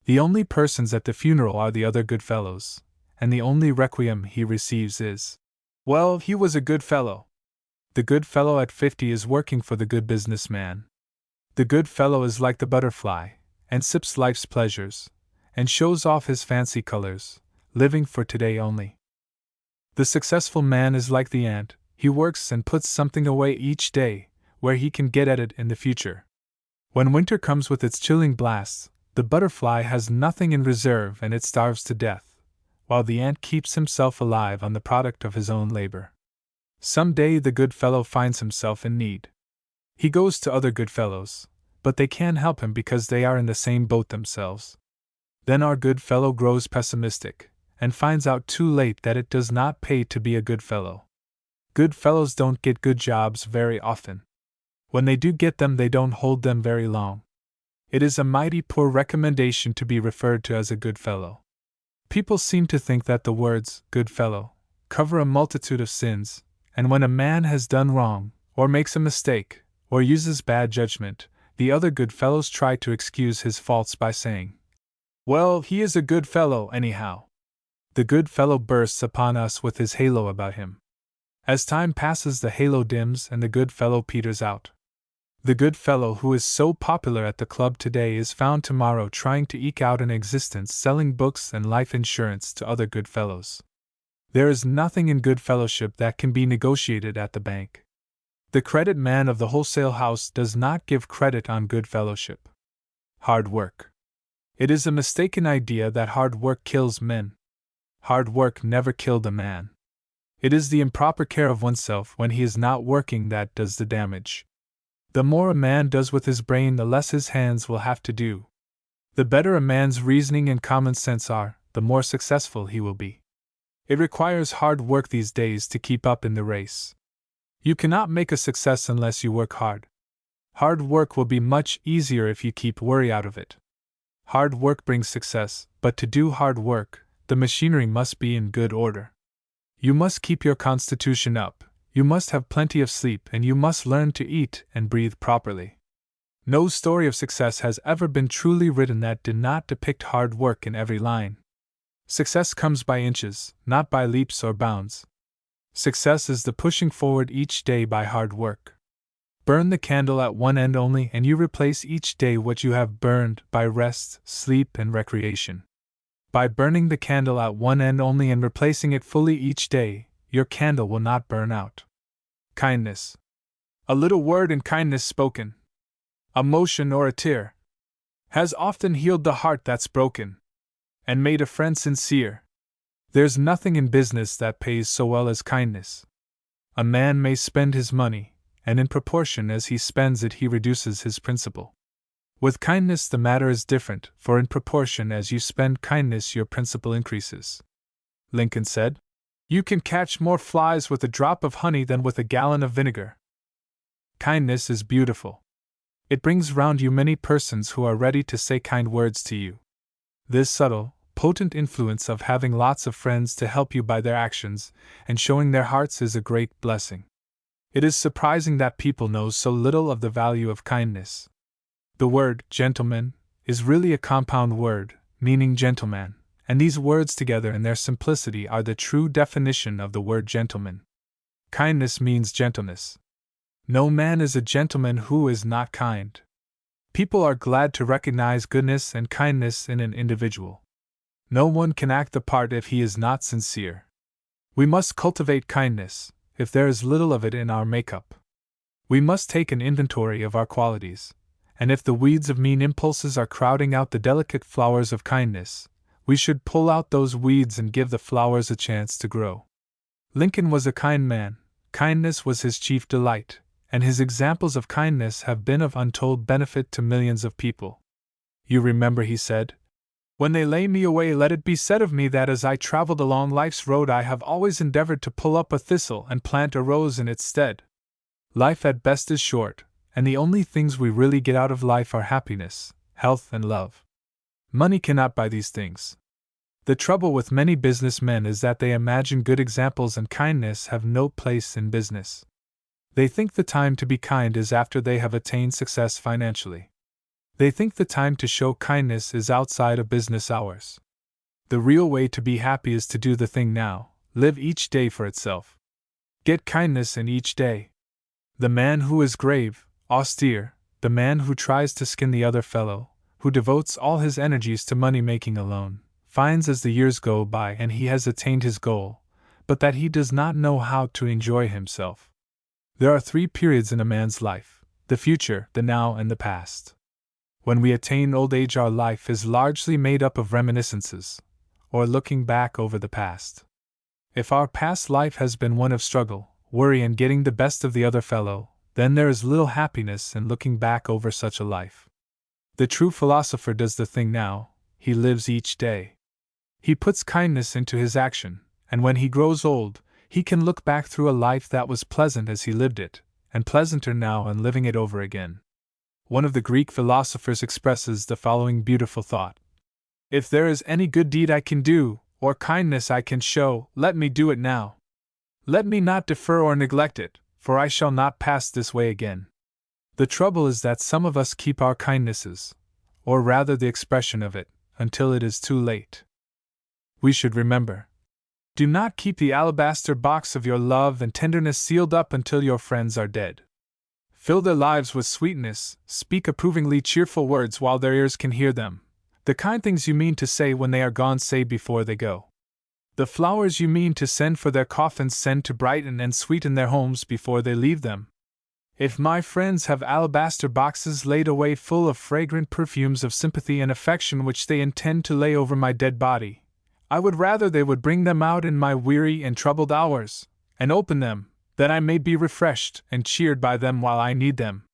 The only persons at the funeral are the other good fellows, and the only requiem he receives is, "Well, he was a good fellow." The good fellow at 50 is working for the good businessman. The good fellow is like the butterfly, and sips life's pleasures, and shows off his fancy colors, living for today only. The successful man is like the ant, he works and puts something away each day, where he can get at it in the future. When winter comes with its chilling blasts, the butterfly has nothing in reserve and it starves to death, while the ant keeps himself alive on the product of his own labor. Some day the good fellow finds himself in need. He goes to other good fellows, but they can't help him because they are in the same boat themselves. Then our good fellow grows pessimistic, and finds out too late that it does not pay to be a good fellow. Good fellows don't get good jobs very often. When they do get them, they don't hold them very long. It is a mighty poor recommendation to be referred to as a good fellow. People seem to think that the words good fellow cover a multitude of sins, and when a man has done wrong, or makes a mistake, or uses bad judgment, the other good fellows try to excuse his faults by saying, "Well, he is a good fellow anyhow." The good fellow bursts upon us with his halo about him. As time passes, the halo dims and the good fellow peters out. The good fellow who is so popular at the club today is found tomorrow trying to eke out an existence selling books and life insurance to other good fellows. There is nothing in good fellowship that can be negotiated at the bank. The credit man of the wholesale house does not give credit on good fellowship. Hard work. It is a mistaken idea that hard work kills men. Hard work never killed a man. It is the improper care of oneself when he is not working that does the damage. The more a man does with his brain, the less his hands will have to do. The better a man's reasoning and common sense are, the more successful he will be. It requires hard work these days to keep up in the race. You cannot make a success unless you work hard. Hard work will be much easier if you keep worry out of it. Hard work brings success, but to do hard work, the machinery must be in good order. You must keep your constitution up, you must have plenty of sleep, and you must learn to eat and breathe properly. No story of success has ever been truly written that did not depict hard work in every line. Success comes by inches, not by leaps or bounds. Success is the pushing forward each day by hard work. Burn the candle at one end only, and you replace each day what you have burned by rest, sleep, and recreation. By burning the candle at one end only and replacing it fully each day, your candle will not burn out. Kindness. A little word in kindness spoken, a motion or a tear, has often healed the heart that's broken, and made a friend sincere. There's nothing in business that pays so well as kindness. A man may spend his money, and in proportion as he spends it he reduces his principal. With kindness the matter is different, for in proportion as you spend kindness your principal increases. Lincoln said, "You can catch more flies with a drop of honey than with a gallon of vinegar." Kindness is beautiful. It brings round you many persons who are ready to say kind words to you. This subtle, potent influence of having lots of friends to help you by their actions and showing their hearts is a great blessing. It is surprising that people know so little of the value of kindness. The word gentleman is really a compound word, meaning gentleman, and these words together in their simplicity are the true definition of the word gentleman. Kindness means gentleness. No man is a gentleman who is not kind. People are glad to recognize goodness and kindness in an individual. No one can act the part if he is not sincere. We must cultivate kindness, if there is little of it in our makeup. We must take an inventory of our qualities, and if the weeds of mean impulses are crowding out the delicate flowers of kindness, we should pull out those weeds and give the flowers a chance to grow. Lincoln was a kind man, kindness was his chief delight, and his examples of kindness have been of untold benefit to millions of people. You remember he said, "When they lay me away, let it be said of me that as I traveled along life's road I have always endeavored to pull up a thistle and plant a rose in its stead." Life at best is short, and the only things we really get out of life are happiness, health, and love. Money cannot buy these things. The trouble with many businessmen is that they imagine good examples and kindness have no place in business. They think the time to be kind is after they have attained success financially. They think the time to show kindness is outside of business hours. The real way to be happy is to do the thing now, live each day for itself. Get kindness in each day. The man who is grave, austere, the man who tries to skin the other fellow, who devotes all his energies to money-making alone, finds as the years go by and he has attained his goal, but that he does not know how to enjoy himself. There are 3 periods in a man's life: the future, the now, and the past. When we attain old age, our life is largely made up of reminiscences, or looking back over the past. If our past life has been one of struggle, worry, and getting the best of the other fellow, then there is little happiness in looking back over such a life. The true philosopher does the thing now, he lives each day. He puts kindness into his action, and when he grows old, he can look back through a life that was pleasant as he lived it, and pleasanter now in living it over again. One of the Greek philosophers expresses the following beautiful thought: "If there is any good deed I can do, or kindness I can show, let me do it now. Let me not defer or neglect it, for I shall not pass this way again." The trouble is that some of us keep our kindnesses, or rather the expression of it, until it is too late. We should remember: do not keep the alabaster box of your love and tenderness sealed up until your friends are dead. Fill their lives with sweetness, speak approvingly cheerful words while their ears can hear them. The kind things you mean to say when they are gone, say before they go. The flowers you mean to send for their coffins, send to brighten and sweeten their homes before they leave them. If my friends have alabaster boxes laid away full of fragrant perfumes of sympathy and affection which they intend to lay over my dead body, I would rather they would bring them out in my weary and troubled hours, and open them, that I may be refreshed and cheered by them while I need them.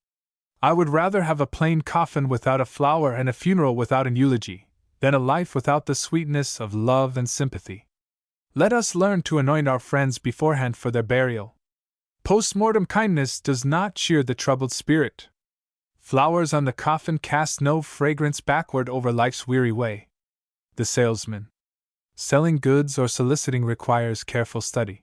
I would rather have a plain coffin without a flower and a funeral without an eulogy, than a life without the sweetness of love and sympathy. Let us learn to anoint our friends beforehand for their burial. Post-mortem kindness does not cheer the troubled spirit. Flowers on the coffin cast no fragrance backward over life's weary way. The salesman. Selling goods or soliciting requires careful study.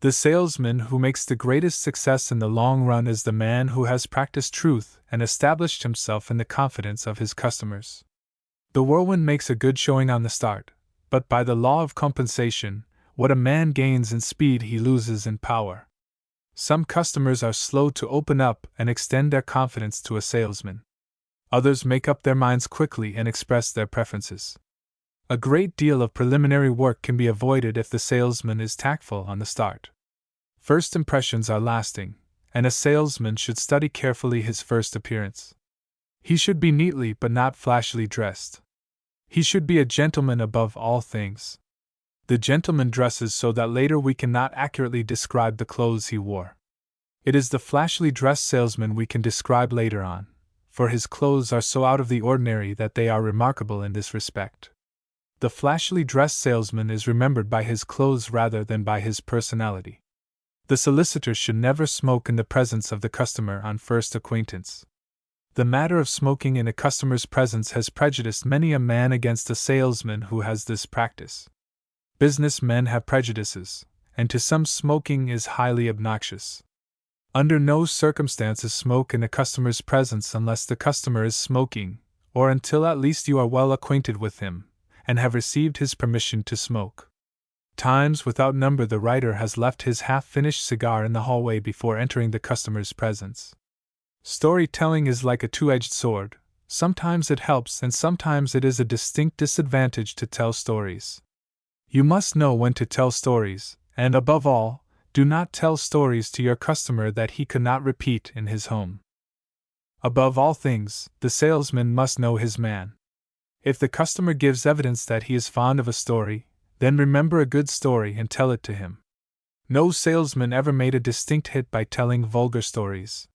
The salesman who makes the greatest success in the long run is the man who has practiced truth and established himself in the confidence of his customers. The whirlwind makes a good showing on the start, but by the law of compensation, what a man gains in speed he loses in power. Some customers are slow to open up and extend their confidence to a salesman. Others make up their minds quickly and express their preferences. A great deal of preliminary work can be avoided if the salesman is tactful on the start. First impressions are lasting, and a salesman should study carefully his first appearance. He should be neatly but not flashily dressed. He should be a gentleman above all things. The gentleman dresses so that later we cannot accurately describe the clothes he wore. It is the flashily dressed salesman we can describe later on, for his clothes are so out of the ordinary that they are remarkable in this respect. The flashily dressed salesman is remembered by his clothes rather than by his personality. The solicitor should never smoke in the presence of the customer on first acquaintance. The matter of smoking in a customer's presence has prejudiced many a man against a salesman who has this practice. Business men have prejudices, and to some smoking is highly obnoxious. Under no circumstances smoke in a customer's presence unless the customer is smoking, or until at least you are well acquainted with him and have received his permission to smoke. Times without number the writer has left his half-finished cigar in the hallway before entering the customer's presence. Storytelling is like a two-edged sword. Sometimes it helps and sometimes it is a distinct disadvantage to tell stories. You must know when to tell stories, and above all, do not tell stories to your customer that he could not repeat in his home. Above all things, the salesman must know his man. If the customer gives evidence that he is fond of a story, then remember a good story and tell it to him. No salesman ever made a distinct hit by telling vulgar stories.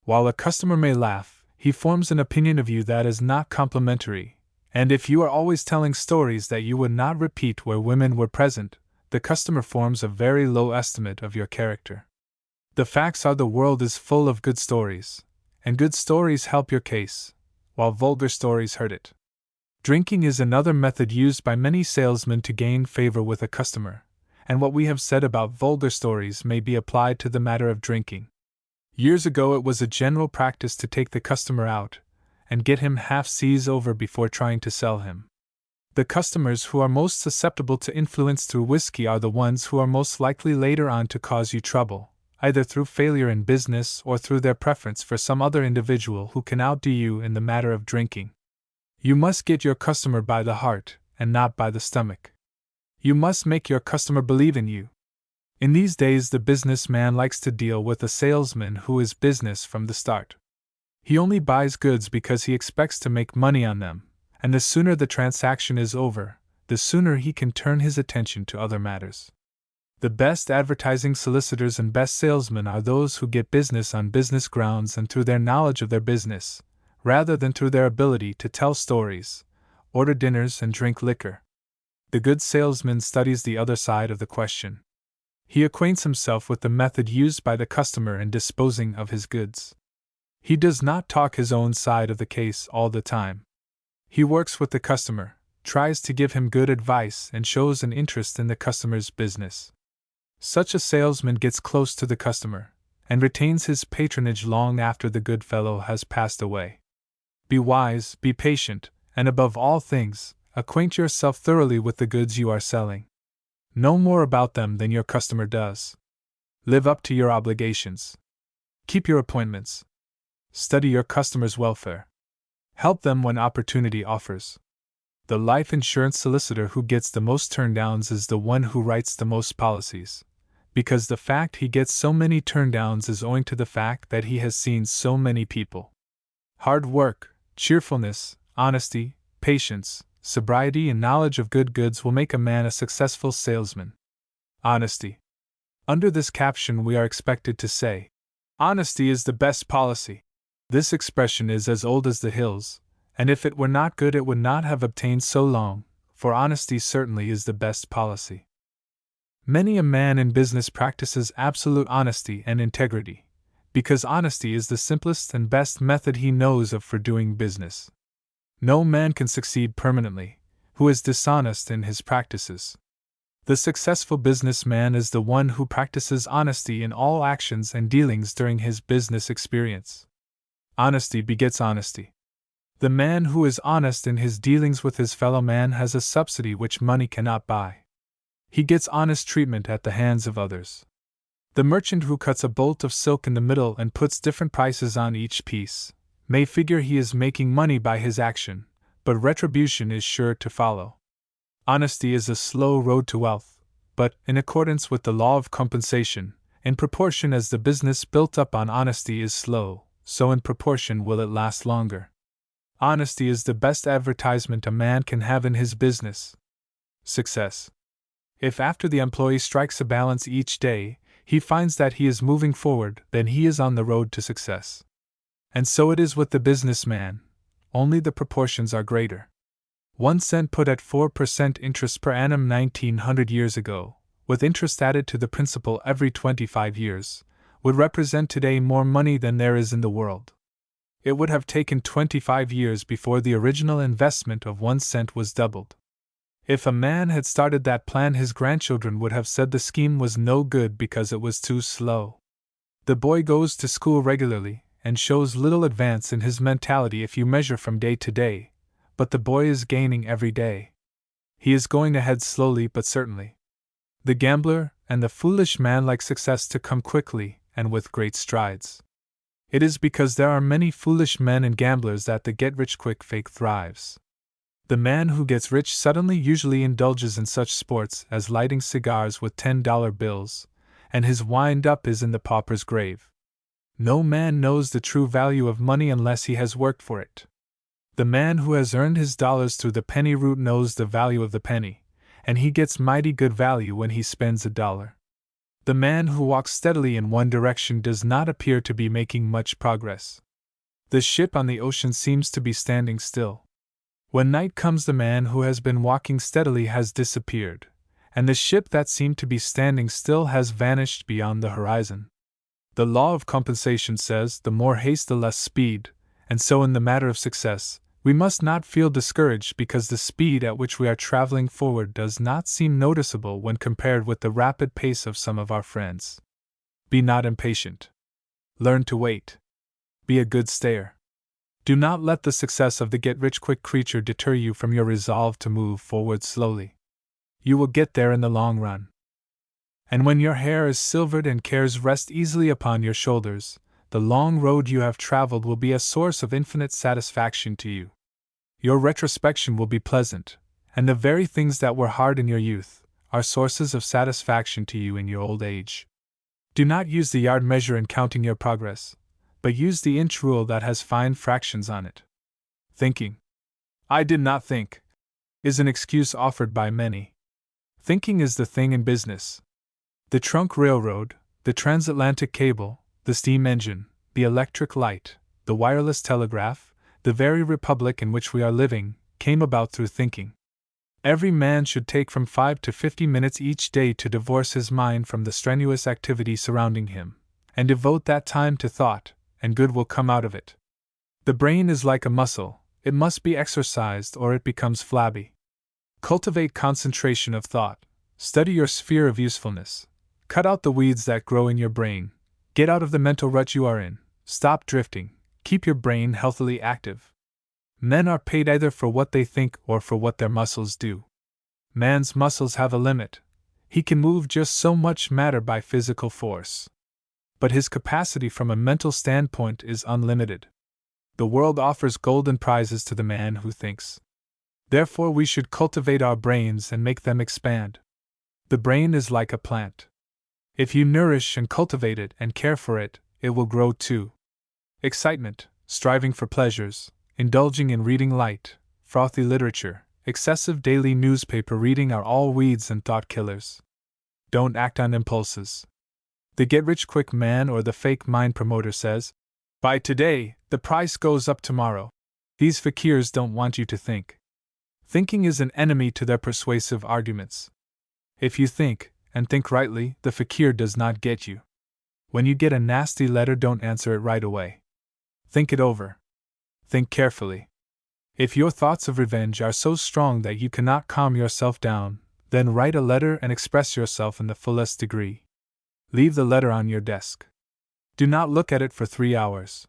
While a customer may laugh, he forms an opinion of you that is not complimentary, and if you are always telling stories that you would not repeat where women were present, the customer forms a very low estimate of your character. The facts are the world is full of good stories, and good stories help your case, while vulgar stories hurt it. Drinking is another method used by many salesmen to gain favor with a customer, and what we have said about vulgar stories may be applied to the matter of drinking. Years ago it was a general practice to take the customer out and get him half seas over before trying to sell him. The customers who are most susceptible to influence through whiskey are the ones who are most likely later on to cause you trouble, either through failure in business or through their preference for some other individual who can outdo you in the matter of drinking. You must get your customer by the heart, and not by the stomach. You must make your customer believe in you. In these days the businessman likes to deal with a salesman who is business from the start. He only buys goods because he expects to make money on them, and the sooner the transaction is over, the sooner he can turn his attention to other matters. The best advertising solicitors and best salesmen are those who get business on business grounds and through their knowledge of their business, rather than through their ability to tell stories, order dinners, and drink liquor. The good salesman studies the other side of the question. He acquaints himself with the method used by the customer in disposing of his goods. He does not talk his own side of the case all the time. He works with the customer, tries to give him good advice, and shows an interest in the customer's business. Such a salesman gets close to the customer, and retains his patronage long after the good fellow has passed away. Be wise, be patient, and above all things, acquaint yourself thoroughly with the goods you are selling. Know more about them than your customer does. Live up to your obligations. Keep your appointments. Study your customers' welfare. Help them when opportunity offers. The life insurance solicitor who gets the most turndowns is the one who writes the most policies, because the fact he gets so many turndowns is owing to the fact that he has seen so many people. Hard work, cheerfulness, honesty, patience, sobriety, and knowledge of good goods will make a man a successful salesman. Honesty. Under this caption, we are expected to say, honesty is the best policy. This expression is as old as the hills, and if it were not good, it would not have obtained so long, for honesty certainly is the best policy. Many a man in business practices absolute honesty and integrity, because honesty is the simplest and best method he knows of for doing business. No man can succeed permanently who is dishonest in his practices. The successful businessman is the one who practices honesty in all actions and dealings during his business experience. Honesty begets honesty. The man who is honest in his dealings with his fellow man has a subsidy which money cannot buy. He gets honest treatment at the hands of others. The merchant who cuts a bolt of silk in the middle and puts different prices on each piece may figure he is making money by his action, but retribution is sure to follow. Honesty is a slow road to wealth, but, in accordance with the law of compensation, in proportion as the business built up on honesty is slow, so in proportion will it last longer. Honesty is the best advertisement a man can have in his business. Success. If after the employee strikes a balance each day, he finds that he is moving forward, then he is on the road to success. And so it is with the businessman, only the proportions are greater. 1 cent put at 4% interest per annum 1900 years ago, with interest added to the principal every 25 years, would represent today more money than there is in the world. It would have taken 25 years before the original investment of 1 cent was doubled. If a man had started that plan, his grandchildren would have said the scheme was no good because it was too slow. The boy goes to school regularly and shows little advance in his mentality if you measure from day to day, but the boy is gaining every day. He is going ahead slowly but certainly. The gambler and the foolish man like success to come quickly and with great strides. It is because there are many foolish men and gamblers that the get-rich-quick fake thrives. The man who gets rich suddenly usually indulges in such sports as lighting cigars with $10 bills, and his wind-up is in the pauper's grave. No man knows the true value of money unless he has worked for it. The man who has earned his dollars through the penny route knows the value of the penny, and he gets mighty good value when he spends $1. The man who walks steadily in one direction does not appear to be making much progress. The ship on the ocean seems to be standing still. When night comes, the man who has been walking steadily has disappeared, and the ship that seemed to be standing still has vanished beyond the horizon. The law of compensation says the more haste the less speed, and so in the matter of success, we must not feel discouraged because the speed at which we are traveling forward does not seem noticeable when compared with the rapid pace of some of our friends. Be not impatient. Learn to wait. Be a good stayer. Do not let the success of the get-rich-quick creature deter you from your resolve to move forward slowly. You will get there in the long run. And when your hair is silvered and cares rest easily upon your shoulders, the long road you have traveled will be a source of infinite satisfaction to you. Your retrospection will be pleasant, and the very things that were hard in your youth are sources of satisfaction to you in your old age. Do not use the yard measure in counting your progress, but use the inch rule that has fine fractions on it. Thinking, "I did not think," is an excuse offered by many. Thinking is the thing in business. The trunk railroad, the transatlantic cable, the steam engine, the electric light, the wireless telegraph, the very republic in which we are living, came about through thinking. Every man should take from 5 to 50 minutes each day to divorce his mind from the strenuous activity surrounding him, and devote that time to thought, and good will come out of it. The brain is like a muscle, it must be exercised or it becomes flabby. Cultivate concentration of thought, study your sphere of usefulness, cut out the weeds that grow in your brain, get out of the mental rut you are in, stop drifting, keep your brain healthily active. Men are paid either for what they think or for what their muscles do. Man's muscles have a limit. He can move just so much matter by physical force. but his capacity from a mental standpoint is unlimited. The world offers golden prizes to the man who thinks. Therefore, we should cultivate our brains and make them expand. The brain is like a plant. If you nourish and cultivate it and care for it, it will grow too. Excitement, striving for pleasures, indulging in reading light, frothy literature, excessive daily newspaper reading are all weeds and thought killers. Don't act on impulses. The get-rich-quick man or the fake mind promoter says, "Buy today, the price goes up tomorrow." These fakirs don't want you to think. Thinking is an enemy to their persuasive arguments. If you think, and think rightly, the fakir does not get you. When you get a nasty letter, don't answer it right away. Think it over. Think carefully. If your thoughts of revenge are so strong that you cannot calm yourself down, then write a letter and express yourself in the fullest degree. Leave the letter on your desk. Do not look at it for 3 hours.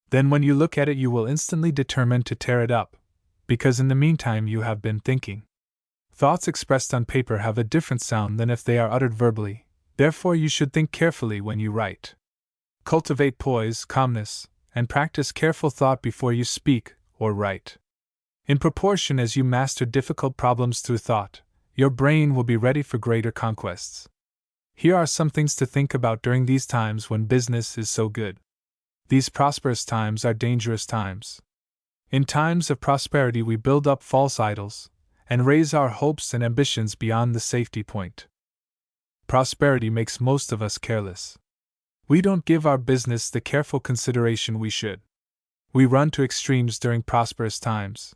Then when you look at it, you will instantly determine to tear it up, because in the meantime you have been thinking. Thoughts expressed on paper have a different sound than if they are uttered verbally, therefore you should think carefully when you write. Cultivate poise, calmness, and practice careful thought before you speak or write. In proportion as you master difficult problems through thought, your brain will be ready for greater conquests. Here are some things to think about during these times when business is so good. These prosperous times are dangerous times. In times of prosperity we build up false idols, and raise our hopes and ambitions beyond the safety point. Prosperity makes most of us careless. We don't give our business the careful consideration we should. We run to extremes during prosperous times.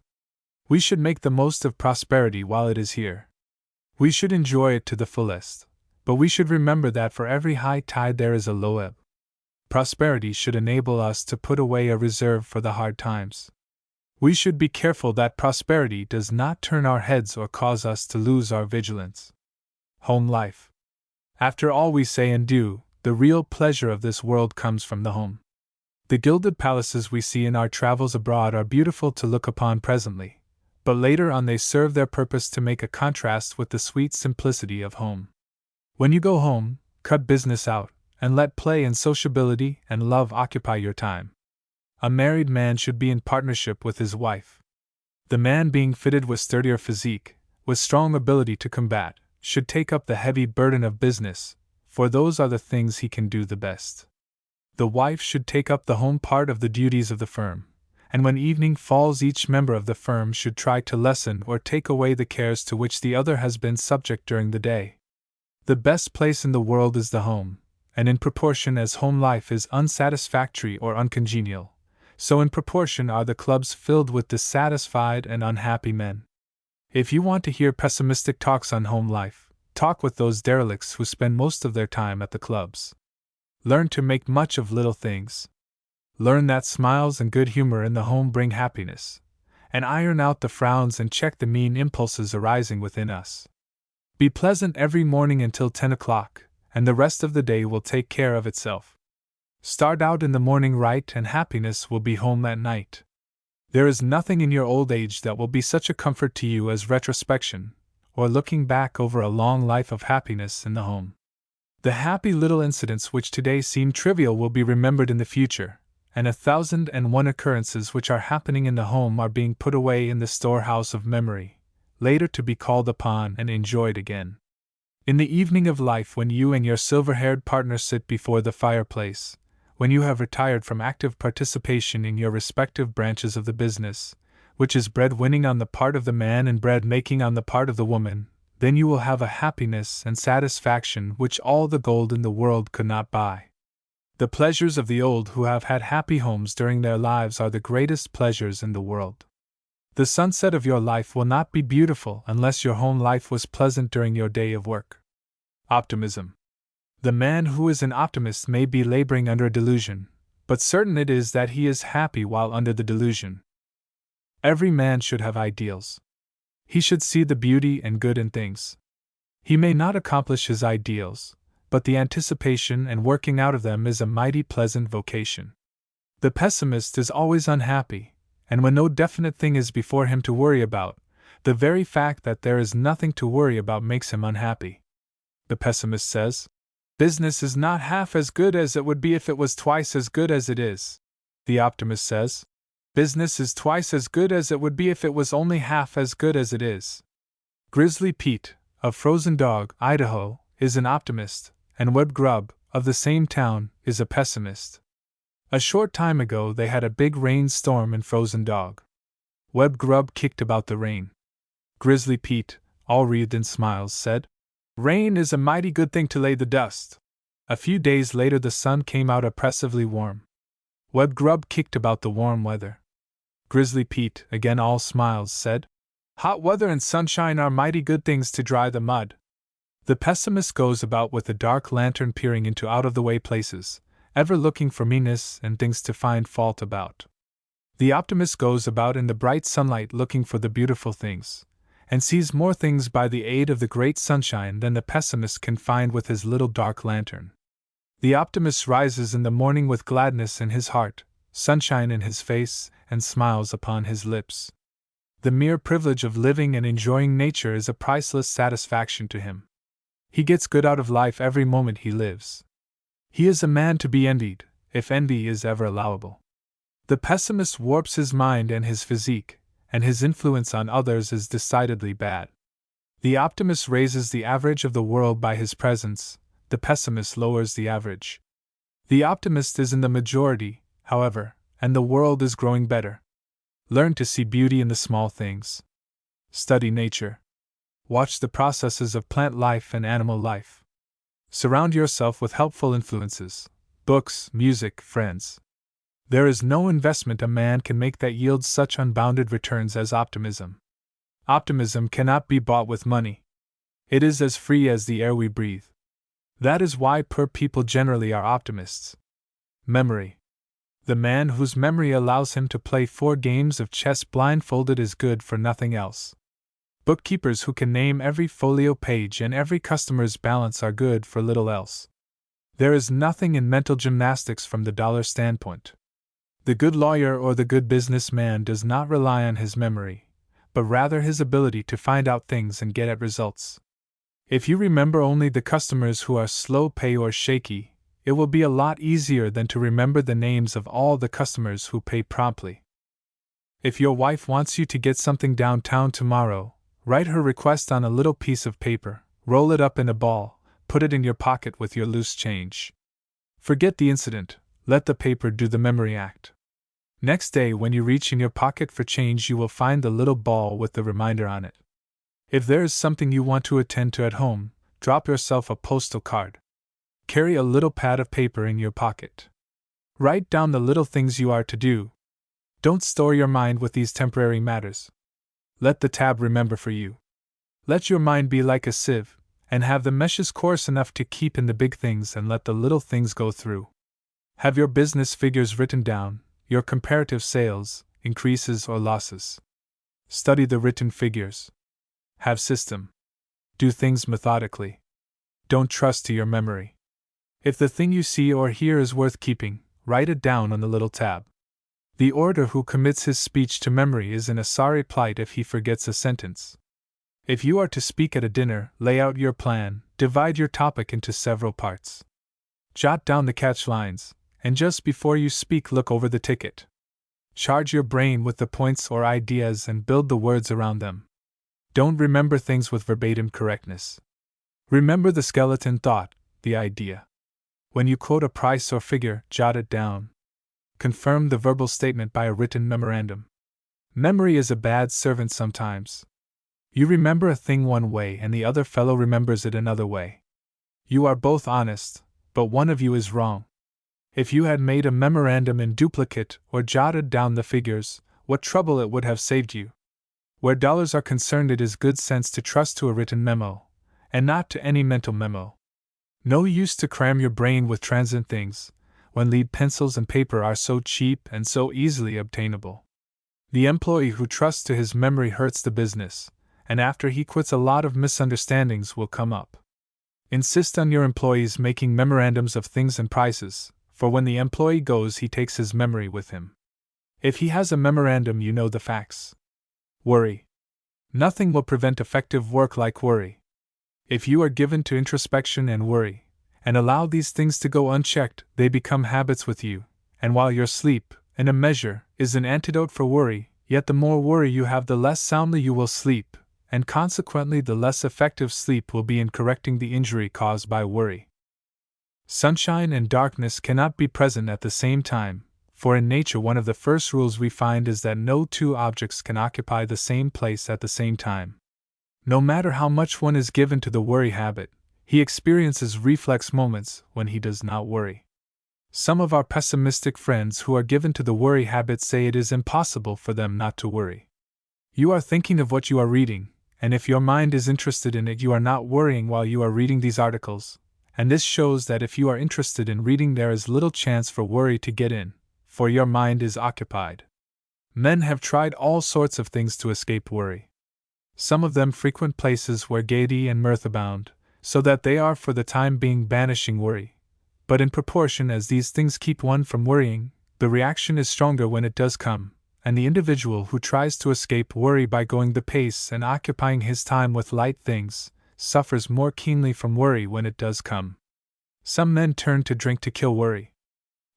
We should make the most of prosperity while it is here. We should enjoy it to the fullest, but we should remember that for every high tide there is a low ebb. Prosperity should enable us to put away a reserve for the hard times. We should be careful that prosperity does not turn our heads or cause us to lose our vigilance. Home life. After all we say and do, the real pleasure of this world comes from the home. The gilded palaces we see in our travels abroad are beautiful to look upon presently, but later on they serve their purpose to make a contrast with the sweet simplicity of home. When you go home, cut business out, and let play and sociability and love occupy your time. A married man should be in partnership with his wife. The man being fitted with sturdier physique, with strong ability to combat, should take up the heavy burden of business, for those are the things he can do the best. The wife should take up the home part of the duties of the firm, and when evening falls each member of the firm should try to lessen or take away the cares to which the other has been subject during the day. The best place in the world is the home, and in proportion as home life is unsatisfactory or uncongenial, so in proportion are the clubs filled with dissatisfied and unhappy men. If you want to hear pessimistic talks on home life, talk with those derelicts who spend most of their time at the clubs. Learn to make much of little things. Learn that smiles and good humor in the home bring happiness, and iron out the frowns and check the mean impulses arising within us. Be pleasant every morning until 10 o'clock, and the rest of the day will take care of itself. Start out in the morning right, and happiness will be home at night. There is nothing in your old age that will be such a comfort to you as retrospection, or looking back over a long life of happiness in the home. The happy little incidents which today seem trivial will be remembered in the future, and 1,001 occurrences which are happening in the home are being put away in the storehouse of memory, later to be called upon and enjoyed again. In the evening of life, when you and your silver-haired partner sit before the fireplace, when you have retired from active participation in your respective branches of the business, which is bread-winning on the part of the man and bread-making on the part of the woman, then you will have a happiness and satisfaction which all the gold in the world could not buy. The pleasures of the old who have had happy homes during their lives are the greatest pleasures in the world. The sunset of your life will not be beautiful unless your home life was pleasant during your day of work. Optimism. The man who is an optimist may be laboring under a delusion, but certain it is that he is happy while under the delusion. Every man should have ideals. He should see the beauty and good in things. He may not accomplish his ideals, but the anticipation and working out of them is a mighty pleasant vocation. The pessimist is always unhappy, and when no definite thing is before him to worry about, the very fact that there is nothing to worry about makes him unhappy. The pessimist says, Business is not half as good as it would be if it was twice as good as it is, the optimist says. Business is twice as good as it would be if it was only half as good as it is. Grizzly Pete, of Frozen Dog, Idaho, is an optimist, and Web Grub, of the same town, is a pessimist. A short time ago they had a big rainstorm in Frozen Dog. Web Grub kicked about the rain. Grizzly Pete, all wreathed in smiles, said, "Rain is a mighty good thing to lay the dust." A few days later the sun came out oppressively warm. Web Grub kicked about the warm weather. Grizzly Pete, again all smiles, said, "Hot weather and sunshine are mighty good things to dry the mud." The pessimist goes about with a dark lantern peering into out-of-the-way places, ever looking for meanness and things to find fault about. The optimist goes about in the bright sunlight looking for the beautiful things, and sees more things by the aid of the great sunshine than the pessimist can find with his little dark lantern. The optimist rises in the morning with gladness in his heart, sunshine in his face, and smiles upon his lips. The mere privilege of living and enjoying nature is a priceless satisfaction to him. He gets good out of life every moment he lives. He is a man to be envied, if envy is ever allowable. The pessimist warps his mind and his physique, and his influence on others is decidedly bad. The optimist raises the average of the world by his presence, the pessimist lowers the average. The optimist is in the majority, however, and the world is growing better. Learn to see beauty in the small things. Study nature. Watch the processes of plant life and animal life. Surround yourself with helpful influences, books, music, friends. There is no investment a man can make that yields such unbounded returns as optimism. Optimism cannot be bought with money. It is as free as the air we breathe. That is why poor people generally are optimists. Memory. The man whose memory allows him to play 4 games of chess blindfolded is good for nothing else. Bookkeepers who can name every folio page and every customer's balance are good for little else. There is nothing in mental gymnastics from the dollar standpoint. The good lawyer or the good businessman does not rely on his memory, but rather his ability to find out things and get at results. If you remember only the customers who are slow pay or shaky, it will be a lot easier than to remember the names of all the customers who pay promptly. If your wife wants you to get something downtown tomorrow, write her request on a little piece of paper, roll it up in a ball, put it in your pocket with your loose change. Forget the incident, let the paper do the memory act. Next day when you reach in your pocket for change you will find the little ball with the reminder on it. If there is something you want to attend to at home, drop yourself a postal card. Carry a little pad of paper in your pocket. Write down the little things you are to do. Don't store your mind with these temporary matters. Let the tab remember for you. Let your mind be like a sieve, and have the meshes coarse enough to keep in the big things and let the little things go through. Have your business figures written down, your comparative sales, increases or losses. Study the written figures. Have system. Do things methodically. Don't trust to your memory. If the thing you see or hear is worth keeping, write it down on the little tab. The orator who commits his speech to memory is in a sorry plight if he forgets a sentence. If you are to speak at a dinner, lay out your plan, divide your topic into several parts. Jot down the catch lines, and just before you speak look over the ticket. Charge your brain with the points or ideas and build the words around them. Don't remember things with verbatim correctness. Remember the skeleton thought, the idea. When you quote a price or figure, jot it down. Confirm the verbal statement by a written memorandum. Memory is a bad servant sometimes. You remember a thing one way and the other fellow remembers it another way. You are both honest, but one of you is wrong. If you had made a memorandum in duplicate or jotted down the figures, what trouble it would have saved you. Where dollars are concerned, it is good sense to trust to a written memo, and not to any mental memo. No use to cram your brain with transient things, when lead pencils and paper are so cheap and so easily obtainable. The employee who trusts to his memory hurts the business, and after he quits a lot of misunderstandings will come up. Insist on your employees making memorandums of things and prices, for when the employee goes he takes his memory with him. If he has a memorandum you know the facts. Worry. Nothing will prevent effective work like worry. If you are given to introspection and worry, and allow these things to go unchecked, they become habits with you, and while your sleep, in a measure, is an antidote for worry, yet the more worry you have, the less soundly you will sleep, and consequently the less effective sleep will be in correcting the injury caused by worry. Sunshine and darkness cannot be present at the same time, for in nature one of the first rules we find is that no two objects can occupy the same place at the same time. No matter how much one is given to the worry habit, he experiences reflex moments when he does not worry. Some of our pessimistic friends who are given to the worry habit say it is impossible for them not to worry. You are thinking of what you are reading, and if your mind is interested in it, you are not worrying while you are reading these articles, and this shows that if you are interested in reading, there is little chance for worry to get in, for your mind is occupied. Men have tried all sorts of things to escape worry. Some of them frequent places where gaiety and mirth abound, so that they are for the time being banishing worry. But in proportion as these things keep one from worrying, the reaction is stronger when it does come, and the individual who tries to escape worry by going the pace and occupying his time with light things, suffers more keenly from worry when it does come. Some men turn to drink to kill worry.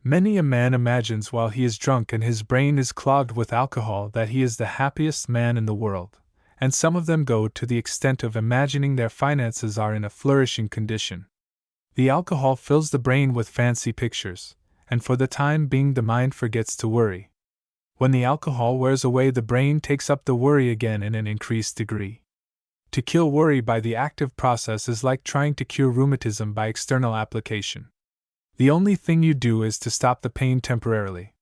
Many a man imagines while he is drunk and his brain is clogged with alcohol that he is the happiest man in the world, and some of them go to the extent of imagining their finances are in a flourishing condition. The alcohol fills the brain with fancy pictures, and for the time being the mind forgets to worry. When the alcohol wears away, the brain takes up the worry again in an increased degree. To kill worry by the active process is like trying to cure rheumatism by external application. The only thing you do is to stop the pain temporarily.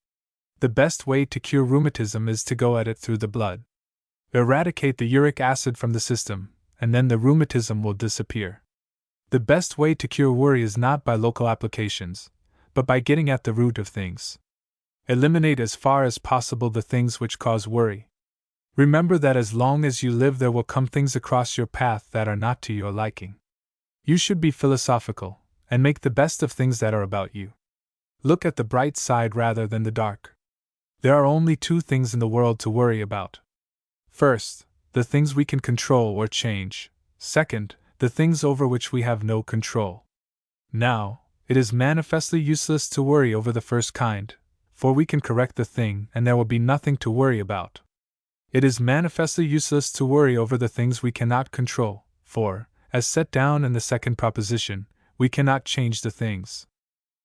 The best way to cure rheumatism is to go at it through the blood. Eradicate the uric acid from the system, and then the rheumatism will disappear. The best way to cure worry is not by local applications, but by getting at the root of things. Eliminate as far as possible the things which cause worry. Remember that as long as you live, there will come things across your path that are not to your liking. You should be philosophical, and make the best of things that are about you. Look at the bright side rather than the dark. There are only two things in the world to worry about. First, the things we can control or change. Second, the things over which we have no control. Now, it is manifestly useless to worry over the first kind, for we can correct the thing and there will be nothing to worry about. It is manifestly useless to worry over the things we cannot control, for, as set down in the second proposition, we cannot change the things.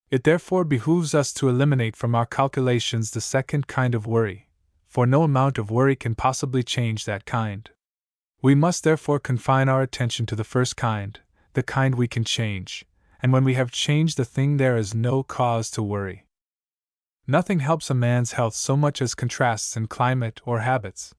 It therefore behooves us to eliminate from our calculations the second kind of worry, for no amount of worry can possibly change that kind. We must therefore confine our attention to the first kind, the kind we can change, and when we have changed the thing, there is no cause to worry. Nothing helps a man's health so much as contrasts in climate or habits.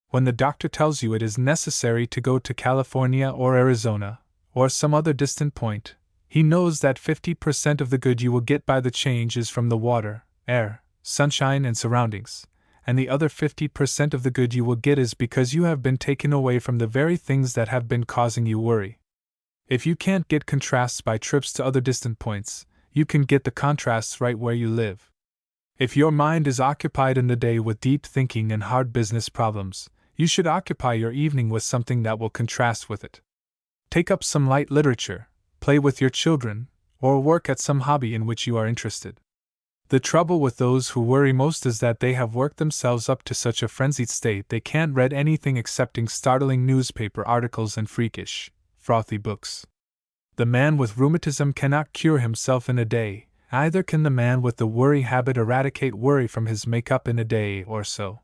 When the doctor tells you it is necessary to go to California or Arizona, or some other distant point, he knows that 50% of the good you will get by the change is from the water, air, sunshine, and surroundings, and the other 50% of the good you will get is because you have been taken away from the very things that have been causing you worry. If you can't get contrasts by trips to other distant points, you can get the contrasts right where you live. If your mind is occupied in the day with deep thinking and hard business problems, you should occupy your evening with something that will contrast with it. Take up some light literature, play with your children, or work at some hobby in which you are interested. The trouble with those who worry most is that they have worked themselves up to such a frenzied state they can't read anything excepting startling newspaper articles and freakish, frothy books. The man with rheumatism cannot cure himself in a day, either can the man with the worry habit eradicate worry from his make-up in a day or so.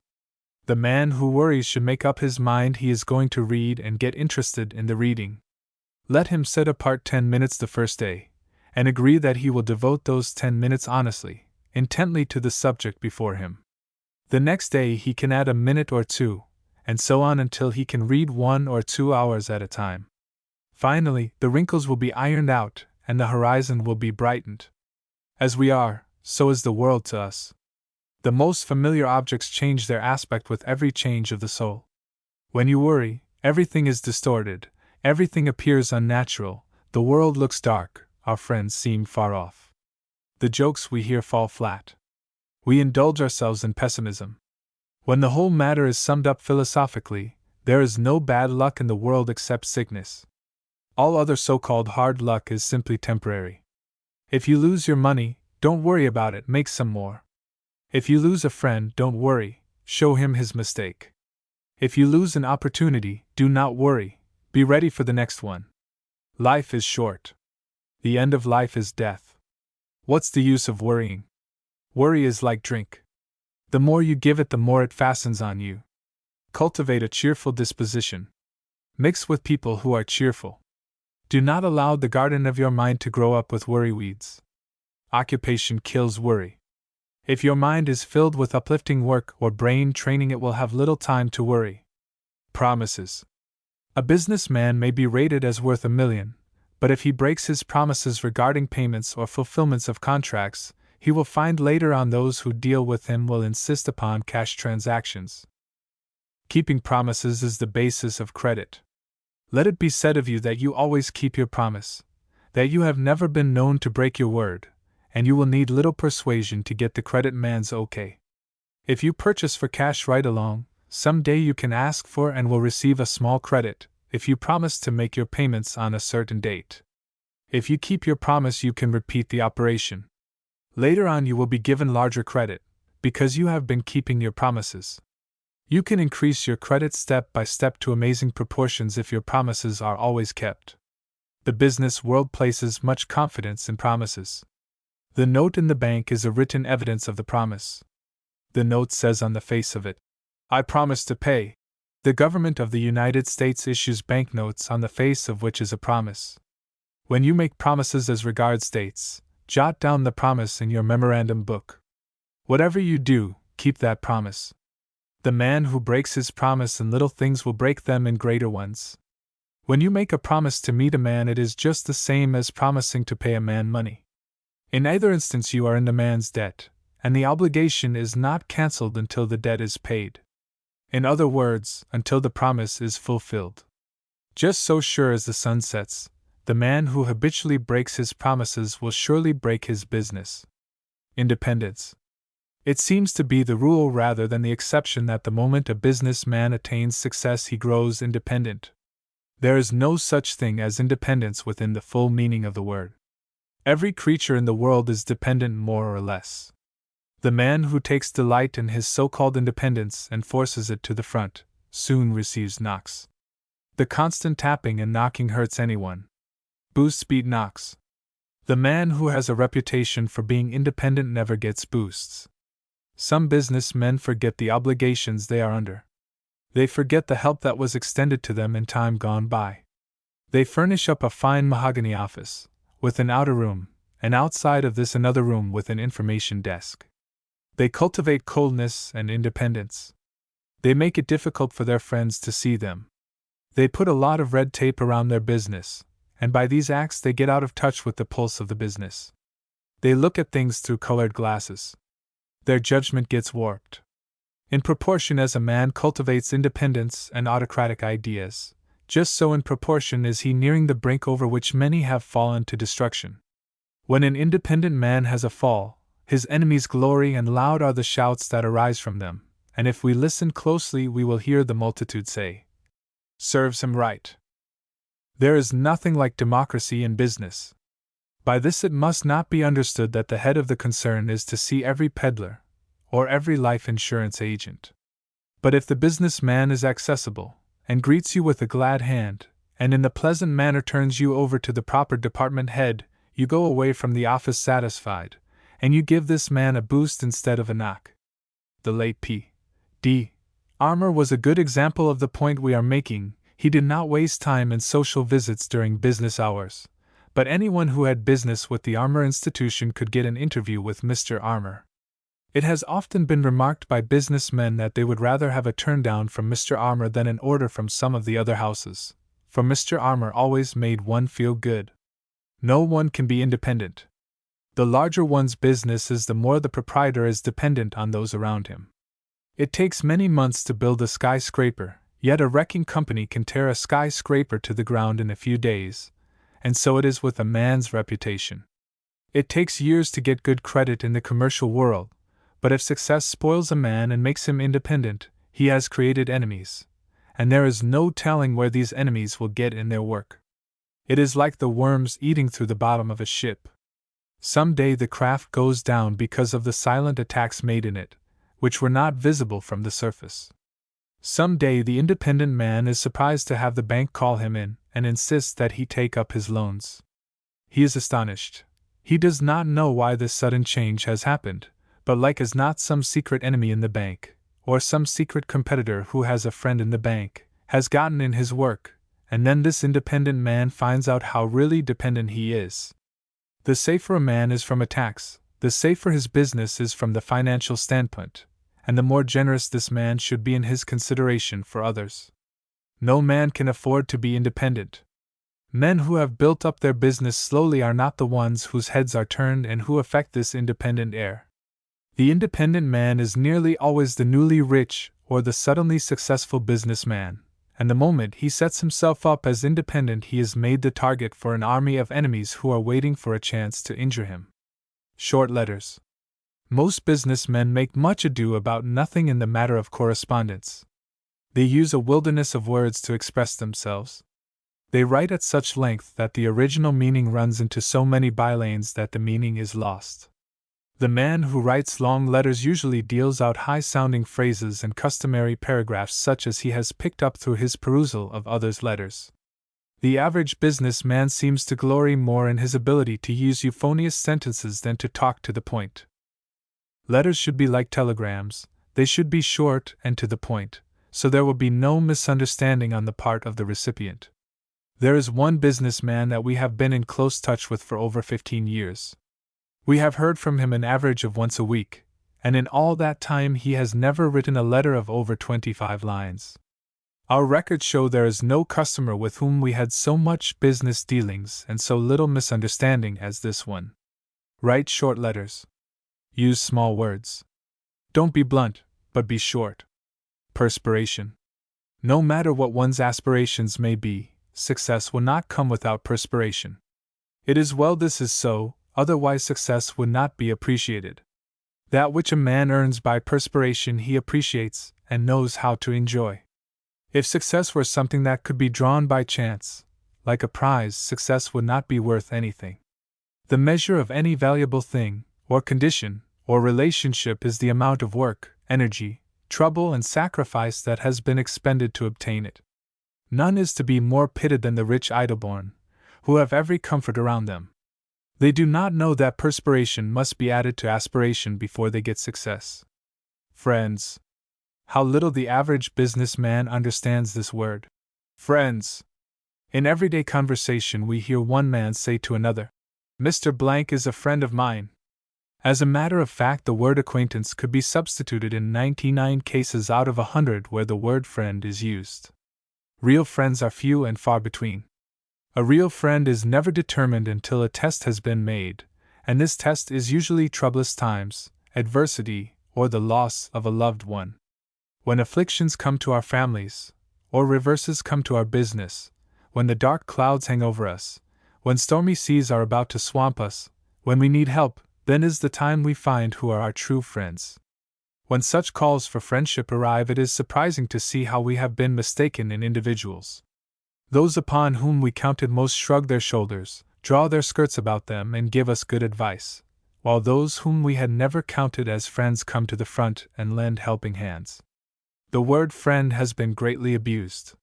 The man who worries should make up his mind he is going to read and get interested in the reading. Let him set apart 10 minutes the first day, and agree that he will devote those 10 minutes honestly, intently to the subject before him. The next day he can add a minute or two, and so on until he can read 1 or 2 hours at a time. Finally, the wrinkles will be ironed out, and the horizon will be brightened. As we are, so is the world to us. The most familiar objects change their aspect with every change of the soul. When you worry, everything is distorted, everything appears unnatural, the world looks dark, our friends seem far off. The jokes we hear fall flat. We indulge ourselves in pessimism. When the whole matter is summed up philosophically, there is no bad luck in the world except sickness. All other so-called hard luck is simply temporary. If you lose your money, don't worry about it, make some more. If you lose a friend, don't worry, show him his mistake. If you lose an opportunity, do not worry, be ready for the next one. Life is short. The end of life is death. What's the use of worrying? Worry is like drink. The more you give it, the more it fastens on you. Cultivate a cheerful disposition. Mix with people who are cheerful. Do not allow the garden of your mind to grow up with worry weeds. Occupation kills worry. If your mind is filled with uplifting work or brain training, it will have little time to worry. Promises. A businessman may be rated as worth $1 million, but if he breaks his promises regarding payments or fulfillments of contracts, he will find later on those who deal with him will insist upon cash transactions. Keeping promises is the basis of credit. Let it be said of you that you always keep your promise, that you have never been known to break your word, and you will need little persuasion to get the credit man's okay. If you purchase for cash right along, someday you can ask for and will receive a small credit, if you promise to make your payments on a certain date. If you keep your promise, you can repeat the operation. Later on, you will be given larger credit, because you have been keeping your promises. You can increase your credit step by step to amazing proportions if your promises are always kept. The business world places much confidence in promises. The note in the bank is a written evidence of the promise. The note says on the face of it, "I promise to pay." The government of the United States issues banknotes on the face of which is a promise. When you make promises as regards dates, jot down the promise in your memorandum book. Whatever you do, keep that promise. The man who breaks his promise in little things will break them in greater ones. When you make a promise to meet a man, it is just the same as promising to pay a man money. In either instance, you are in the man's debt, and the obligation is not cancelled until the debt is paid. In other words, until the promise is fulfilled. Just so sure as the sun sets, the man who habitually breaks his promises will surely break his business. Independence. It seems to be the rule rather than the exception that the moment a businessman attains success, he grows independent. There is no such thing as independence within the full meaning of the word. Every creature in the world is dependent more or less. The man who takes delight in his so-called independence and forces it to the front, soon receives knocks. The constant tapping and knocking hurts anyone. Boosts beat knocks. The man who has a reputation for being independent never gets boosts. Some businessmen forget the obligations they are under. They forget the help that was extended to them in time gone by. They furnish up a fine mahogany office, with an outer room, and outside of this another room with an information desk. They cultivate coldness and independence. They make it difficult for their friends to see them. They put a lot of red tape around their business, and by these acts they get out of touch with the pulse of the business. They look at things through colored glasses. Their judgment gets warped. In proportion as a man cultivates independence and autocratic ideas, just so in proportion is he nearing the brink over which many have fallen to destruction. When an independent man has a fall, his enemies glory, and loud are the shouts that arise from them, and if we listen closely we will hear the multitude say, "Serves him right." There is nothing like democracy in business. By this it must not be understood that the head of the concern is to see every peddler, or every life insurance agent. But if the businessman is accessible, and greets you with a glad hand, and in the pleasant manner turns you over to the proper department head, you go away from the office satisfied, and you give this man a boost instead of a knock. The late P.D. Armour was a good example of the point we are making. He did not waste time in social visits during business hours, but anyone who had business with the Armour Institution could get an interview with Mr. Armour. It has often been remarked by businessmen that they would rather have a turn down from Mr. Armour than an order from some of the other houses, for Mr. Armour always made one feel good. No one can be independent. The larger one's business is, the more the proprietor is dependent on those around him. It takes many months to build a skyscraper, yet a wrecking company can tear a skyscraper to the ground in a few days, and so it is with a man's reputation. It takes years to get good credit in the commercial world, but if success spoils a man and makes him independent, he has created enemies, and there is no telling where these enemies will get in their work. It is like the worms eating through the bottom of a ship. Some day the craft goes down because of the silent attacks made in it, which were not visible from the surface. Some day the independent man is surprised to have the bank call him in and insist that he take up his loans. He is astonished. He does not know why this sudden change has happened, but like as not some secret enemy in the bank, or some secret competitor who has a friend in the bank, has gotten in his work, and then this independent man finds out how really dependent he is. The safer a man is from attacks, the safer his business is from the financial standpoint, and the more generous this man should be in his consideration for others. No man can afford to be independent. Men who have built up their business slowly are not the ones whose heads are turned and who affect this independent air. The independent man is nearly always the newly rich or the suddenly successful businessman, and the moment he sets himself up as independent he is made the target for an army of enemies who are waiting for a chance to injure him. Short letters. Most businessmen make much ado about nothing in the matter of correspondence. They use a wilderness of words to express themselves. They write at such length that the original meaning runs into so many bylanes that the meaning is lost. The man who writes long letters usually deals out high-sounding phrases and customary paragraphs such as he has picked up through his perusal of others' letters. The average business man seems to glory more in his ability to use euphonious sentences than to talk to the point. Letters should be like telegrams, they should be short and to the point, so there will be no misunderstanding on the part of the recipient. There is one businessman that we have been in close touch with for over 15 years. We have heard from him an average of once a week, and in all that time he has never written a letter of over 25 lines. Our records show there is no customer with whom we had so much business dealings and so little misunderstanding as this one. Write short letters. Use small words. Don't be blunt, but be short. Perspiration. No matter what one's aspirations may be, success will not come without perspiration. It is well this is so, otherwise success would not be appreciated. That which a man earns by perspiration he appreciates and knows how to enjoy. If success were something that could be drawn by chance, like a prize, success would not be worth anything. The measure of any valuable thing, or condition, or relationship is the amount of work, energy, trouble, and sacrifice that has been expended to obtain it. None is to be more pitied than the rich idleborn, who have every comfort around them. They do not know that perspiration must be added to aspiration before they get success. Friends. How little the average businessman understands this word. Friends. In everyday conversation we hear one man say to another, "Mr. Blank is a friend of mine." As a matter of fact, the word acquaintance could be substituted in 99 cases out of 100 where the word friend is used. Real friends are few and far between. A real friend is never determined until a test has been made, and this test is usually troublous times, adversity, or the loss of a loved one. When afflictions come to our families, or reverses come to our business, when the dark clouds hang over us, when stormy seas are about to swamp us, when we need help, then is the time we find who are our true friends. When such calls for friendship arrive, it is surprising to see how we have been mistaken in individuals. Those upon whom we counted most shrug their shoulders, draw their skirts about them, and give us good advice, while those whom we had never counted as friends come to the front and lend helping hands. The word friend has been greatly abused.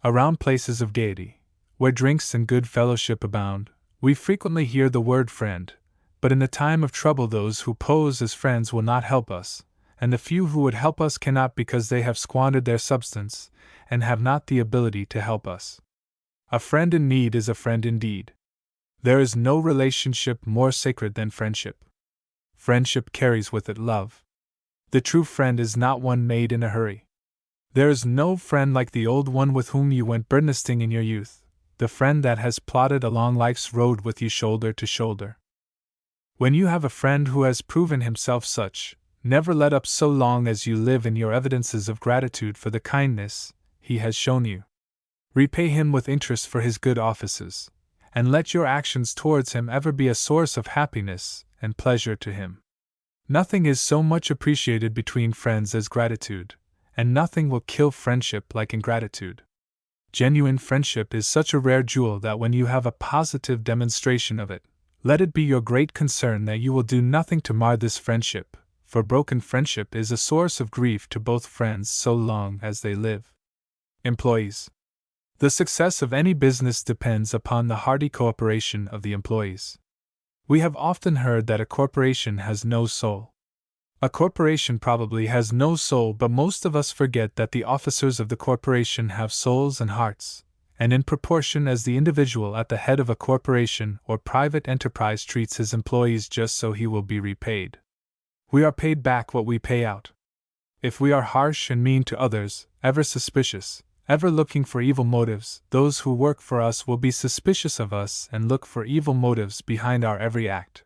Around places of gaiety, where drinks and good fellowship abound, we frequently hear the word friend, but in the time of trouble those who pose as friends will not help us, and the few who would help us cannot because they have squandered their substance and have not the ability to help us. A friend in need is a friend indeed. There is no relationship more sacred than friendship. Friendship carries with it love. The true friend is not one made in a hurry. There is no friend like the old one with whom you went birdnesting in your youth, the friend that has plodded along life's road with you shoulder to shoulder. When you have a friend who has proven himself such, never let up so long as you live in your evidences of gratitude for the kindness he has shown you. Repay him with interest for his good offices, and let your actions towards him ever be a source of happiness and pleasure to him. Nothing is so much appreciated between friends as gratitude, and nothing will kill friendship like ingratitude. Genuine friendship is such a rare jewel that when you have a positive demonstration of it, let it be your great concern that you will do nothing to mar this friendship, for broken friendship is a source of grief to both friends so long as they live. Employees. The success of any business depends upon the hearty cooperation of the employees. We have often heard that a corporation has no soul. A corporation probably has no soul, but most of us forget that the officers of the corporation have souls and hearts, and in proportion as the individual at the head of a corporation or private enterprise treats his employees just so he will be repaid. We are paid back what we pay out. If we are harsh and mean to others, ever suspicious, ever looking for evil motives, those who work for us will be suspicious of us and look for evil motives behind our every act.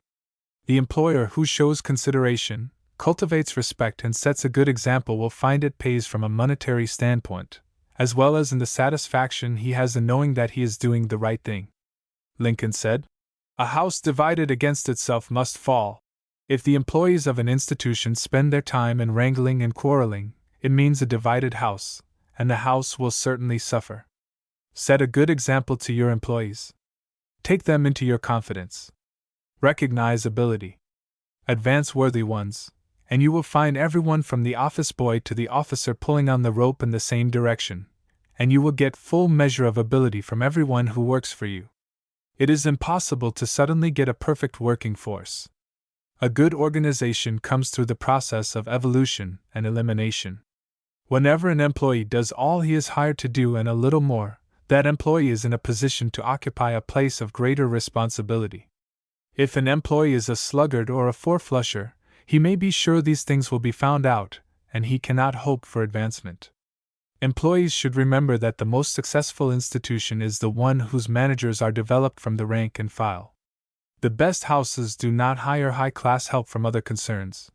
The employer who shows consideration, cultivates respect, and sets a good example will find it pays from a monetary standpoint, as well as in the satisfaction he has in knowing that he is doing the right thing. Lincoln said, "A house divided against itself must fall." If the employees of an institution spend their time in wrangling and quarreling, it means a divided house, and the house will certainly suffer. Set a good example to your employees. Take them into your confidence. Recognize ability. Advance worthy ones, and you will find everyone from the office boy to the officer pulling on the rope in the same direction, and you will get full measure of ability from everyone who works for you. It is impossible to suddenly get a perfect working force. A good organization comes through the process of evolution and elimination. Whenever an employee does all he is hired to do and a little more, that employee is in a position to occupy a place of greater responsibility. If an employee is a sluggard or a four-flusher, he may be sure these things will be found out, and he cannot hope for advancement. Employees should remember that the most successful institution is the one whose managers are developed from the rank and file. The best houses do not hire high-class help from other concerns.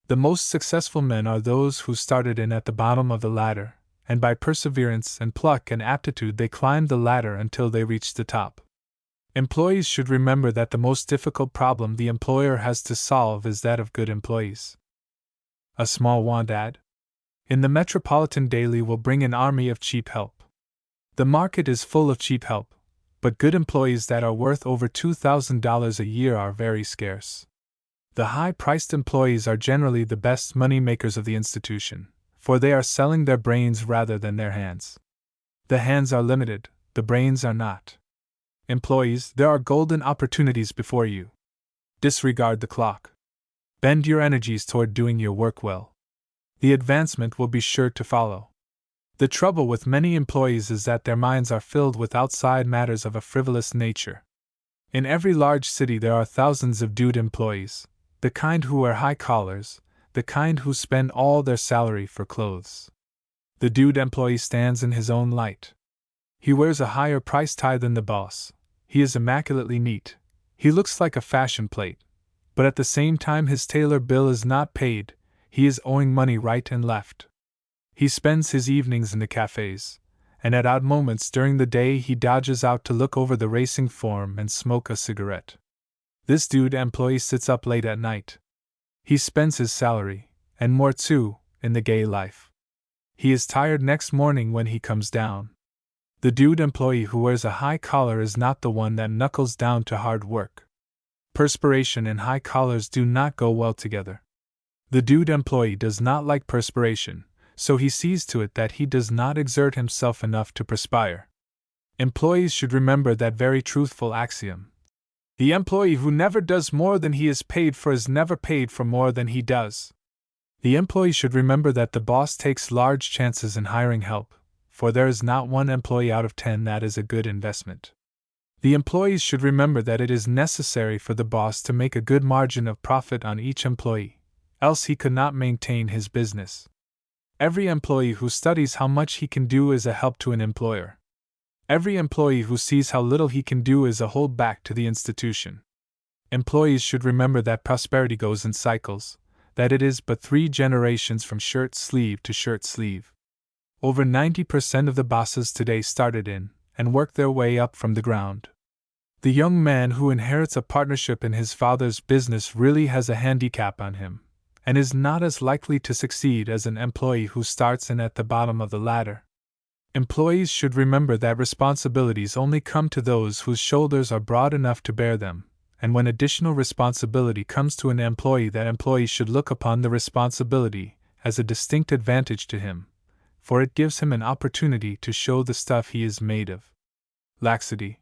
The most successful men are those who started in at the bottom of the ladder, and by perseverance and pluck and aptitude they climbed the ladder until they reached the top. Employees should remember that the most difficult problem the employer has to solve is that of good employees. A small want ad in the Metropolitan Daily will bring an army of cheap help. The market is full of cheap help, but good employees that are worth over $2,000 a year are very scarce. The high-priced employees are generally the best money makers of the institution, for they are selling their brains rather than their hands. The hands are limited, the brains are not. Employees, there are golden opportunities before you. Disregard the clock. Bend your energies toward doing your work well. The advancement will be sure to follow. The trouble with many employees is that their minds are filled with outside matters of a frivolous nature. In every large city there are thousands of dude employees, the kind who wear high collars, the kind who spend all their salary for clothes. The dude employee stands in his own light. He wears a higher price tie than the boss. He is immaculately neat. He looks like a fashion plate. But at the same time his tailor bill is not paid, he is owing money right and left. He spends his evenings in the cafes, and at odd moments during the day he dodges out to look over the racing form and smoke a cigarette. This dude employee sits up late at night. He spends his salary, and more too, in the gay life. He is tired next morning when he comes down. The dude employee who wears a high collar is not the one that knuckles down to hard work. Perspiration and high collars do not go well together. The dude employee does not like perspiration, so he sees to it that he does not exert himself enough to perspire. Employees should remember that very truthful axiom. The employee who never does more than he is paid for is never paid for more than he does. The employee should remember that the boss takes large chances in hiring help, for there is not one employee out of 10 that is a good investment. The employees should remember that it is necessary for the boss to make a good margin of profit on each employee, else he could not maintain his business. Every employee who studies how much he can do is a help to an employer. Every employee who sees how little he can do is a holdback to the institution. Employees should remember that prosperity goes in cycles, that it is but 3 generations from shirt sleeve to shirt sleeve. Over 90% of the bosses today started in, and worked their way up from the ground. The young man who inherits a partnership in his father's business really has a handicap on him, and is not as likely to succeed as an employee who starts in at the bottom of the ladder. Employees should remember that responsibilities only come to those whose shoulders are broad enough to bear them, and when additional responsibility comes to an employee, that employee should look upon the responsibility as a distinct advantage to him, for it gives him an opportunity to show the stuff he is made of. Laxity.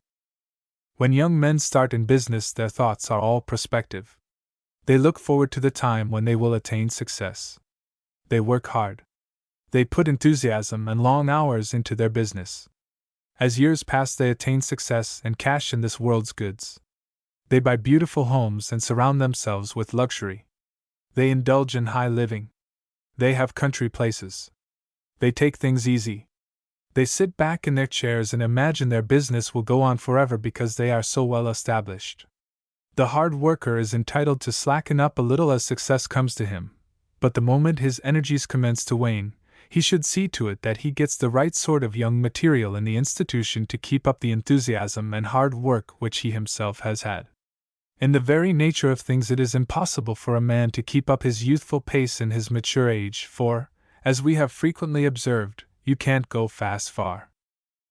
When young men start in business, their thoughts are all prospective. They look forward to the time when they will attain success. They work hard. They put enthusiasm and long hours into their business. As years pass, they attain success and cash in this world's goods. They buy beautiful homes and surround themselves with luxury. They indulge in high living. They have country places. They take things easy. They sit back in their chairs and imagine their business will go on forever because they are so well established. The hard worker is entitled to slacken up a little as success comes to him, but the moment his energies commence to wane, he should see to it that he gets the right sort of young material in the institution to keep up the enthusiasm and hard work which he himself has had. In the very nature of things, it is impossible for a man to keep up his youthful pace in his mature age, for, as we have frequently observed, you can't go fast far.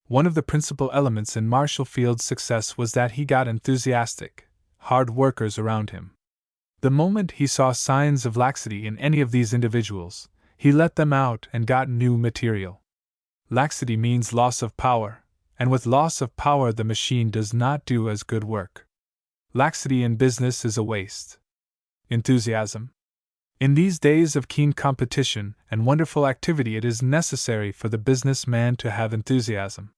One of the principal elements in Marshall Field's success was that he got enthusiastic, hard workers around him. The moment he saw signs of laxity in any of these individuals, he let them out and got new material. Laxity means loss of power, and with loss of power the machine does not do as good work. Laxity in business is a waste. Enthusiasm. In these days of keen competition and wonderful activity, it is necessary for the businessman to have enthusiasm.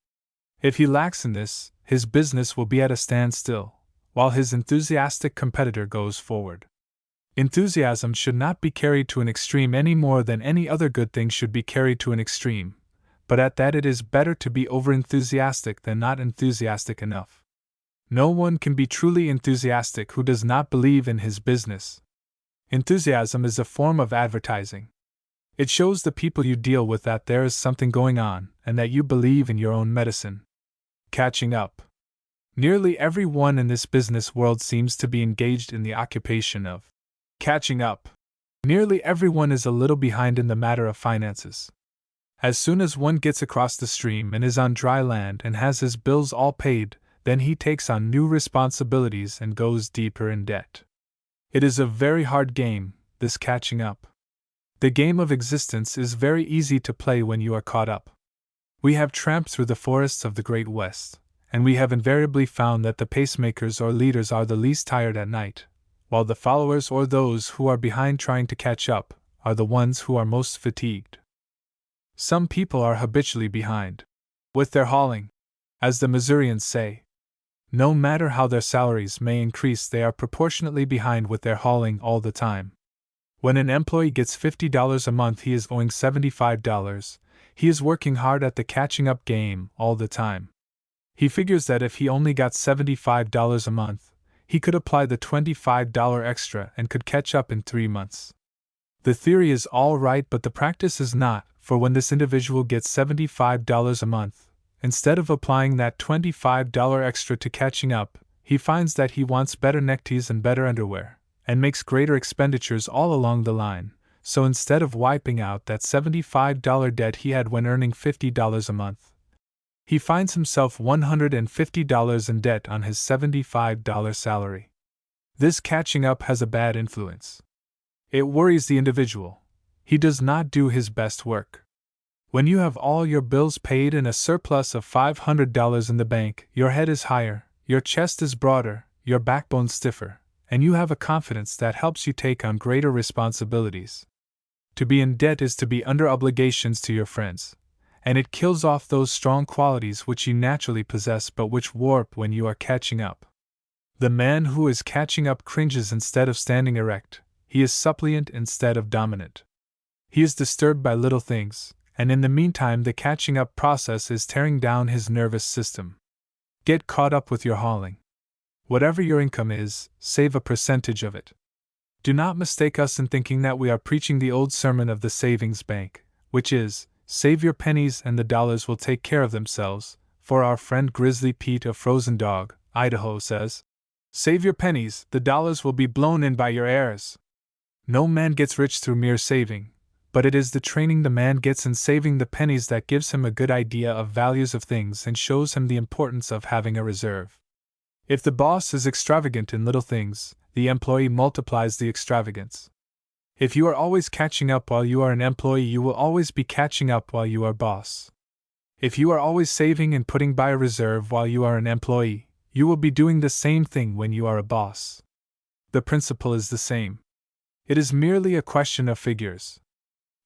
If he lacks in this, his business will be at a standstill, while his enthusiastic competitor goes forward. Enthusiasm should not be carried to an extreme any more than any other good thing should be carried to an extreme, but at that it is better to be over-enthusiastic than not enthusiastic enough. No one can be truly enthusiastic who does not believe in his business. Enthusiasm is a form of advertising. It shows the people you deal with that there is something going on and that you believe in your own medicine. Catching up. Nearly everyone in this business world seems to be engaged in the occupation of catching up. Nearly everyone is a little behind in the matter of finances. As soon as one gets across the stream and is on dry land and has his bills all paid, then he takes on new responsibilities and goes deeper in debt. It is a very hard game, this catching up. The game of existence is very easy to play when you are caught up. We have tramped through the forests of the Great West, and we have invariably found that the pacemakers or leaders are the least tired at night, while the followers or those who are behind trying to catch up are the ones who are most fatigued. Some people are habitually behind with their hauling. As the Missourians say, no matter how their salaries may increase, they are proportionately behind with their hauling all the time. When an employee gets $50 a month, he is owing $75. He is working hard at the catching up game all the time. He figures that if he only got $75 a month, he could apply the $25 extra and could catch up in 3 months. The theory is all right, but the practice is not, for when this individual gets $75 a month, instead of applying that $25 extra to catching up, he finds that he wants better neckties and better underwear, and makes greater expenditures all along the line, so instead of wiping out that $75 debt he had when earning $50 a month, he finds himself $150 in debt on his $75 salary. This catching up has a bad influence. It worries the individual. He does not do his best work. When you have all your bills paid and a surplus of $500 in the bank, your head is higher, your chest is broader, your backbone stiffer, and you have a confidence that helps you take on greater responsibilities. To be in debt is to be under obligations to your friends, and it kills off those strong qualities which you naturally possess but which warp when you are catching up. The man who is catching up cringes instead of standing erect, he is suppliant instead of dominant. He is disturbed by little things, and in the meantime the catching up process is tearing down his nervous system. Get caught up with your hauling. Whatever your income is, save a percentage of it. Do not mistake us in thinking that we are preaching the old sermon of the savings bank, which is, save your pennies and the dollars will take care of themselves, for our friend Grizzly Pete of Frozen Dog, Idaho says, save your pennies, the dollars will be blown in by your heirs. No man gets rich through mere saving, but it is the training the man gets in saving the pennies that gives him a good idea of values of things and shows him the importance of having a reserve. If the boss is extravagant in little things, the employee multiplies the extravagance. If you are always catching up while you are an employee, you will always be catching up while you are boss. If you are always saving and putting by a reserve while you are an employee, you will be doing the same thing when you are a boss. The principle is the same. It is merely a question of figures.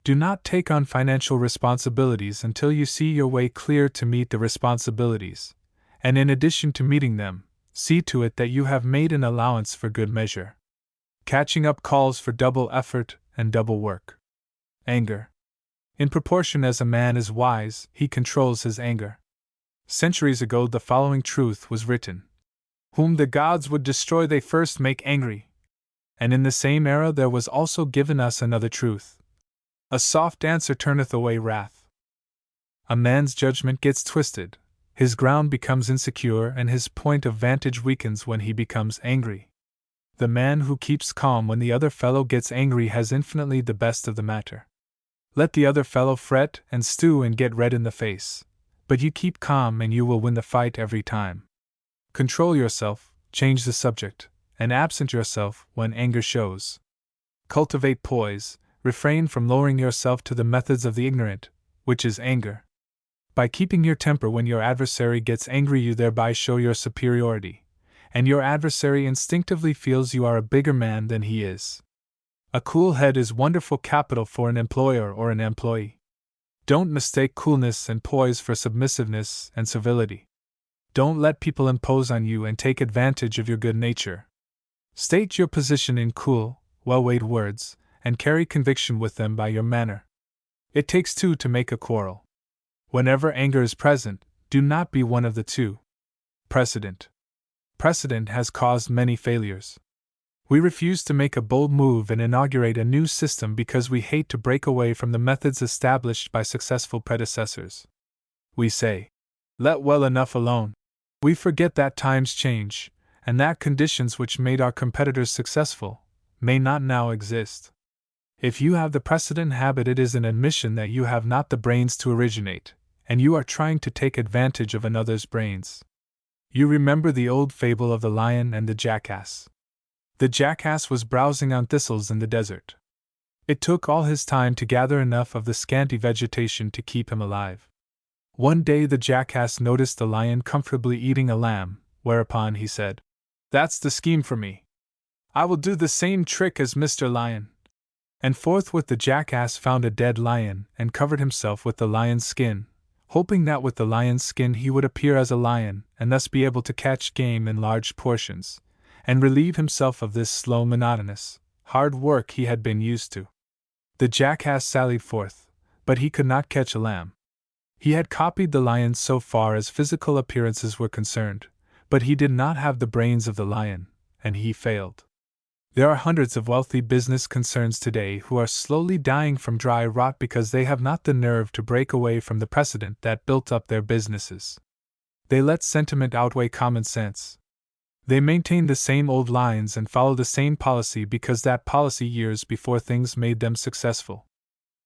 Do not take on financial responsibilities until you see your way clear to meet the responsibilities, and in addition to meeting them, see to it that you have made an allowance for good measure. Catching up calls for double effort and double work. Anger. In proportion as a man is wise, he controls his anger. Centuries ago, the following truth was written: "Whom the gods would destroy, they first make angry." And in the same era, there was also given us another truth: "A soft answer turneth away wrath." A man's judgment gets twisted, his ground becomes insecure, and his point of vantage weakens when he becomes angry. The man who keeps calm when the other fellow gets angry has infinitely the best of the matter. Let the other fellow fret and stew and get red in the face, but you keep calm and you will win the fight every time. Control yourself, change the subject, and absent yourself when anger shows. Cultivate poise, refrain from lowering yourself to the methods of the ignorant, which is anger. By keeping your temper when your adversary gets angry, you thereby show your superiority, and your adversary instinctively feels you are a bigger man than he is. A cool head is wonderful capital for an employer or an employee. Don't mistake coolness and poise for submissiveness and civility. Don't let people impose on you and take advantage of your good nature. State your position in cool, well-weighed words, and carry conviction with them by your manner. It takes two to make a quarrel. Whenever anger is present, do not be one of the two. Precedent. Precedent has caused many failures. We refuse to make a bold move and inaugurate a new system because we hate to break away from the methods established by successful predecessors. We say, "Let well enough alone." We forget that times change, and that conditions which made our competitors successful may not now exist. If you have the precedent habit, it is an admission that you have not the brains to originate, and you are trying to take advantage of another's brains. You remember the old fable of the lion and the jackass. The jackass was browsing on thistles in the desert. It took all his time to gather enough of the scanty vegetation to keep him alive. One day the jackass noticed the lion comfortably eating a lamb, whereupon he said, "That's the scheme for me. I will do the same trick as Mr. Lion." And forthwith the jackass found a dead lion and covered himself with the lion's skin, hoping that with the lion's skin he would appear as a lion and thus be able to catch game in large portions, and relieve himself of this slow, monotonous, hard work he had been used to. The jackass sallied forth, but he could not catch a lamb. He had copied the lion so far as physical appearances were concerned, but he did not have the brains of the lion, and he failed. There are hundreds of wealthy business concerns today who are slowly dying from dry rot because they have not the nerve to break away from the precedent that built up their businesses. They let sentiment outweigh common sense. They maintain the same old lines and follow the same policy because that policy years before things made them successful.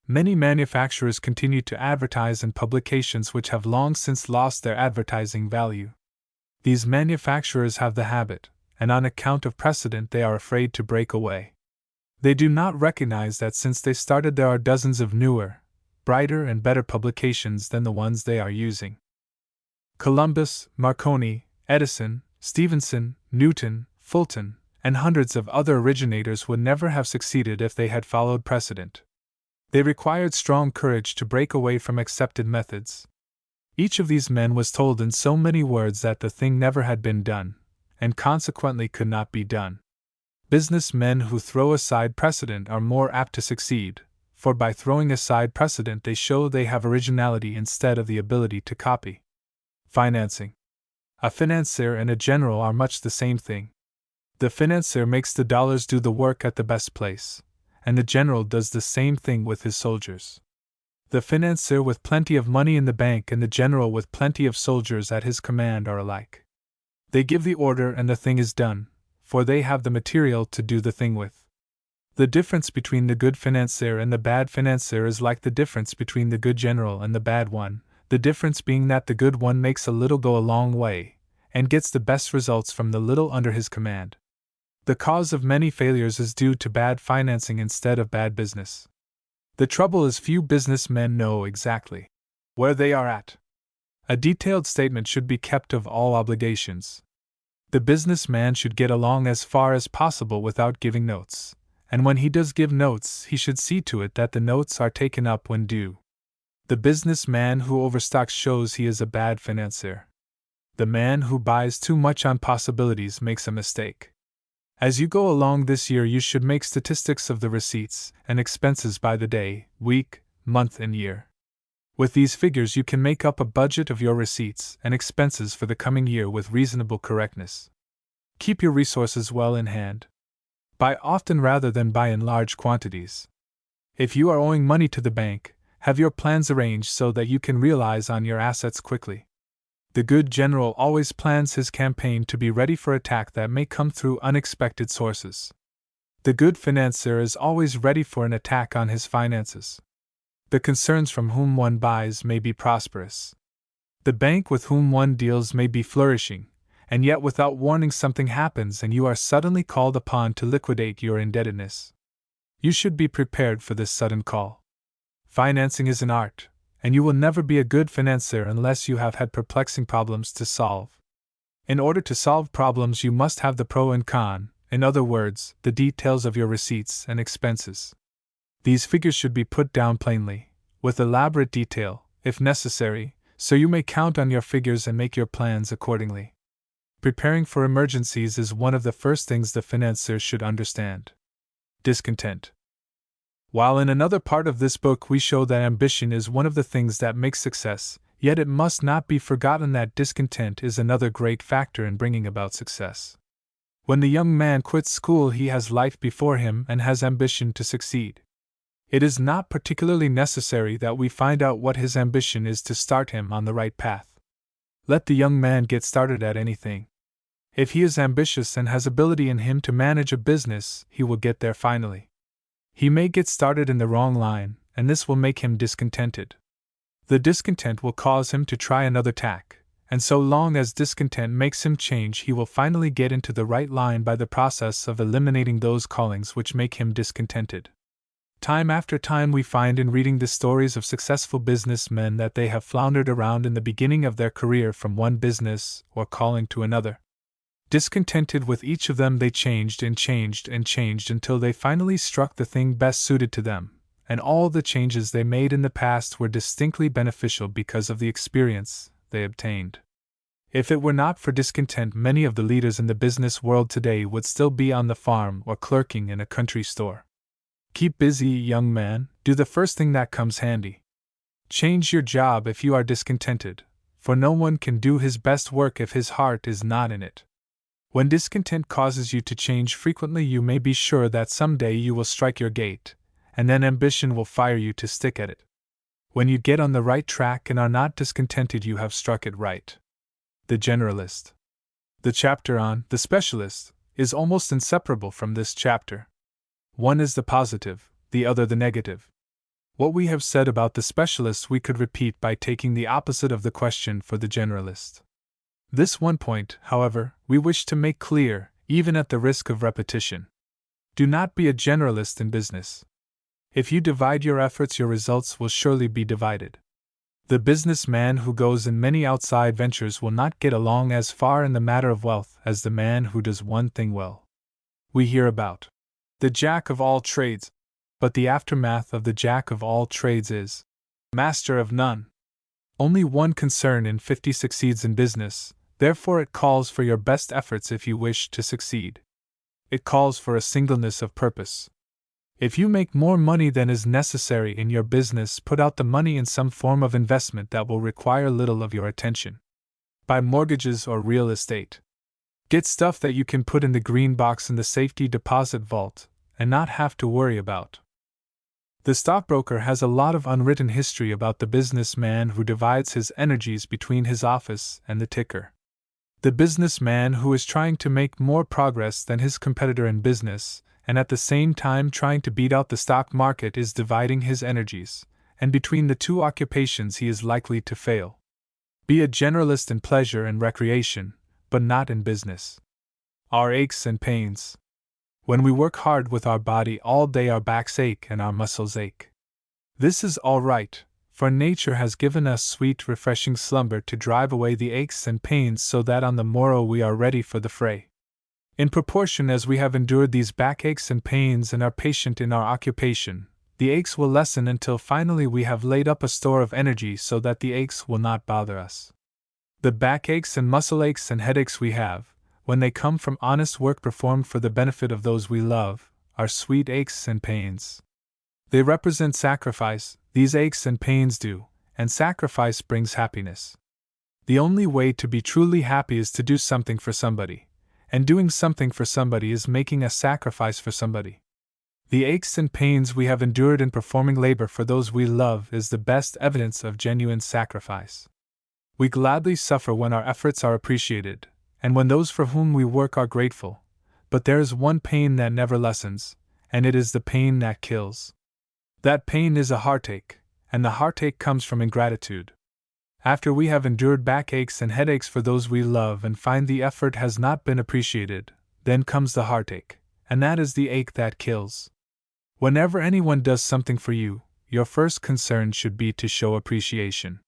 Many manufacturers continue to advertise in publications which have long since lost their advertising value. These manufacturers have the habit, and on account of precedent they are afraid to break away. They do not recognize that since they started there are dozens of newer, brighter and better publications than the ones they are using. Columbus, Marconi, Edison, Stephenson, Newton, Fulton, and hundreds of other originators would never have succeeded if they had followed precedent. They required strong courage to break away from accepted methods. Each of these men was told in so many words that the thing never had been done, and consequently could not be done. Businessmen who throw aside precedent are more apt to succeed, for by throwing aside precedent they show they have originality instead of the ability to copy. Financing. A financier and a general are much the same thing. The financier makes the dollars do the work at the best place, and the general does the same thing with his soldiers. The financier with plenty of money in the bank and the general with plenty of soldiers at his command are alike. They give the order and the thing is done, for they have the material to do the thing with. The difference between the good financier and the bad financier is like the difference between the good general and the bad one, the difference being that the good one makes a little go a long way, and gets the best results from the little under his command. The cause of many failures is due to bad financing instead of bad business. The trouble is few businessmen know exactly where they are at. A detailed statement should be kept of all obligations. The businessman should get along as far as possible without giving notes, and when he does give notes, he should see to it that the notes are taken up when due. The businessman who overstocks shows he is a bad financier. The man who buys too much on possibilities makes a mistake. As you go along this year, you should make statistics of the receipts and expenses by the day, week, month, and year. With these figures, you can make up a budget of your receipts and expenses for the coming year with reasonable correctness. Keep your resources well in hand. Buy often rather than buy in large quantities. If you are owing money to the bank, have your plans arranged so that you can realize on your assets quickly. The good general always plans his campaign to be ready for attack that may come through unexpected sources. The good financier is always ready for an attack on his finances. The concerns from whom one buys may be prosperous. The bank with whom one deals may be flourishing, and yet without warning something happens and you are suddenly called upon to liquidate your indebtedness. You should be prepared for this sudden call. Financing is an art, and you will never be a good financier unless you have had perplexing problems to solve. In order to solve problems, you must have the pro and con, in other words, the details of your receipts and expenses. These figures should be put down plainly, with elaborate detail, if necessary, so you may count on your figures and make your plans accordingly. Preparing for emergencies is one of the first things the financier should understand. Discontent. While in another part of this book we show that ambition is one of the things that makes success, yet it must not be forgotten that discontent is another great factor in bringing about success. When the young man quits school, he has life before him and has ambition to succeed. It is not particularly necessary that we find out what his ambition is to start him on the right path. Let the young man get started at anything. If he is ambitious and has ability in him to manage a business, he will get there finally. He may get started in the wrong line, and this will make him discontented. The discontent will cause him to try another tack, and so long as discontent makes him change, he will finally get into the right line by the process of eliminating those callings which make him discontented. Time after time we find in reading the stories of successful businessmen that they have floundered around in the beginning of their career from one business or calling to another. Discontented with each of them, they changed until they finally struck the thing best suited to them, and all the changes they made in the past were distinctly beneficial because of the experience they obtained. If it were not for discontent, many of the leaders in the business world today would still be on the farm or clerking in a country store. Keep busy, young man, do the first thing that comes handy. Change your job if you are discontented, for no one can do his best work if his heart is not in it. When discontent causes you to change frequently, you may be sure that someday you will strike your gait, and then ambition will fire you to stick at it. When you get on the right track and are not discontented, you have struck it right. The generalist. The chapter on the specialist is almost inseparable from this chapter. One is the positive, the other the negative. What we have said about the specialist we could repeat by taking the opposite of the question for the generalist. This one point, however, we wish to make clear, even at the risk of repetition. Do not be a generalist in business. If you divide your efforts, your results will surely be divided. The businessman who goes in many outside ventures will not get along as far in the matter of wealth as the man who does one thing well. We hear about the jack of all trades, but the aftermath of the jack of all trades is master of none. Only one concern in 50 succeeds in business, therefore it calls for your best efforts if you wish to succeed. It calls for a singleness of purpose. If you make more money than is necessary in your business, put out the money in some form of investment that will require little of your attention. Buy mortgages or real estate. Get stuff that you can put in the green box in the safety deposit vault and not have to worry about. The stockbroker has a lot of unwritten history about the businessman who divides his energies between his office and the ticker. The businessman who is trying to make more progress than his competitor in business and at the same time trying to beat out the stock market is dividing his energies, and between the two occupations he is likely to fail. Be a generalist in pleasure and recreation, but not in business. Our aches and pains. When we work hard with our body all day, our backs ache and our muscles ache. This is all right, for nature has given us sweet, refreshing slumber to drive away the aches and pains so that on the morrow we are ready for the fray. In proportion as we have endured these backaches and pains and are patient in our occupation, the aches will lessen until finally we have laid up a store of energy so that the aches will not bother us. The backaches and muscle aches and headaches we have, when they come from honest work performed for the benefit of those we love, are sweet aches and pains. They represent sacrifice, these aches and pains do, and sacrifice brings happiness. The only way to be truly happy is to do something for somebody, and doing something for somebody is making a sacrifice for somebody. The aches and pains we have endured in performing labor for those we love is the best evidence of genuine sacrifice. We gladly suffer when our efforts are appreciated, and when those for whom we work are grateful, but there is one pain that never lessens, and it is the pain that kills. That pain is a heartache, and the heartache comes from ingratitude. After we have endured backaches and headaches for those we love and find the effort has not been appreciated, then comes the heartache, and that is the ache that kills. Whenever anyone does something for you, your first concern should be to show appreciation.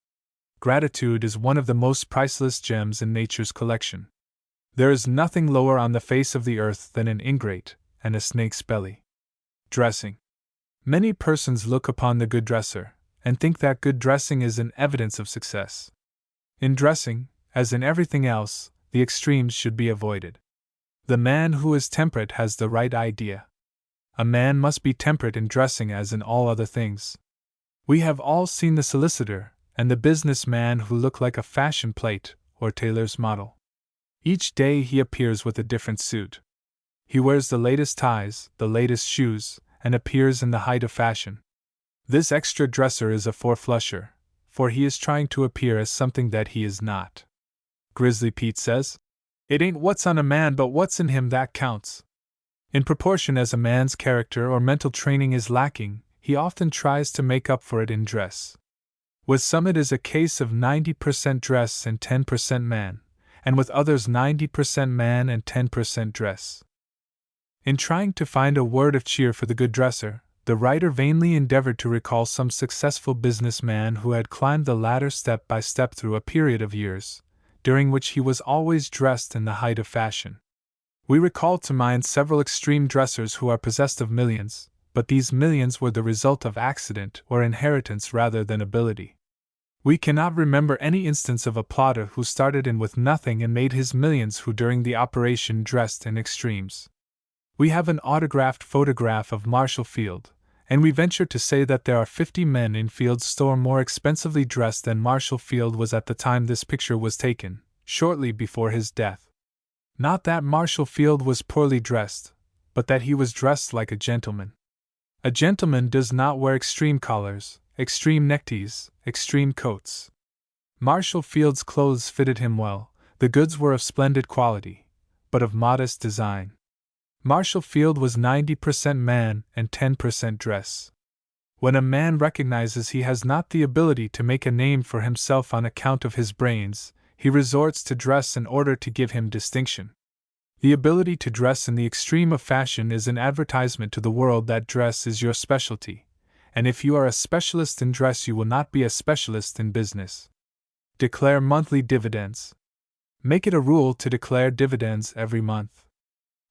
Gratitude is one of the most priceless gems in nature's collection. There is nothing lower on the face of the earth than an ingrate and a snake's belly. Dressing. Many persons look upon the good dresser and think that good dressing is an evidence of success. In dressing, as in everything else, the extremes should be avoided. The man who is temperate has the right idea. A man must be temperate in dressing as in all other things. We have all seen the solicitor and the business man who look like a fashion plate or tailor's model. Each day he appears with a different suit. He wears the latest ties, the latest shoes, and appears in the height of fashion. This extra dresser is a four-flusher, for he is trying to appear as something that he is not. Grizzly Pete says, "It ain't what's on a man but what's in him that counts." In proportion as a man's character or mental training is lacking, he often tries to make up for it in dress. With some it is a case of 90% dress and 10% man, and with others 90% man and 10% dress. In trying to find a word of cheer for the good dresser, the writer vainly endeavored to recall some successful businessman who had climbed the ladder step by step through a period of years, during which he was always dressed in the height of fashion. We recall to mind several extreme dressers who are possessed of millions, but these millions were the result of accident or inheritance rather than ability. We cannot remember any instance of a plotter who started in with nothing and made his millions who during the operation dressed in extremes. We have an autographed photograph of Marshall Field, and we venture to say that there are 50 men in Field's store more expensively dressed than Marshall Field was at the time this picture was taken, shortly before his death. Not that Marshall Field was poorly dressed, but that he was dressed like a gentleman. A gentleman does not wear extreme collars, extreme neckties, extreme coats. Marshall Field's clothes fitted him well, the goods were of splendid quality, but of modest design. Marshall Field was 90% man and 10% dress. When a man recognizes he has not the ability to make a name for himself on account of his brains, he resorts to dress in order to give him distinction. The ability to dress in the extreme of fashion is an advertisement to the world that dress is your specialty, and if you are a specialist in dress you will not be a specialist in business. Declare monthly dividends. Make it a rule to declare dividends every month.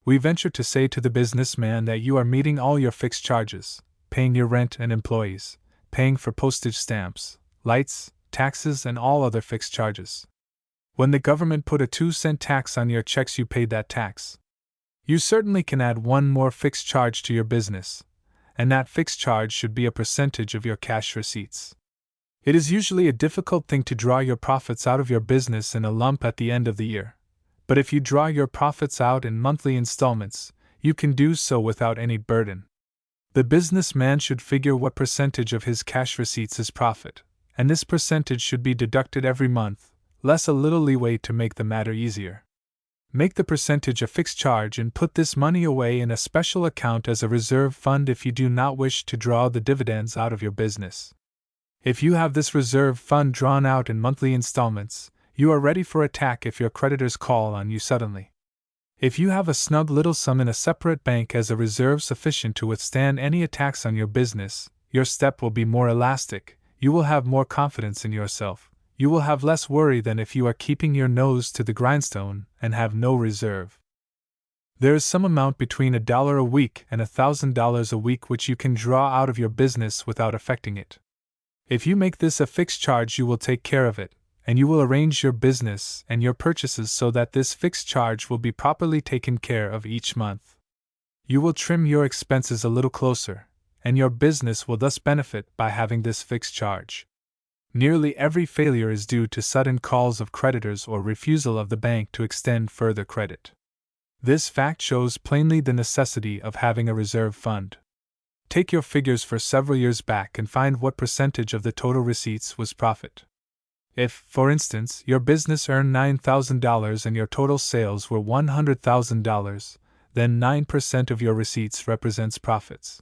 We venture to say to the businessman that you are meeting all your fixed charges, paying your rent and employees, paying for postage stamps, lights, taxes, and all other fixed charges. When the government put a 2-cent tax on your checks, you paid that tax. You certainly can add one more fixed charge to your business, and that fixed charge should be a percentage of your cash receipts. It is usually a difficult thing to draw your profits out of your business in a lump at the end of the year, but if you draw your profits out in monthly installments, you can do so without any burden. The businessman should figure what percentage of his cash receipts is profit, and this percentage should be deducted every month, less a little leeway to make the matter easier. Make the percentage a fixed charge and put this money away in a special account as a reserve fund if you do not wish to draw the dividends out of your business. If you have this reserve fund drawn out in monthly installments, you are ready for attack if your creditors call on you suddenly. If you have a snug little sum in a separate bank as a reserve sufficient to withstand any attacks on your business, your step will be more elastic, you will have more confidence in yourself. You will have less worry than if you are keeping your nose to the grindstone and have no reserve. There is some amount between $1 a week and $1,000 a week which you can draw out of your business without affecting it. If you make this a fixed charge, you will take care of it, and you will arrange your business and your purchases so that this fixed charge will be properly taken care of each month. You will trim your expenses a little closer, and your business will thus benefit by having this fixed charge. Nearly every failure is due to sudden calls of creditors or refusal of the bank to extend further credit. This fact shows plainly the necessity of having a reserve fund. Take your figures for several years back and find what percentage of the total receipts was profit. If, for instance, your business earned $9,000 and your total sales were $100,000, then 9% of your receipts represents profits.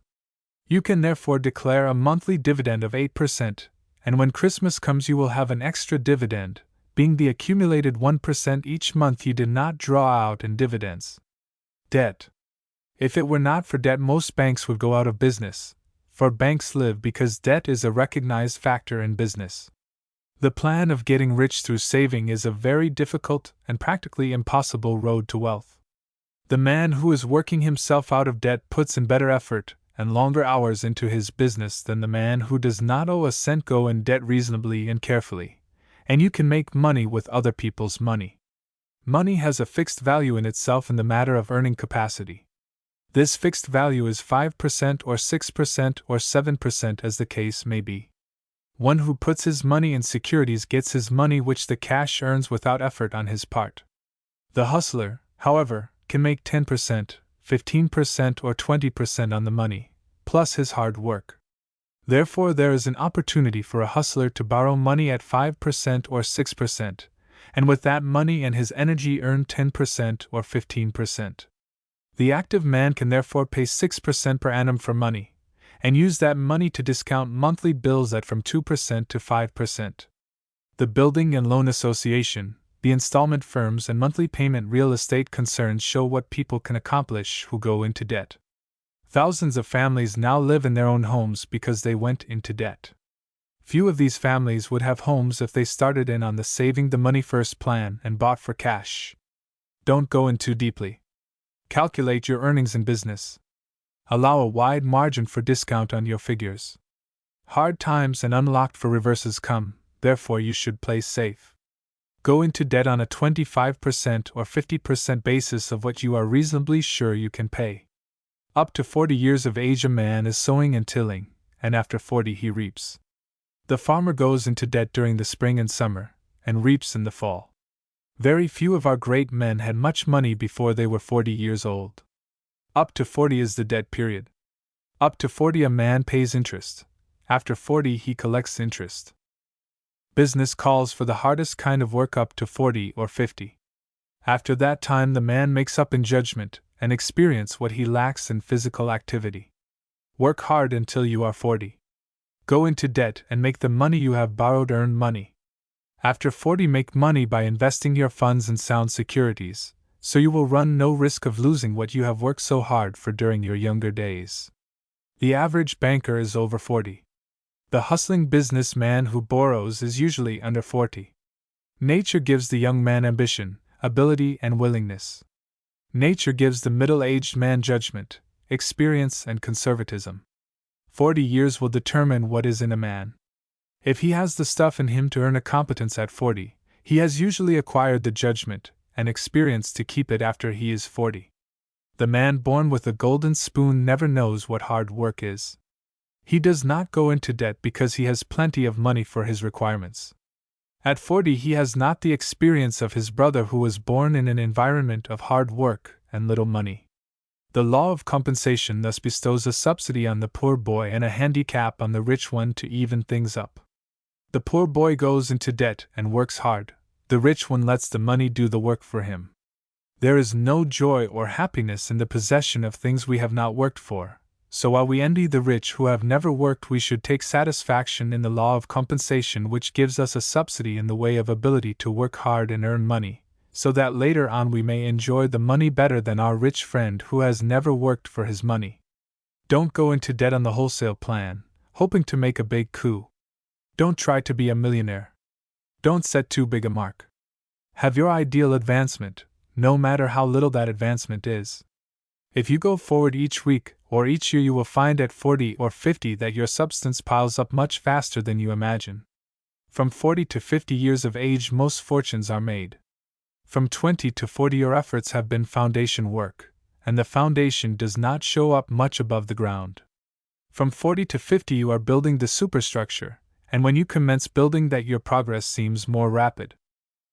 You can therefore declare a monthly dividend of 8%. And when Christmas comes, you will have an extra dividend, being the accumulated 1% each month you did not draw out in dividends. Debt. If it were not for debt, most banks would go out of business, for banks live because debt is a recognized factor in business. The plan of getting rich through saving is a very difficult and practically impossible road to wealth. The man who is working himself out of debt puts in better effort and longer hours into his business than the man who does not owe a cent. Go in debt reasonably and carefully, and you can make money with other people's money. Money has a fixed value in itself in the matter of earning capacity. This fixed value is 5% or 6% or 7% as the case may be. One who puts his money in securities gets his money which the cash earns without effort on his part. The hustler, however, can make 10%, 15% or 20% on the money, plus his hard work. Therefore, there is an opportunity for a hustler to borrow money at 5% or 6%, and with that money and his energy earn 10% or 15%. The active man can therefore pay 6% per annum for money, and use that money to discount monthly bills at from 2% to 5%. The Building and Loan Association, the installment firms and monthly payment real estate concerns show what people can accomplish who go into debt. Thousands of families now live in their own homes because they went into debt. Few of these families would have homes if they started in on the saving the money first plan and bought for cash. Don't go in too deeply. Calculate your earnings in business. Allow a wide margin for discount on your figures. Hard times and unlocked for reverses come, therefore you should play safe. Go into debt on a 25% or 50% basis of what you are reasonably sure you can pay. Up to 40 years of age a man is sowing and tilling, and after 40 he reaps. The farmer goes into debt during the spring and summer, and reaps in the fall. Very few of our great men had much money before they were 40 years old. Up to 40 is the debt period. Up to 40 a man pays interest. After 40 he collects interest. Business calls for the hardest kind of work up to 40 or 50. After that time the man makes up in judgment and experience what he lacks in physical activity. Work hard until you are 40. Go into debt and make the money you have borrowed earn money. After 40 make money by investing your funds in sound securities, so you will run no risk of losing what you have worked so hard for during your younger days. The average banker is over 40. The hustling businessman who borrows is usually under 40. Nature gives the young man ambition, ability, and willingness. Nature gives the middle-aged man judgment, experience, and conservatism. 40 years will determine what is in a man. If he has the stuff in him to earn a competence at 40, he has usually acquired the judgment and experience to keep it after he is 40. The man born with a golden spoon never knows what hard work is. He does not go into debt because he has plenty of money for his requirements. At 40 he has not the experience of his brother who was born in an environment of hard work and little money. The law of compensation thus bestows a subsidy on the poor boy and a handicap on the rich one to even things up. The poor boy goes into debt and works hard. The rich one lets the money do the work for him. There is no joy or happiness in the possession of things we have not worked for, so while we envy the rich who have never worked, we should take satisfaction in the law of compensation, which gives us a subsidy in the way of ability to work hard and earn money, so that later on we may enjoy the money better than our rich friend who has never worked for his money. Don't go into debt on the wholesale plan, hoping to make a big coup. Don't try to be a millionaire. Don't set too big a mark. Have your ideal advancement, no matter how little that advancement is. If you go forward each week or each year, you will find at 40 or 50 that your substance piles up much faster than you imagine. From 40 to 50 years of age, most fortunes are made. From 20 to 40, your efforts have been foundation work, and the foundation does not show up much above the ground. From 40 to 50, you are building the superstructure, and when you commence building that, your progress seems more rapid.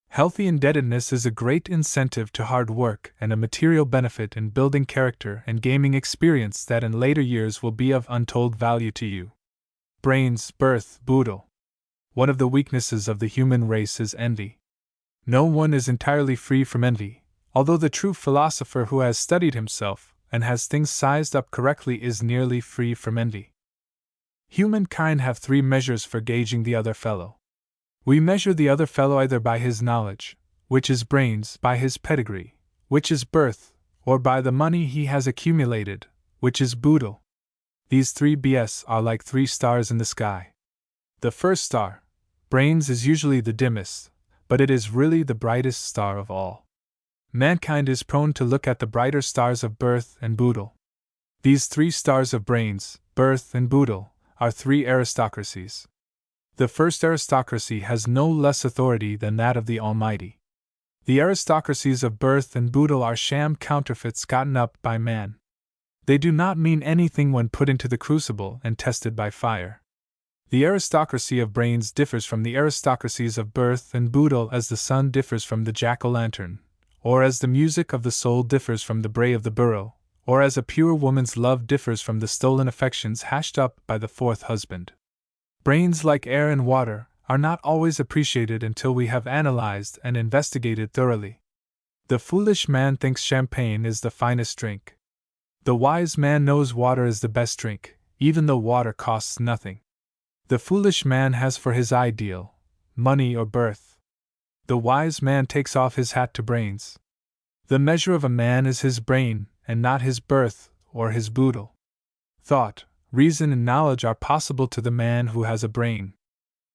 Healthy indebtedness is a great incentive to hard work and a material benefit in building character and gaining experience that in later years will be of untold value to you. Brains, birth, boodle. One of the weaknesses of the human race is envy. No one is entirely free from envy, although the true philosopher who has studied himself and has things sized up correctly is nearly free from envy. Humankind have 3 measures for gauging the other fellow. We measure the other fellow either by his knowledge, which is brains, by his pedigree, which is birth, or by the money he has accumulated, which is boodle. These 3 B's are like 3 stars in the sky. The first star, brains, is usually the dimmest, but it is really the brightest star of all. Mankind is prone to look at the brighter stars of birth and boodle. These 3 stars of brains, birth, and boodle are 3 aristocracies. The first aristocracy has no less authority than that of the Almighty. The aristocracies of birth and boodle are sham counterfeits gotten up by man. They do not mean anything when put into the crucible and tested by fire. The aristocracy of brains differs from the aristocracies of birth and boodle as the sun differs from the jack-o'-lantern, or as the music of the soul differs from the bray of the burro, or as a pure woman's love differs from the stolen affections hashed up by the 4th husband. Brains, like air and water, are not always appreciated until we have analyzed and investigated thoroughly. The foolish man thinks champagne is the finest drink. The wise man knows water is the best drink, even though water costs nothing. The foolish man has for his ideal money or birth. The wise man takes off his hat to brains. The measure of a man is his brain, and not his birth or his boodle. Thought, reason, and knowledge are possible to the man who has a brain.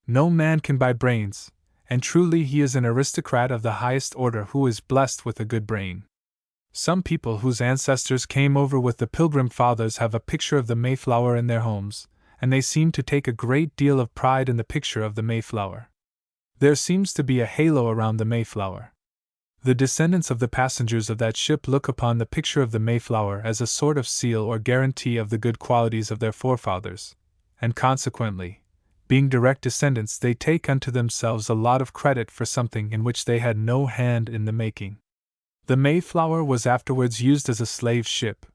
No man can buy brains, and truly he is an aristocrat of the highest order who is blessed with a good brain. Some people whose ancestors came over with the Pilgrim Fathers have a picture of the Mayflower in their homes, and they seem to take a great deal of pride in the picture of the Mayflower. There seems to be a halo around the Mayflower. The descendants of the passengers of that ship look upon the picture of the Mayflower as a sort of seal or guarantee of the good qualities of their forefathers, and consequently, being direct descendants, they take unto themselves a lot of credit for something in which they had no hand in the making. The Mayflower was afterwards used as a slave ship,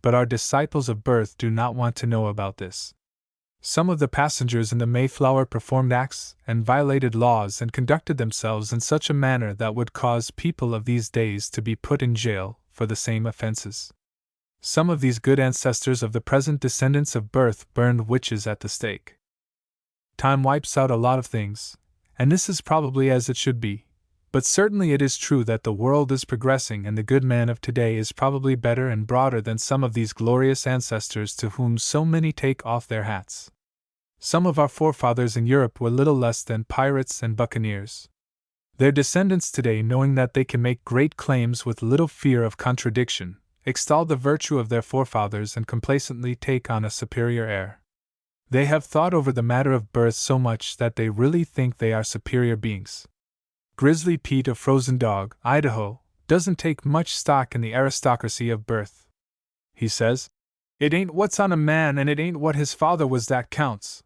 but our disciples of birth do not want to know about this. Some of the passengers in the Mayflower performed acts and violated laws and conducted themselves in such a manner that would cause people of these days to be put in jail for the same offenses. Some of these good ancestors of the present descendants of birth burned witches at the stake. Time wipes out a lot of things, and this is probably as it should be, but certainly it is true that the world is progressing and the good man of today is probably better and broader than some of these glorious ancestors to whom so many take off their hats. Some of our forefathers in Europe were little less than pirates and buccaneers. Their descendants today, knowing that they can make great claims with little fear of contradiction, extol the virtue of their forefathers and complacently take on a superior air. They have thought over the matter of birth so much that they really think they are superior beings. Grizzly Pete of Frozen Dog, Idaho, doesn't take much stock in the aristocracy of birth. He says, "It ain't what's on a man and it ain't what his father was that counts.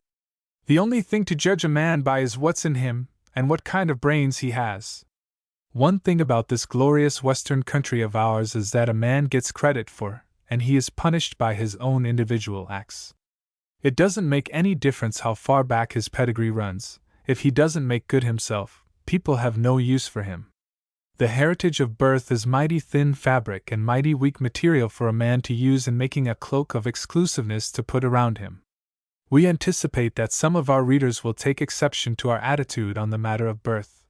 The only thing to judge a man by is what's in him and what kind of brains he has." One thing about this glorious western country of ours is that a man gets credit for, and he is punished by his own individual acts. It doesn't make any difference how far back his pedigree runs. If he doesn't make good himself, people have no use for him. The heritage of birth is mighty thin fabric and mighty weak material for a man to use in making a cloak of exclusiveness to put around him. We anticipate that some of our readers will take exception to our attitude on the matter of birth.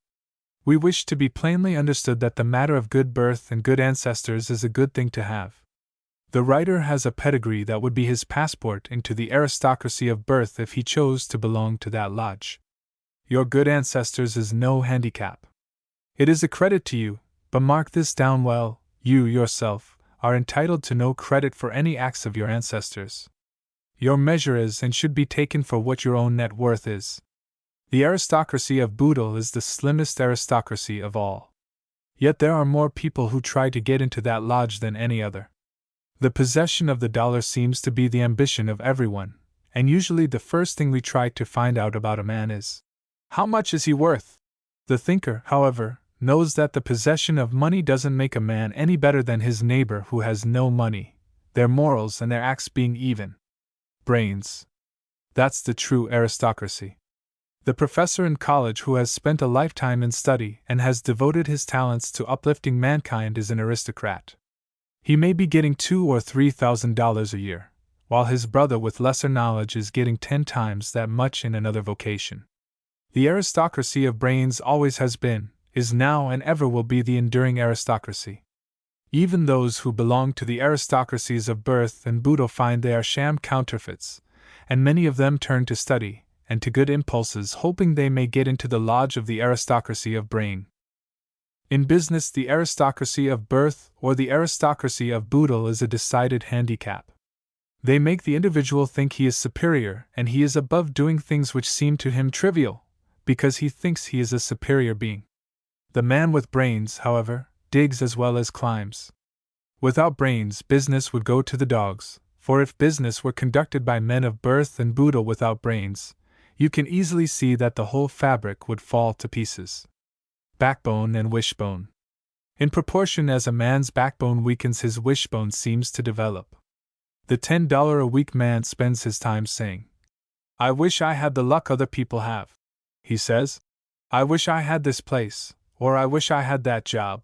We wish to be plainly understood that the matter of good birth and good ancestors is a good thing to have. The writer has a pedigree that would be his passport into the aristocracy of birth if he chose to belong to that lodge. Your good ancestors is no handicap. It is a credit to you, but mark this down well, you yourself are entitled to no credit for any acts of your ancestors. Your measure is and should be taken for what your own net worth is. The aristocracy of Boodle is the slimmest aristocracy of all. Yet there are more people who try to get into that lodge than any other. The possession of the dollar seems to be the ambition of everyone, and usually the first thing we try to find out about a man is, how much is he worth? The thinker, however, knows that the possession of money doesn't make a man any better than his neighbor who has no money, their morals and their acts being even. Brains. That's the true aristocracy. The professor in college who has spent a lifetime in study and has devoted his talents to uplifting mankind is an aristocrat. He may be getting $2,000 or $3,000 a year, while his brother with lesser knowledge is getting 10 times that much in another vocation. The aristocracy of brains always has been, is now, and ever will be the enduring aristocracy. Even those who belong to the aristocracies of birth and Boodle find they are sham counterfeits, and many of them turn to study and to good impulses, hoping they may get into the lodge of the aristocracy of brain. In business, the aristocracy of birth or the aristocracy of Boodle is a decided handicap. They make the individual think he is superior and he is above doing things which seem to him trivial, because he thinks he is a superior being. The man with brains, however, digs as well as climbs. Without brains, business would go to the dogs, for if business were conducted by men of birth and Boodle without brains, you can easily see that the whole fabric would fall to pieces. Backbone and wishbone. In proportion as a man's backbone weakens, his wishbone seems to develop. The $10 a week man spends his time saying, "I wish I had the luck other people have." He says, "I wish I had this place," or "I wish I had that job."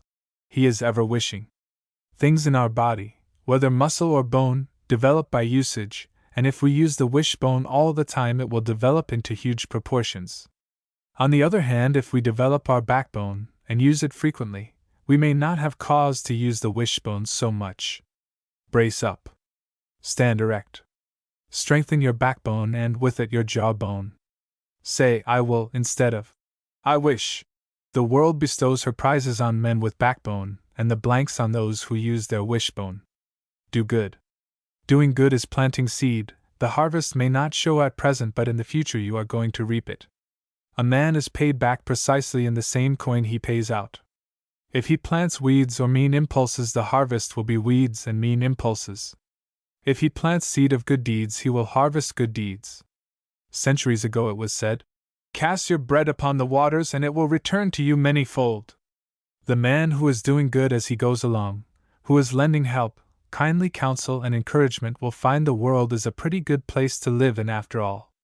He is ever wishing. Things in our body, whether muscle or bone, develop by usage, and if we use the wishbone all the time, it will develop into huge proportions. On the other hand, if we develop our backbone and use it frequently, we may not have cause to use the wishbone so much. Brace up. Stand erect. Strengthen your backbone and with it your jawbone. Say "I will" instead of "I wish." The world bestows her prizes on men with backbone and the blanks on those who use their wishbone. Do good. Doing good is planting seed. The harvest may not show at present, but in the future you are going to reap it. A man is paid back precisely in the same coin he pays out. If he plants weeds or mean impulses, the harvest will be weeds and mean impulses. If he plants seed of good deeds, he will harvest good deeds. Centuries ago it was said, "Cast your bread upon the waters and it will return to you manyfold." The man who is doing good as he goes along, who is lending help, kindly counsel and encouragement, will find the world is a pretty good place to live in after all.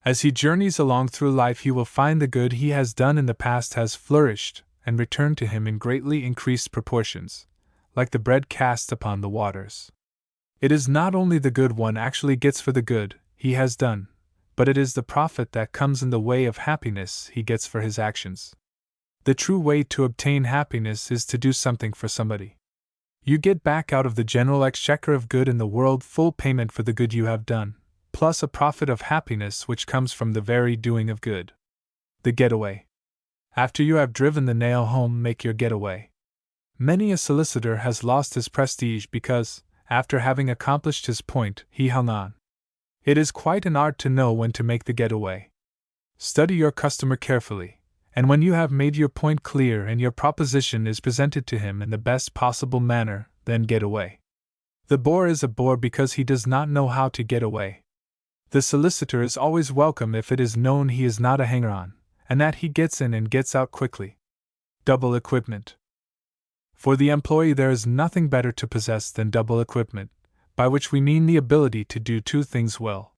As he journeys along through life, he will find the good he has done in the past has flourished and returned to him in greatly increased proportions, like the bread cast upon the waters. It is not only the good one actually gets for the good he has done, but it is the profit that comes in the way of happiness he gets for his actions. The true way to obtain happiness is to do something for somebody. You get back out of the general exchequer of good in the world full payment for the good you have done, plus a profit of happiness which comes from the very doing of good. The getaway. After you have driven the nail home, make your getaway. Many a solicitor has lost his prestige because, after having accomplished his point, he hung on. It is quite an art to know when to make the getaway. Study your customer carefully, and when you have made your point clear and your proposition is presented to him in the best possible manner, then get away. The bore is a bore because he does not know how to get away. The solicitor is always welcome if it is known he is not a hanger-on, and that he gets in and gets out quickly. Double equipment. For the employee, there is nothing better to possess than double equipment, by which we mean the ability to do two things well.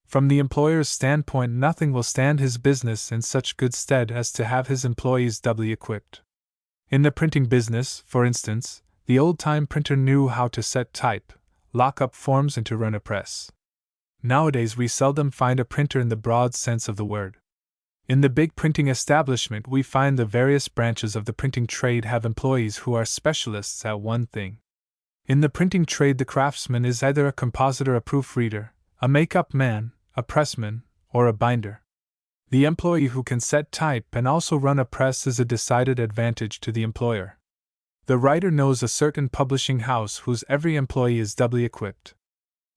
From the employer's standpoint, nothing will stand his business in such good stead as to have his employees doubly equipped. In the printing business, for instance, the old-time printer knew how to set type, lock up forms, and to run a press. Nowadays we seldom find a printer in the broad sense of the word. In the big printing establishment we find the various branches of the printing trade have employees who are specialists at one thing. In the printing trade the craftsman is either a compositor, a proofreader, a make-up man, a pressman, or a binder. The employee who can set type and also run a press is a decided advantage to the employer. The writer knows a certain publishing house whose every employee is doubly equipped.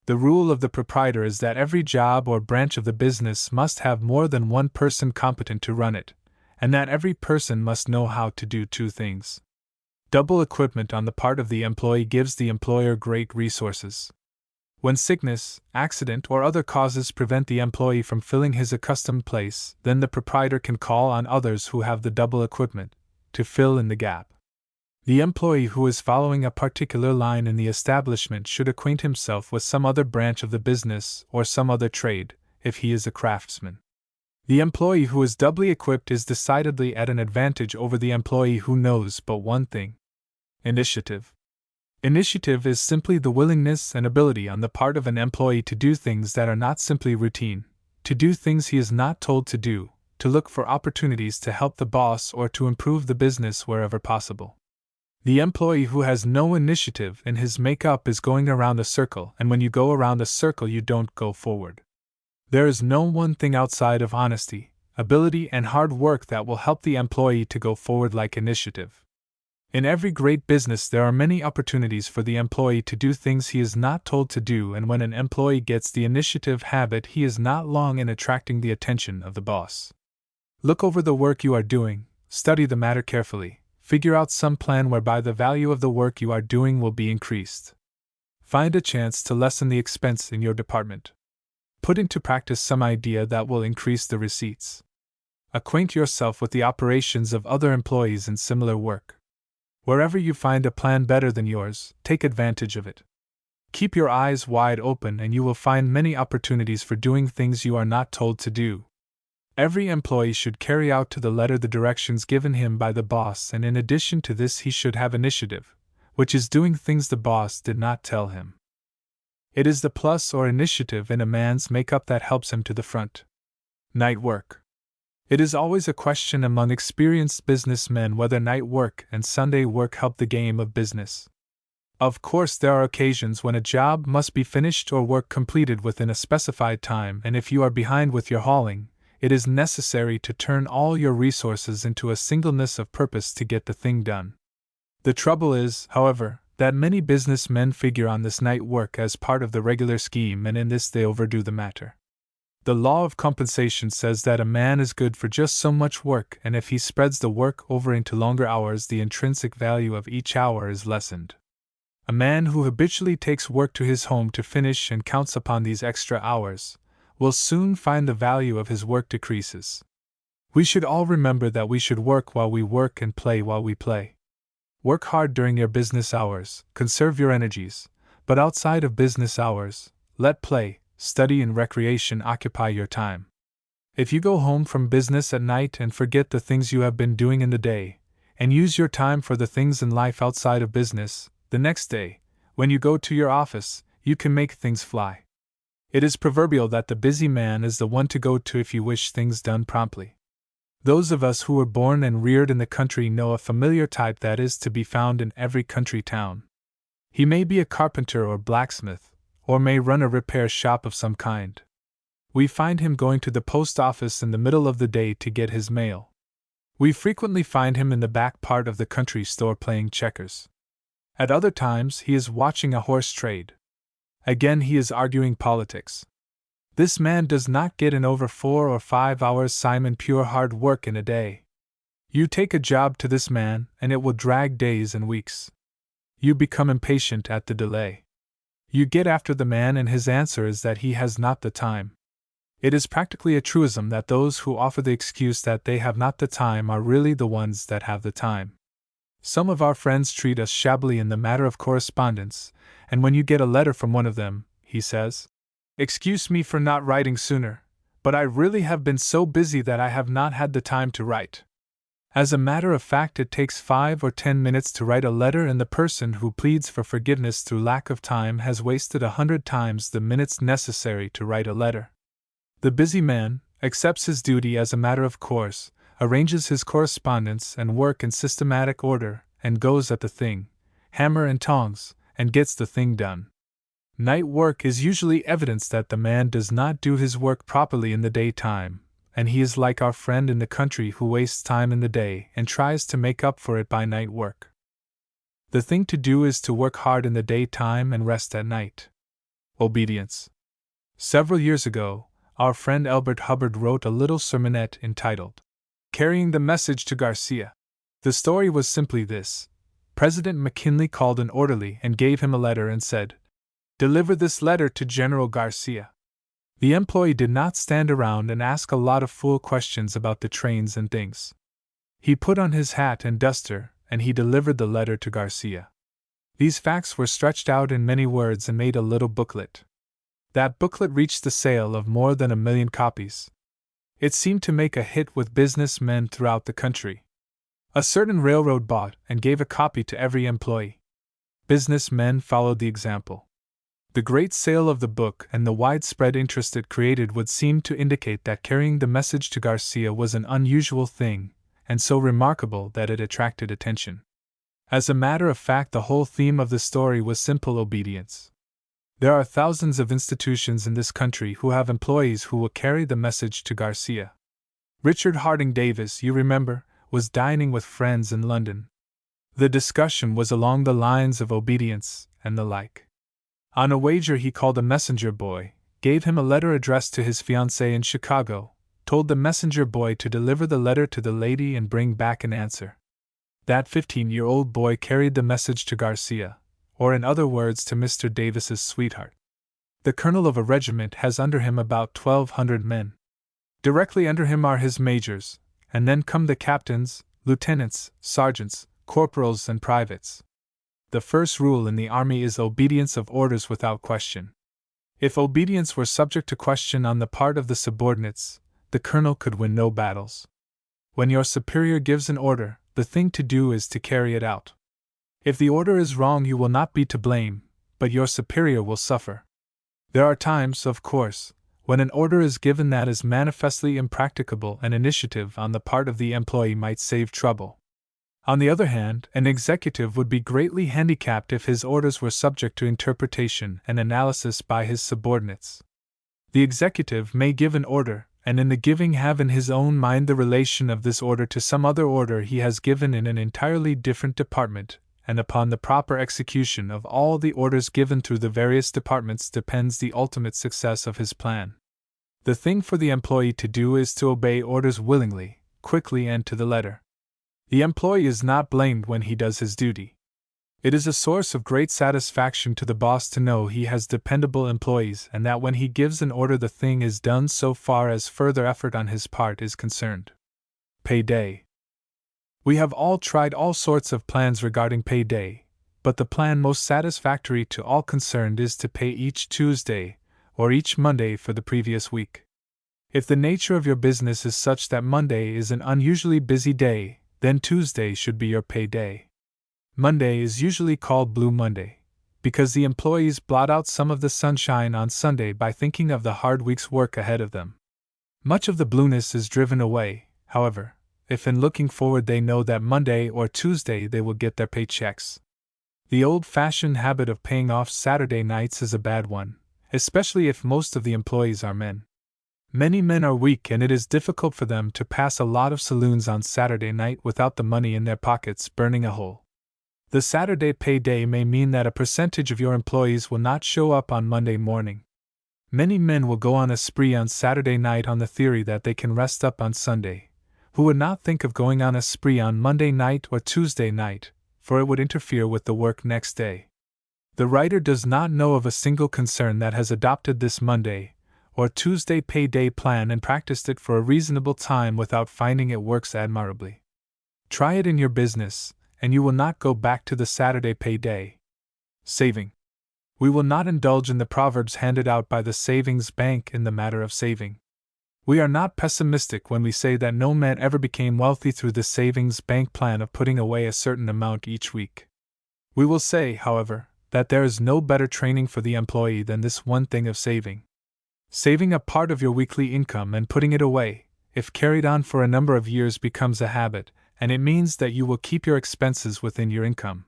The rule of the proprietor is that every job or branch of the business must have more than one person competent to run it, and that every person must know how to do two things. Double equipment on the part of the employee gives the employer great resources. When sickness, accident, or other causes prevent the employee from filling his accustomed place, then the proprietor can call on others who have the double equipment to fill in the gap. The employee who is following a particular line in the establishment should acquaint himself with some other branch of the business or some other trade, if he is a craftsman. The employee who is doubly equipped is decidedly at an advantage over the employee who knows but one thing. Initiative. Initiative is simply the willingness and ability on the part of an employee to do things that are not simply routine, to do things he is not told to do, to look for opportunities to help the boss or to improve the business wherever possible. The employee who has no initiative in his make-up is going around a circle, and when you go around a circle you don't go forward. There is no one thing outside of honesty, ability, and hard work that will help the employee to go forward like initiative. In every great business there are many opportunities for the employee to do things he is not told to do, and when an employee gets the initiative habit he is not long in attracting the attention of the boss. Look over the work you are doing, study the matter carefully, figure out some plan whereby the value of the work you are doing will be increased. Find a chance to lessen the expense in your department. Put into practice some idea that will increase the receipts. Acquaint yourself with the operations of other employees in similar work. Wherever you find a plan better than yours, take advantage of it. Keep your eyes wide open and you will find many opportunities for doing things you are not told to do. Every employee should carry out to the letter the directions given him by the boss, and in addition to this he should have initiative, which is doing things the boss did not tell him. It is the plus or initiative in a man's makeup that helps him to the front. Night work. It is always a question among experienced businessmen whether night work and Sunday work help the game of business. Of course, there are occasions when a job must be finished or work completed within a specified time, and if you are behind with your hauling, it is necessary to turn all your resources into a singleness of purpose to get the thing done. The trouble is, however, that many businessmen figure on this night work as part of the regular scheme, and in this they overdo the matter. The law of compensation says that a man is good for just so much work, and if he spreads the work over into longer hours, the intrinsic value of each hour is lessened. A man who habitually takes work to his home to finish and counts upon these extra hours will soon find the value of his work decreases. We should all remember that we should work while we work and play while we play. Work hard during your business hours, conserve your energies, but outside of business hours, let play, study, and recreation occupy your time. If you go home from business at night and forget the things you have been doing in the day, and use your time for the things in life outside of business, the next day, when you go to your office, you can make things fly. It is proverbial that the busy man is the one to go to if you wish things done promptly. Those of us who were born and reared in the country know a familiar type that is to be found in every country town. He may be a carpenter or blacksmith, or may run a repair shop of some kind. We find him going to the post office in the middle of the day to get his mail. We frequently find him in the back part of the country store playing checkers. At other times he is watching a horse trade. Again he is arguing politics. This man does not get in over 4 or 5 hours' Simon pure hard work in a day. You take a job to this man, and it will drag days and weeks. You become impatient at the delay. You get after the man, and his answer is that he has not the time. It is practically a truism that those who offer the excuse that they have not the time are really the ones that have the time. Some of our friends treat us shabbily in the matter of correspondence, and when you get a letter from one of them, he says, "Excuse me for not writing sooner, but I really have been so busy that I have not had the time to write." As a matter of fact, it takes 5 or 10 minutes to write a letter, and the person who pleads for forgiveness through lack of time has wasted 100 times the minutes necessary to write a letter. The busy man accepts his duty as a matter of course, arranges his correspondence and work in systematic order, and goes at the thing, hammer and tongs, and gets the thing done. Night work is usually evidence that the man does not do his work properly in the daytime, and he is like our friend in the country who wastes time in the day and tries to make up for it by night work. The thing to do is to work hard in the daytime and rest at night. Obedience. Several years ago, our friend Elbert Hubbard wrote a little sermonette entitled, Carrying the Message to Garcia. The story was simply this. President McKinley called an orderly and gave him a letter and said, "Deliver this letter to General Garcia." The employee did not stand around and ask a lot of fool questions about the trains and things. He put on his hat and duster, and he delivered the letter to Garcia. These facts were stretched out in many words and made a little booklet. That booklet reached the sale of more than 1 million copies. It seemed to make a hit with businessmen throughout the country. A certain railroad bought and gave a copy to every employee. Businessmen followed the example. The great sale of the book and the widespread interest it created would seem to indicate that carrying the message to Garcia was an unusual thing, and so remarkable that it attracted attention. As a matter of fact, the whole theme of the story was simple obedience. There are thousands of institutions in this country who have employees who will carry the message to Garcia. Richard Harding Davis, you remember, was dining with friends in London. The discussion was along the lines of obedience and the like. On a wager, he called a messenger boy, gave him a letter addressed to his fiancée in Chicago, told the messenger boy to deliver the letter to the lady and bring back an answer. That 15-year-old boy carried the message to Garcia, or in other words to Mr. Davis's sweetheart. The colonel of a regiment has under him about 1,200 men. Directly under him are his majors, and then come the captains, lieutenants, sergeants, corporals, and privates. The first rule in the army is obedience of orders without question. If obedience were subject to question on the part of the subordinates, the colonel could win no battles. When your superior gives an order, the thing to do is to carry it out. If the order is wrong, you will not be to blame, but your superior will suffer. There are times, of course, when an order is given that is manifestly impracticable, and initiative on the part of the employee might save trouble. On the other hand, an executive would be greatly handicapped if his orders were subject to interpretation and analysis by his subordinates. The executive may give an order, and in the giving have in his own mind the relation of this order to some other order he has given in an entirely different department, and upon the proper execution of all the orders given through the various departments depends the ultimate success of his plan. The thing for the employee to do is to obey orders willingly, quickly, and to the letter. The employee is not blamed when he does his duty. It is a source of great satisfaction to the boss to know he has dependable employees and that when he gives an order the thing is done so far as further effort on his part is concerned. Payday. We have all tried all sorts of plans regarding payday, but the plan most satisfactory to all concerned is to pay each Tuesday or each Monday for the previous week. If the nature of your business is such that Monday is an unusually busy day, then Tuesday should be your pay day. Monday is usually called Blue Monday, because the employees blot out some of the sunshine on Sunday by thinking of the hard week's work ahead of them. Much of the blueness is driven away, however, if in looking forward they know that Monday or Tuesday they will get their paychecks. The old-fashioned habit of paying off Saturday nights is a bad one, especially if most of the employees are men. Many men are weak and it is difficult for them to pass a lot of saloons on Saturday night without the money in their pockets burning a hole. The Saturday pay day may mean that a percentage of your employees will not show up on Monday morning. Many men will go on a spree on Saturday night on the theory that they can rest up on Sunday, who would not think of going on a spree on Monday night or Tuesday night, for it would interfere with the work next day. The writer does not know of a single concern that has adopted this Monday or Tuesday pay day plan and practiced it for a reasonable time without finding it works admirably. Try it in your business, and you will not go back to the Saturday pay day. Saving. We will not indulge in the proverbs handed out by the savings bank in the matter of saving. We are not pessimistic when we say that no man ever became wealthy through the savings bank plan of putting away a certain amount each week. We will say, however, that there is no better training for the employee than this one thing of saving. Saving a part of your weekly income and putting it away, if carried on for a number of years, becomes a habit, and it means that you will keep your expenses within your income.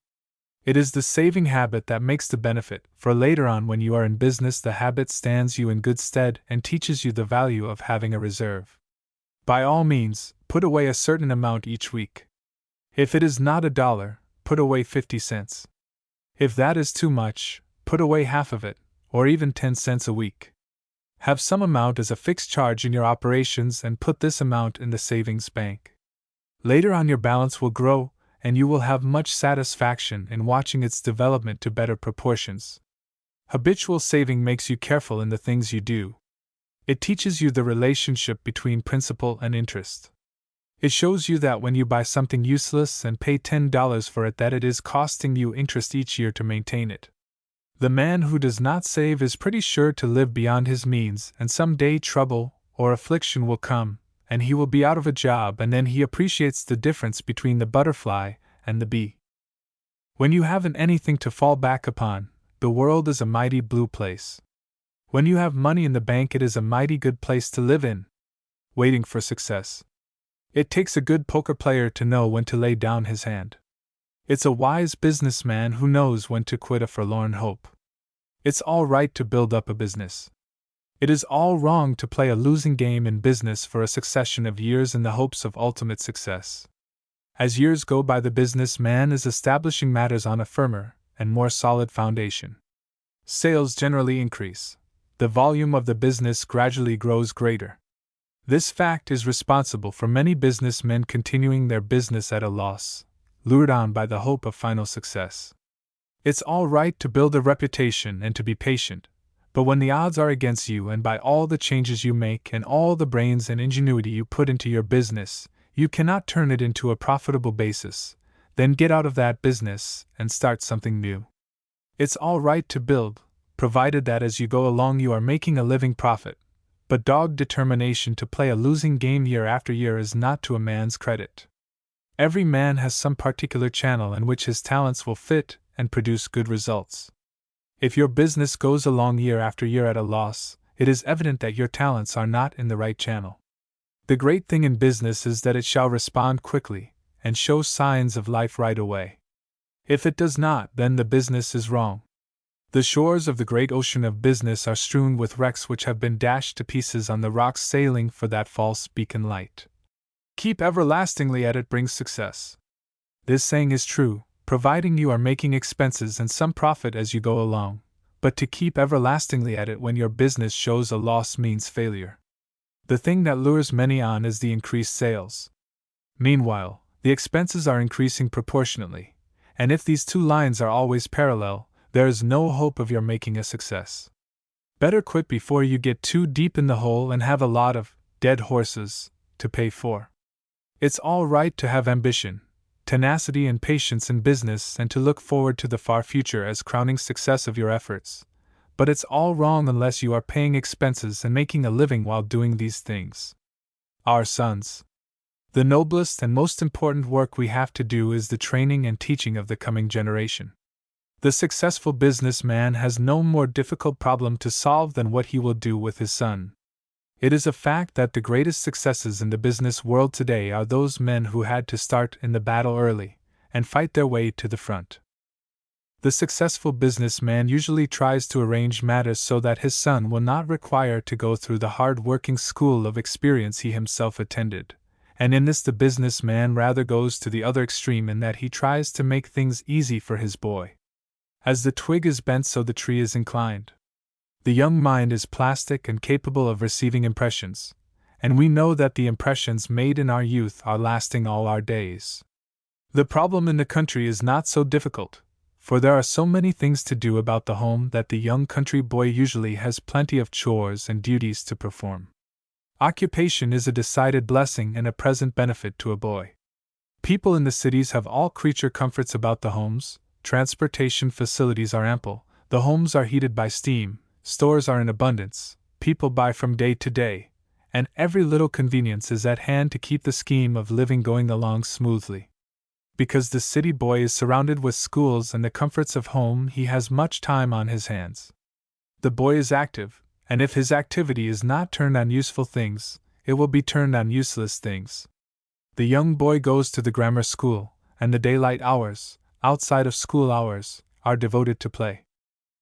It is the saving habit that makes the benefit, for later on when you are in business the habit stands you in good stead and teaches you the value of having a reserve. By all means, put away a certain amount each week. If it is not $1, put away 50 cents. If that is too much, put away half of it, or even 10 cents a week. Have some amount as a fixed charge in your operations and put this amount in the savings bank. Later on your balance will grow, and you will have much satisfaction in watching its development to better proportions. Habitual saving makes you careful in the things you do. It teaches you the relationship between principal and interest. It shows you that when you buy something useless and pay $10 for it, that it is costing you interest each year to maintain it. The man who does not save is pretty sure to live beyond his means, and some day trouble or affliction will come, and he will be out of a job, and then he appreciates the difference between the butterfly and the bee. When you haven't anything to fall back upon, the world is a mighty blue place. When you have money in the bank, it is a mighty good place to live in. Waiting for success. It takes a good poker player to know when to lay down his hand. It's a wise businessman who knows when to quit a forlorn hope. It's all right to build up a business. It is all wrong to play a losing game in business for a succession of years in the hopes of ultimate success. As years go by, the businessman is establishing matters on a firmer and more solid foundation. Sales generally increase. The volume of the business gradually grows greater. This fact is responsible for many businessmen continuing their business at a loss, lured on by the hope of final success. It's all right to build a reputation and to be patient, but when the odds are against you, and by all the changes you make and all the brains and ingenuity you put into your business, you cannot turn it into a profitable basis, then get out of that business and start something new. It's all right to build, provided that as you go along you are making a living profit, but dogged determination to play a losing game year after year is not to a man's credit. Every man has some particular channel in which his talents will fit and produce good results. If your business goes along year after year at a loss, it is evident that your talents are not in the right channel. The great thing in business is that it shall respond quickly and show signs of life right away. If it does not, then the business is wrong. The shores of the great ocean of business are strewn with wrecks which have been dashed to pieces on the rocks sailing for that false beacon light. Keep everlastingly at it brings success. This saying is true, providing you are making expenses and some profit as you go along, but to keep everlastingly at it when your business shows a loss means failure. The thing that lures many on is the increased sales. Meanwhile, the expenses are increasing proportionately, and if these two lines are always parallel, there is no hope of your making a success. Better quit before you get too deep in the hole and have a lot of dead horses to pay for. It's all right to have ambition, tenacity, and patience in business and to look forward to the far future as crowning success of your efforts, but it's all wrong unless you are paying expenses and making a living while doing these things. Our sons. The noblest and most important work we have to do is the training and teaching of the coming generation. The successful businessman has no more difficult problem to solve than what he will do with his son. It is a fact that the greatest successes in the business world today are those men who had to start in the battle early and fight their way to the front. The successful businessman usually tries to arrange matters so that his son will not require to go through the hard-working school of experience he himself attended, and in this the businessman rather goes to the other extreme in that he tries to make things easy for his boy. As the twig is bent, so the tree is inclined. The young mind is plastic and capable of receiving impressions, and we know that the impressions made in our youth are lasting all our days. The problem in the country is not so difficult, for there are so many things to do about the home that the young country boy usually has plenty of chores and duties to perform. Occupation is a decided blessing and a present benefit to a boy. People in the cities have all creature comforts about the homes. Transportation facilities are ample, the homes are heated by steam, stores are in abundance, people buy from day to day, and every little convenience is at hand to keep the scheme of living going along smoothly. Because the city boy is surrounded with schools and the comforts of home, he has much time on his hands. The boy is active, and if his activity is not turned on useful things, it will be turned on useless things. The young boy goes to the grammar school, and the daylight hours, outside of school hours, are devoted to play.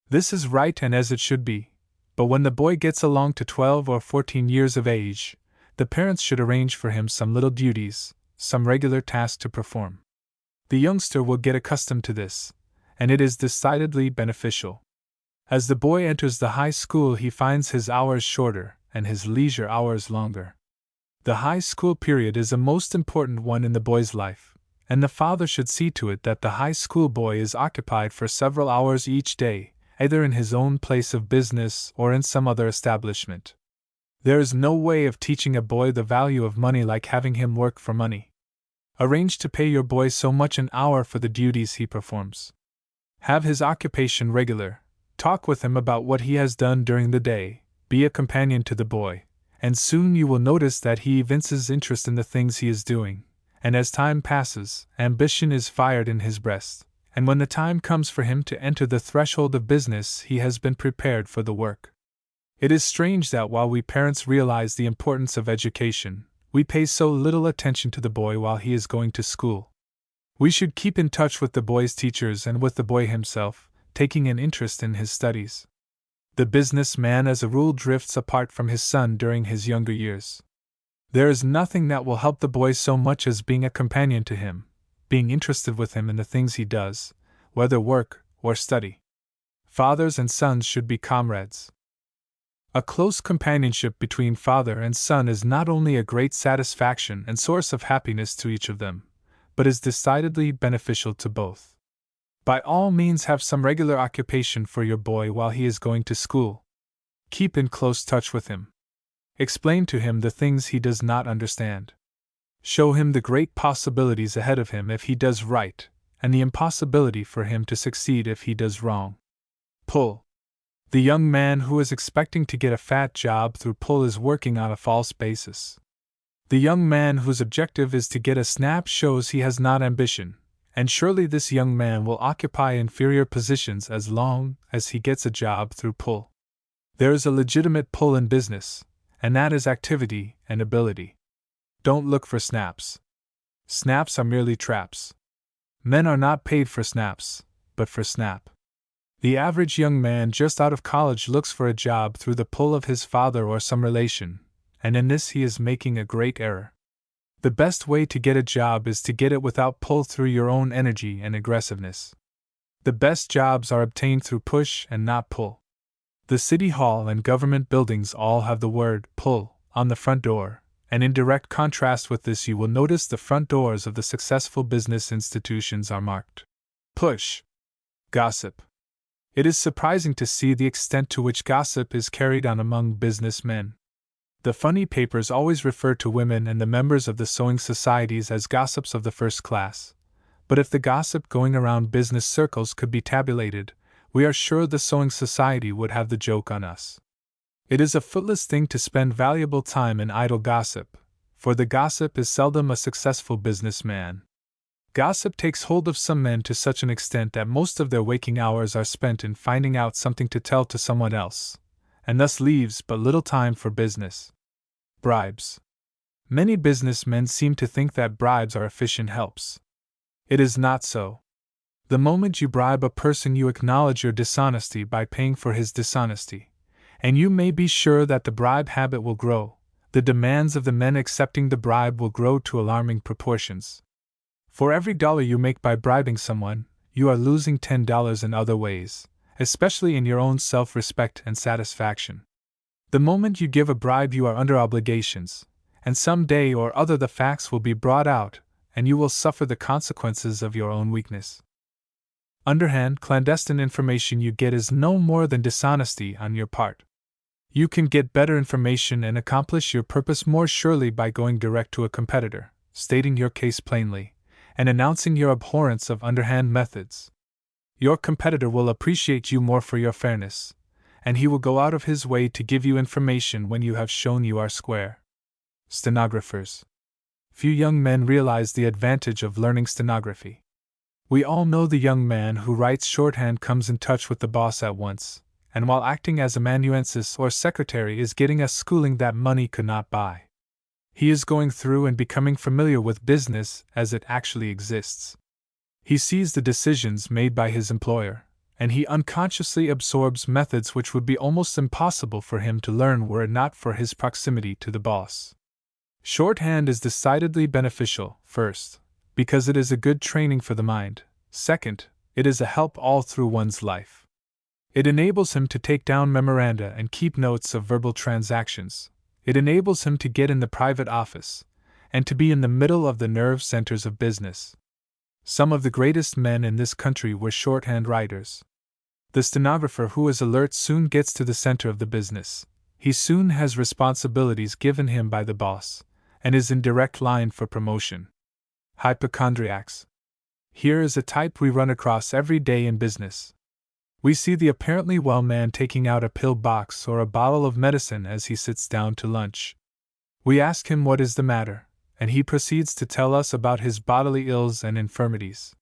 This is right and as it should be, but when the boy gets along to 12 or 14 years of age, the parents should arrange for him some little duties, some regular task to perform. The youngster will get accustomed to this, and it is decidedly beneficial. As the boy enters the high school, he finds his hours shorter and his leisure hours longer. The high school period is a most important one in the boy's life, and the father should see to it that the high school boy is occupied for several hours each day, either in his own place of business or in some other establishment. There is no way of teaching a boy the value of money like having him work for money. Arrange to pay your boy so much an hour for the duties he performs. Have his occupation regular, talk with him about what he has done during the day, be a companion to the boy, and soon you will notice that he evinces interest in the things he is doing, and as time passes, ambition is fired in his breast, and when the time comes for him to enter the threshold of business, he has been prepared for the work. It is strange that while we parents realize the importance of education, we pay so little attention to the boy while he is going to school. We should keep in touch with the boy's teachers and with the boy himself, taking an interest in his studies. The business man as a rule drifts apart from his son during his younger years. There is nothing that will help the boy so much as being a companion to him, being interested with him in the things he does, whether work or study. Fathers and sons should be comrades. A close companionship between father and son is not only a great satisfaction and source of happiness to each of them, but is decidedly beneficial to both. By all means have some regular occupation for your boy while he is going to school. Keep in close touch with him. Explain to him the things he does not understand. Show him the great possibilities ahead of him if he does right, and the impossibility for him to succeed if he does wrong. Pull. The young man who is expecting to get a fat job through pull is working on a false basis. The young man whose objective is to get a snap shows he has not ambition, and surely this young man will occupy inferior positions as long as he gets a job through pull. There is a legitimate pull in business, and that is activity and ability. Don't look for snaps. Snaps are merely traps. Men are not paid for snaps, but for snap. The average young man just out of college looks for a job through the pull of his father or some relation, and in this he is making a great error. The best way to get a job is to get it without pull through your own energy and aggressiveness. The best jobs are obtained through push and not pull. The city hall and government buildings all have the word pull on the front door, and in direct contrast with this you will notice the front doors of the successful business institutions are marked push. Gossip. It is surprising to see the extent to which gossip is carried on among business men. The funny papers always refer to women and the members of the sewing societies as gossips of the first class, but if the gossip going around business circles could be tabulated, we are sure the sewing society would have the joke on us. It is a footless thing to spend valuable time in idle gossip, for the gossip is seldom a successful businessman. Gossip takes hold of some men to such an extent that most of their waking hours are spent in finding out something to tell to someone else, and thus leaves but little time for business. Bribes. Many businessmen seem to think that bribes are efficient helps. It is not so. The moment you bribe a person, you acknowledge your dishonesty by paying for his dishonesty, and you may be sure that the bribe habit will grow. The demands of the men accepting the bribe will grow to alarming proportions. For every $1 you make by bribing someone, you are losing $10 in other ways, especially in your own self-respect and satisfaction. The moment you give a bribe, you are under obligations, and some day or other the facts will be brought out, and you will suffer the consequences of your own weakness. Underhand, clandestine information you get is no more than dishonesty on your part. You can get better information and accomplish your purpose more surely by going direct to a competitor, stating your case plainly, and announcing your abhorrence of underhand methods. Your competitor will appreciate you more for your fairness, and he will go out of his way to give you information when you have shown you are square. Stenographers. Few young men realize the advantage of learning stenography. We all know the young man who writes shorthand comes in touch with the boss at once, and while acting as amanuensis or secretary is getting a schooling that money could not buy. He is going through and becoming familiar with business as it actually exists. He sees the decisions made by his employer, and he unconsciously absorbs methods which would be almost impossible for him to learn were it not for his proximity to the boss. Shorthand is decidedly beneficial, first, because it is a good training for the mind. Second, it is a help all through one's life. It enables him to take down memoranda and keep notes of verbal transactions. It enables him to get in the private office, and to be in the middle of the nerve centers of business. Some of the greatest men in this country were shorthand writers. The stenographer who is alert soon gets to the center of the business. He soon has responsibilities given him by the boss, and is in direct line for promotion. Hypochondriacs. Here is a type we run across every day in business. We see the apparently well man taking out a pill box or a bottle of medicine as he sits down to lunch. We ask him what is the matter, and he proceeds to tell us about his bodily ills and infirmities.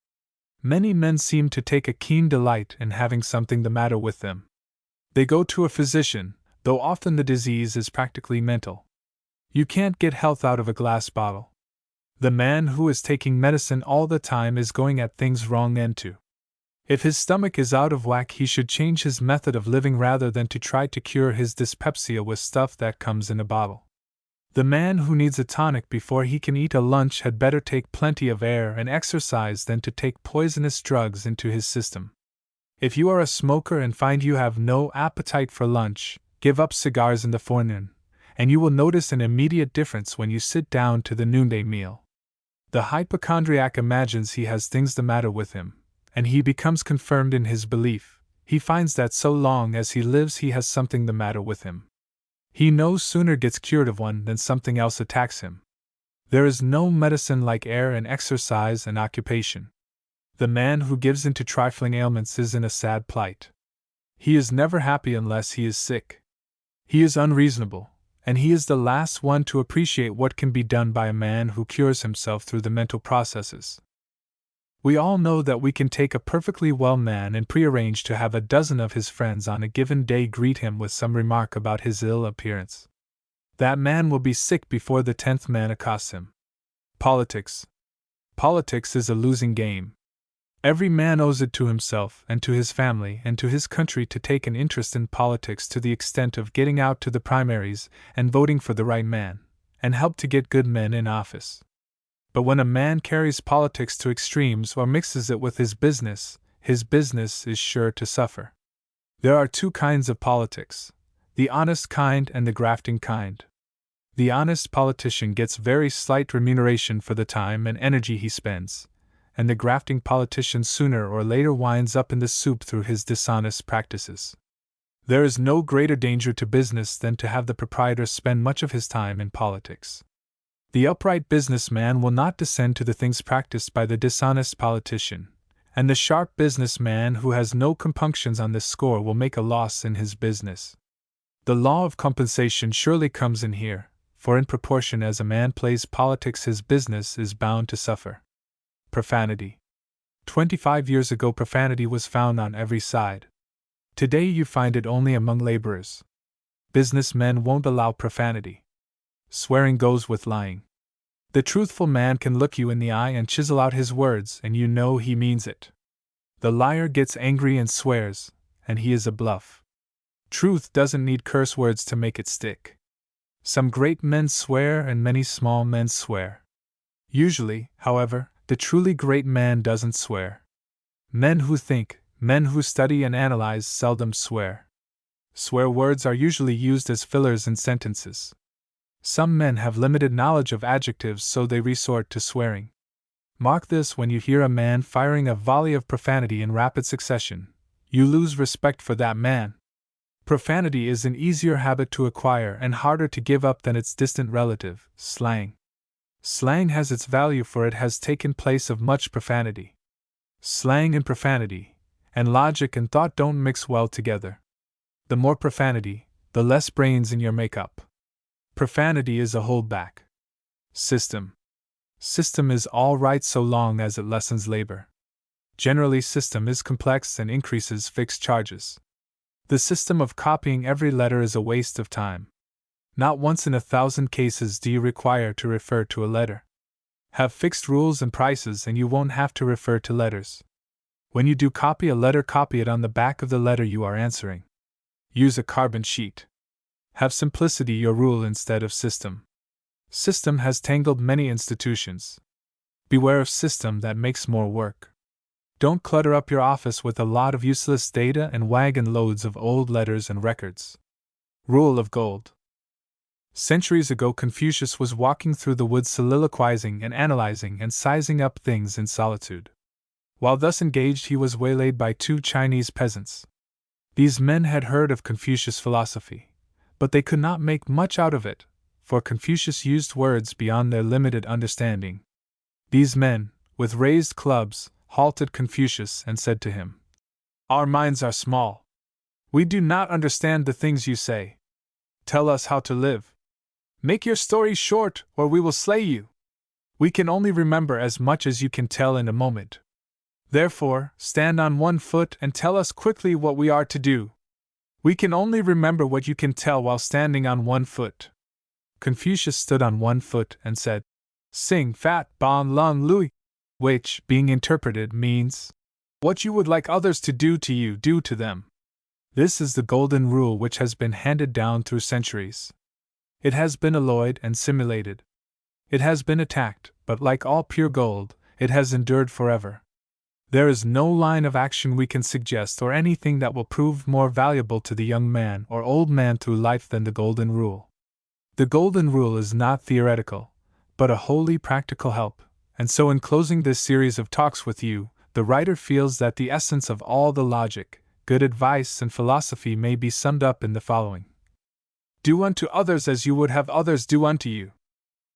Many men seem to take a keen delight in having something the matter with them. They go to a physician, though often the disease is practically mental. You can't get health out of a glass bottle. The man who is taking medicine all the time is going at things wrong end to. If his stomach is out of whack, he should change his method of living rather than to try to cure his dyspepsia with stuff that comes in a bottle. The man who needs a tonic before he can eat a lunch had better take plenty of air and exercise than to take poisonous drugs into his system. If you are a smoker and find you have no appetite for lunch, give up cigars in the forenoon, and you will notice an immediate difference when you sit down to the noonday meal. The hypochondriac imagines he has things the matter with him, and he becomes confirmed in his belief. He finds that so long as he lives he has something the matter with him. He no sooner gets cured of one than something else attacks him. There is no medicine like air and exercise and occupation. The man who gives in to trifling ailments is in a sad plight. He is never happy unless he is sick. He is unreasonable, and he is the last one to appreciate what can be done by a man who cures himself through the mental processes. We all know that we can take a perfectly well man and prearrange to have a dozen of his friends on a given day greet him with some remark about his ill appearance. That man will be sick before the 10th man accosts him. Politics. Politics is a losing game. Every man owes it to himself and to his family and to his country to take an interest in politics to the extent of getting out to the primaries and voting for the right man, and help to get good men in office. But when a man carries politics to extremes or mixes it with his business is sure to suffer. There are two kinds of politics, the honest kind and the grafting kind. The honest politician gets very slight remuneration for the time and energy he spends, and the grafting politician sooner or later winds up in the soup through his dishonest practices. There is no greater danger to business than to have the proprietor spend much of his time in politics. The upright businessman will not descend to the things practiced by the dishonest politician, and the sharp businessman who has no compunctions on this score will make a loss in his business. The law of compensation surely comes in here, for in proportion as a man plays politics his business is bound to suffer. Profanity. 25 years ago profanity was found on every side. Today you find it only among laborers. Businessmen won't allow profanity. Swearing goes with lying. The truthful man can look you in the eye and chisel out his words, and you know he means it. The liar gets angry and swears, and he is a bluff. Truth doesn't need curse words to make it stick. Some great men swear and many small men swear. Usually, however, the truly great man doesn't swear. Men who think, men who study and analyze seldom swear. Swear words are usually used as fillers in sentences. Some men have limited knowledge of adjectives, so they resort to swearing. Mark this: when you hear a man firing a volley of profanity in rapid succession, you lose respect for that man. Profanity is an easier habit to acquire and harder to give up than its distant relative, slang. Slang has its value, for it has taken place of much profanity. Slang and profanity, and logic and thought don't mix well together. The more profanity, the less brains in your makeup. Profanity is a holdback. System. System is all right so long as it lessens labor. Generally, system is complex and increases fixed charges. The system of copying every letter is a waste of time. Not once in 1,000 cases do you require to refer to a letter. Have fixed rules and prices and you won't have to refer to letters. When you do copy a letter, copy it on the back of the letter you are answering. Use a carbon sheet. Have simplicity your rule instead of system. System has tangled many institutions. Beware of system that makes more work. Don't clutter up your office with a lot of useless data and wagon loads of old letters and records. Rule of gold. Centuries ago, Confucius was walking through the woods soliloquizing and analyzing and sizing up things in solitude. While thus engaged, he was waylaid by 2 Chinese peasants. These men had heard of Confucius' philosophy, but they could not make much out of it, for Confucius used words beyond their limited understanding. These men, with raised clubs, halted Confucius and said to him, "Our minds are small. We do not understand the things you say. Tell us how to live. Make your story short, or we will slay you. We can only remember as much as you can tell in a moment. Therefore, stand on one foot and tell us quickly what we are to do. We can only remember what you can tell while standing on one foot." Confucius stood on one foot and said, "Sing fat bon lung lui," which, being interpreted, means, "What you would like others to do to you, do to them." This is the golden rule which has been handed down through centuries. It has been alloyed and simulated. It has been attacked, but like all pure gold, it has endured forever. There is no line of action we can suggest or anything that will prove more valuable to the young man or old man through life than the golden rule. The golden rule is not theoretical, but a wholly practical help, and so in closing this series of talks with you, the writer feels that the essence of all the logic, good advice, and philosophy may be summed up in the following. Do unto others as you would have others do unto you.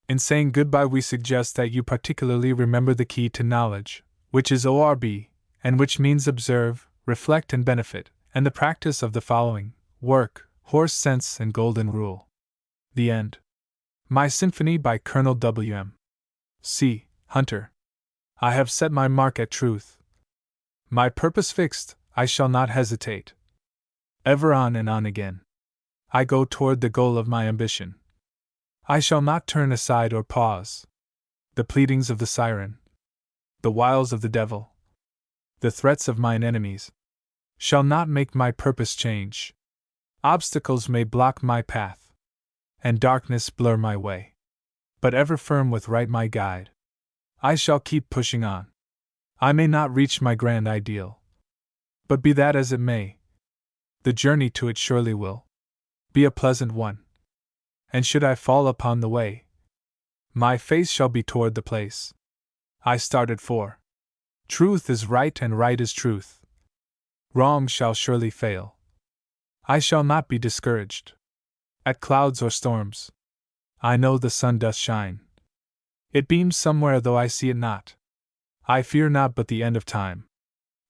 In saying goodbye, we suggest that you particularly remember the key to knowledge, which is ORB, and which means observe, reflect, and benefit, and the practice of the following: work, horse sense, and golden rule. The end. My Symphony by Colonel W.M. C. Hunter. I have set my mark at truth. My purpose fixed, I shall not hesitate. Ever on and on again. I go toward the goal of my ambition. I shall not turn aside or pause. The pleadings of the siren, the wiles of the devil, the threats of mine enemies, shall not make my purpose change. Obstacles may block my path, and darkness blur my way. But ever firm with right my guide, I shall keep pushing on. I may not reach my grand ideal, but be that as it may, the journey to it surely will be a pleasant one. And should I fall upon the way, my face shall be toward the place I started for. Truth is right and right is truth. Wrong shall surely fail. I shall not be discouraged. At clouds or storms, I know the sun doth shine. It beams somewhere though I see it not. I fear not, but the end of time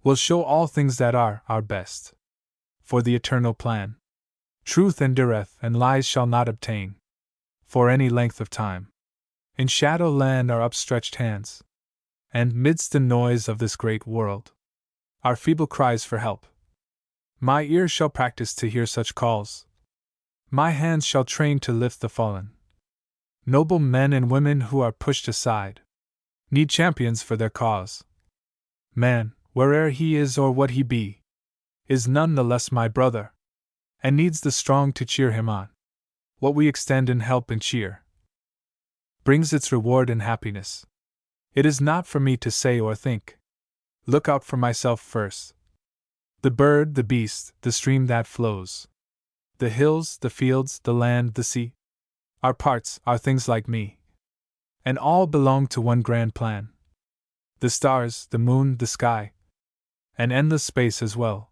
will show all things that are our best. For the eternal plan, truth endureth, and lies shall not obtain for any length of time. In shadow land are upstretched hands, and midst the noise of this great world are feeble cries for help. My ear shall practice to hear such calls. My hands shall train to lift the fallen. Noble men and women who are pushed aside need champions for their cause. Man, where'er he is or what he be, is none the less my brother, and needs the strong to cheer him on. What we extend in help and cheer brings its reward and happiness. It is not for me to say or think. Look out for myself first. The bird, the beast, the stream that flows, the hills, the fields, the land, the sea, are parts, are things like me. And all belong to one grand plan. The stars, the moon, the sky, and endless space as well,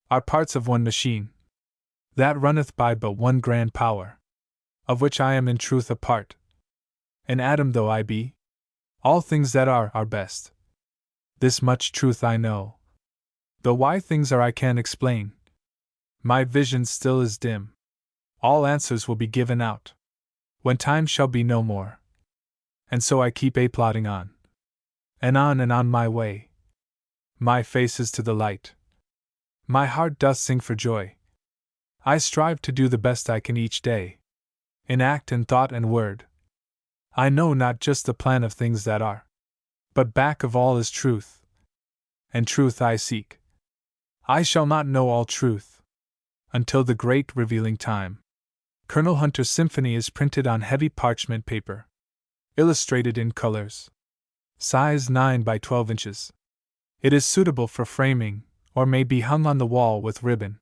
are parts of one machine that runneth by but one grand power, of which I am in truth a part. An atom though I be, all things that are best. This much truth I know, though why things are I can't explain. My vision still is dim. All answers will be given out. when time shall be no more. And so I keep plodding on. And on my way. My face is to the light. My heart doth sing for joy. I strive to do the best I can each day. In act and thought and word. I know not just the plan of things that are. But back of all is truth. And truth I seek. I shall not know all truth until the great revealing time. Colonel Hunter's symphony is printed on heavy parchment paper. Illustrated in colors. Size 9 by 12 inches. It is suitable for framing, or may be hung on the wall with ribbon.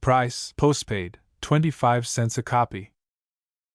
Price, postpaid, 25 cents a copy.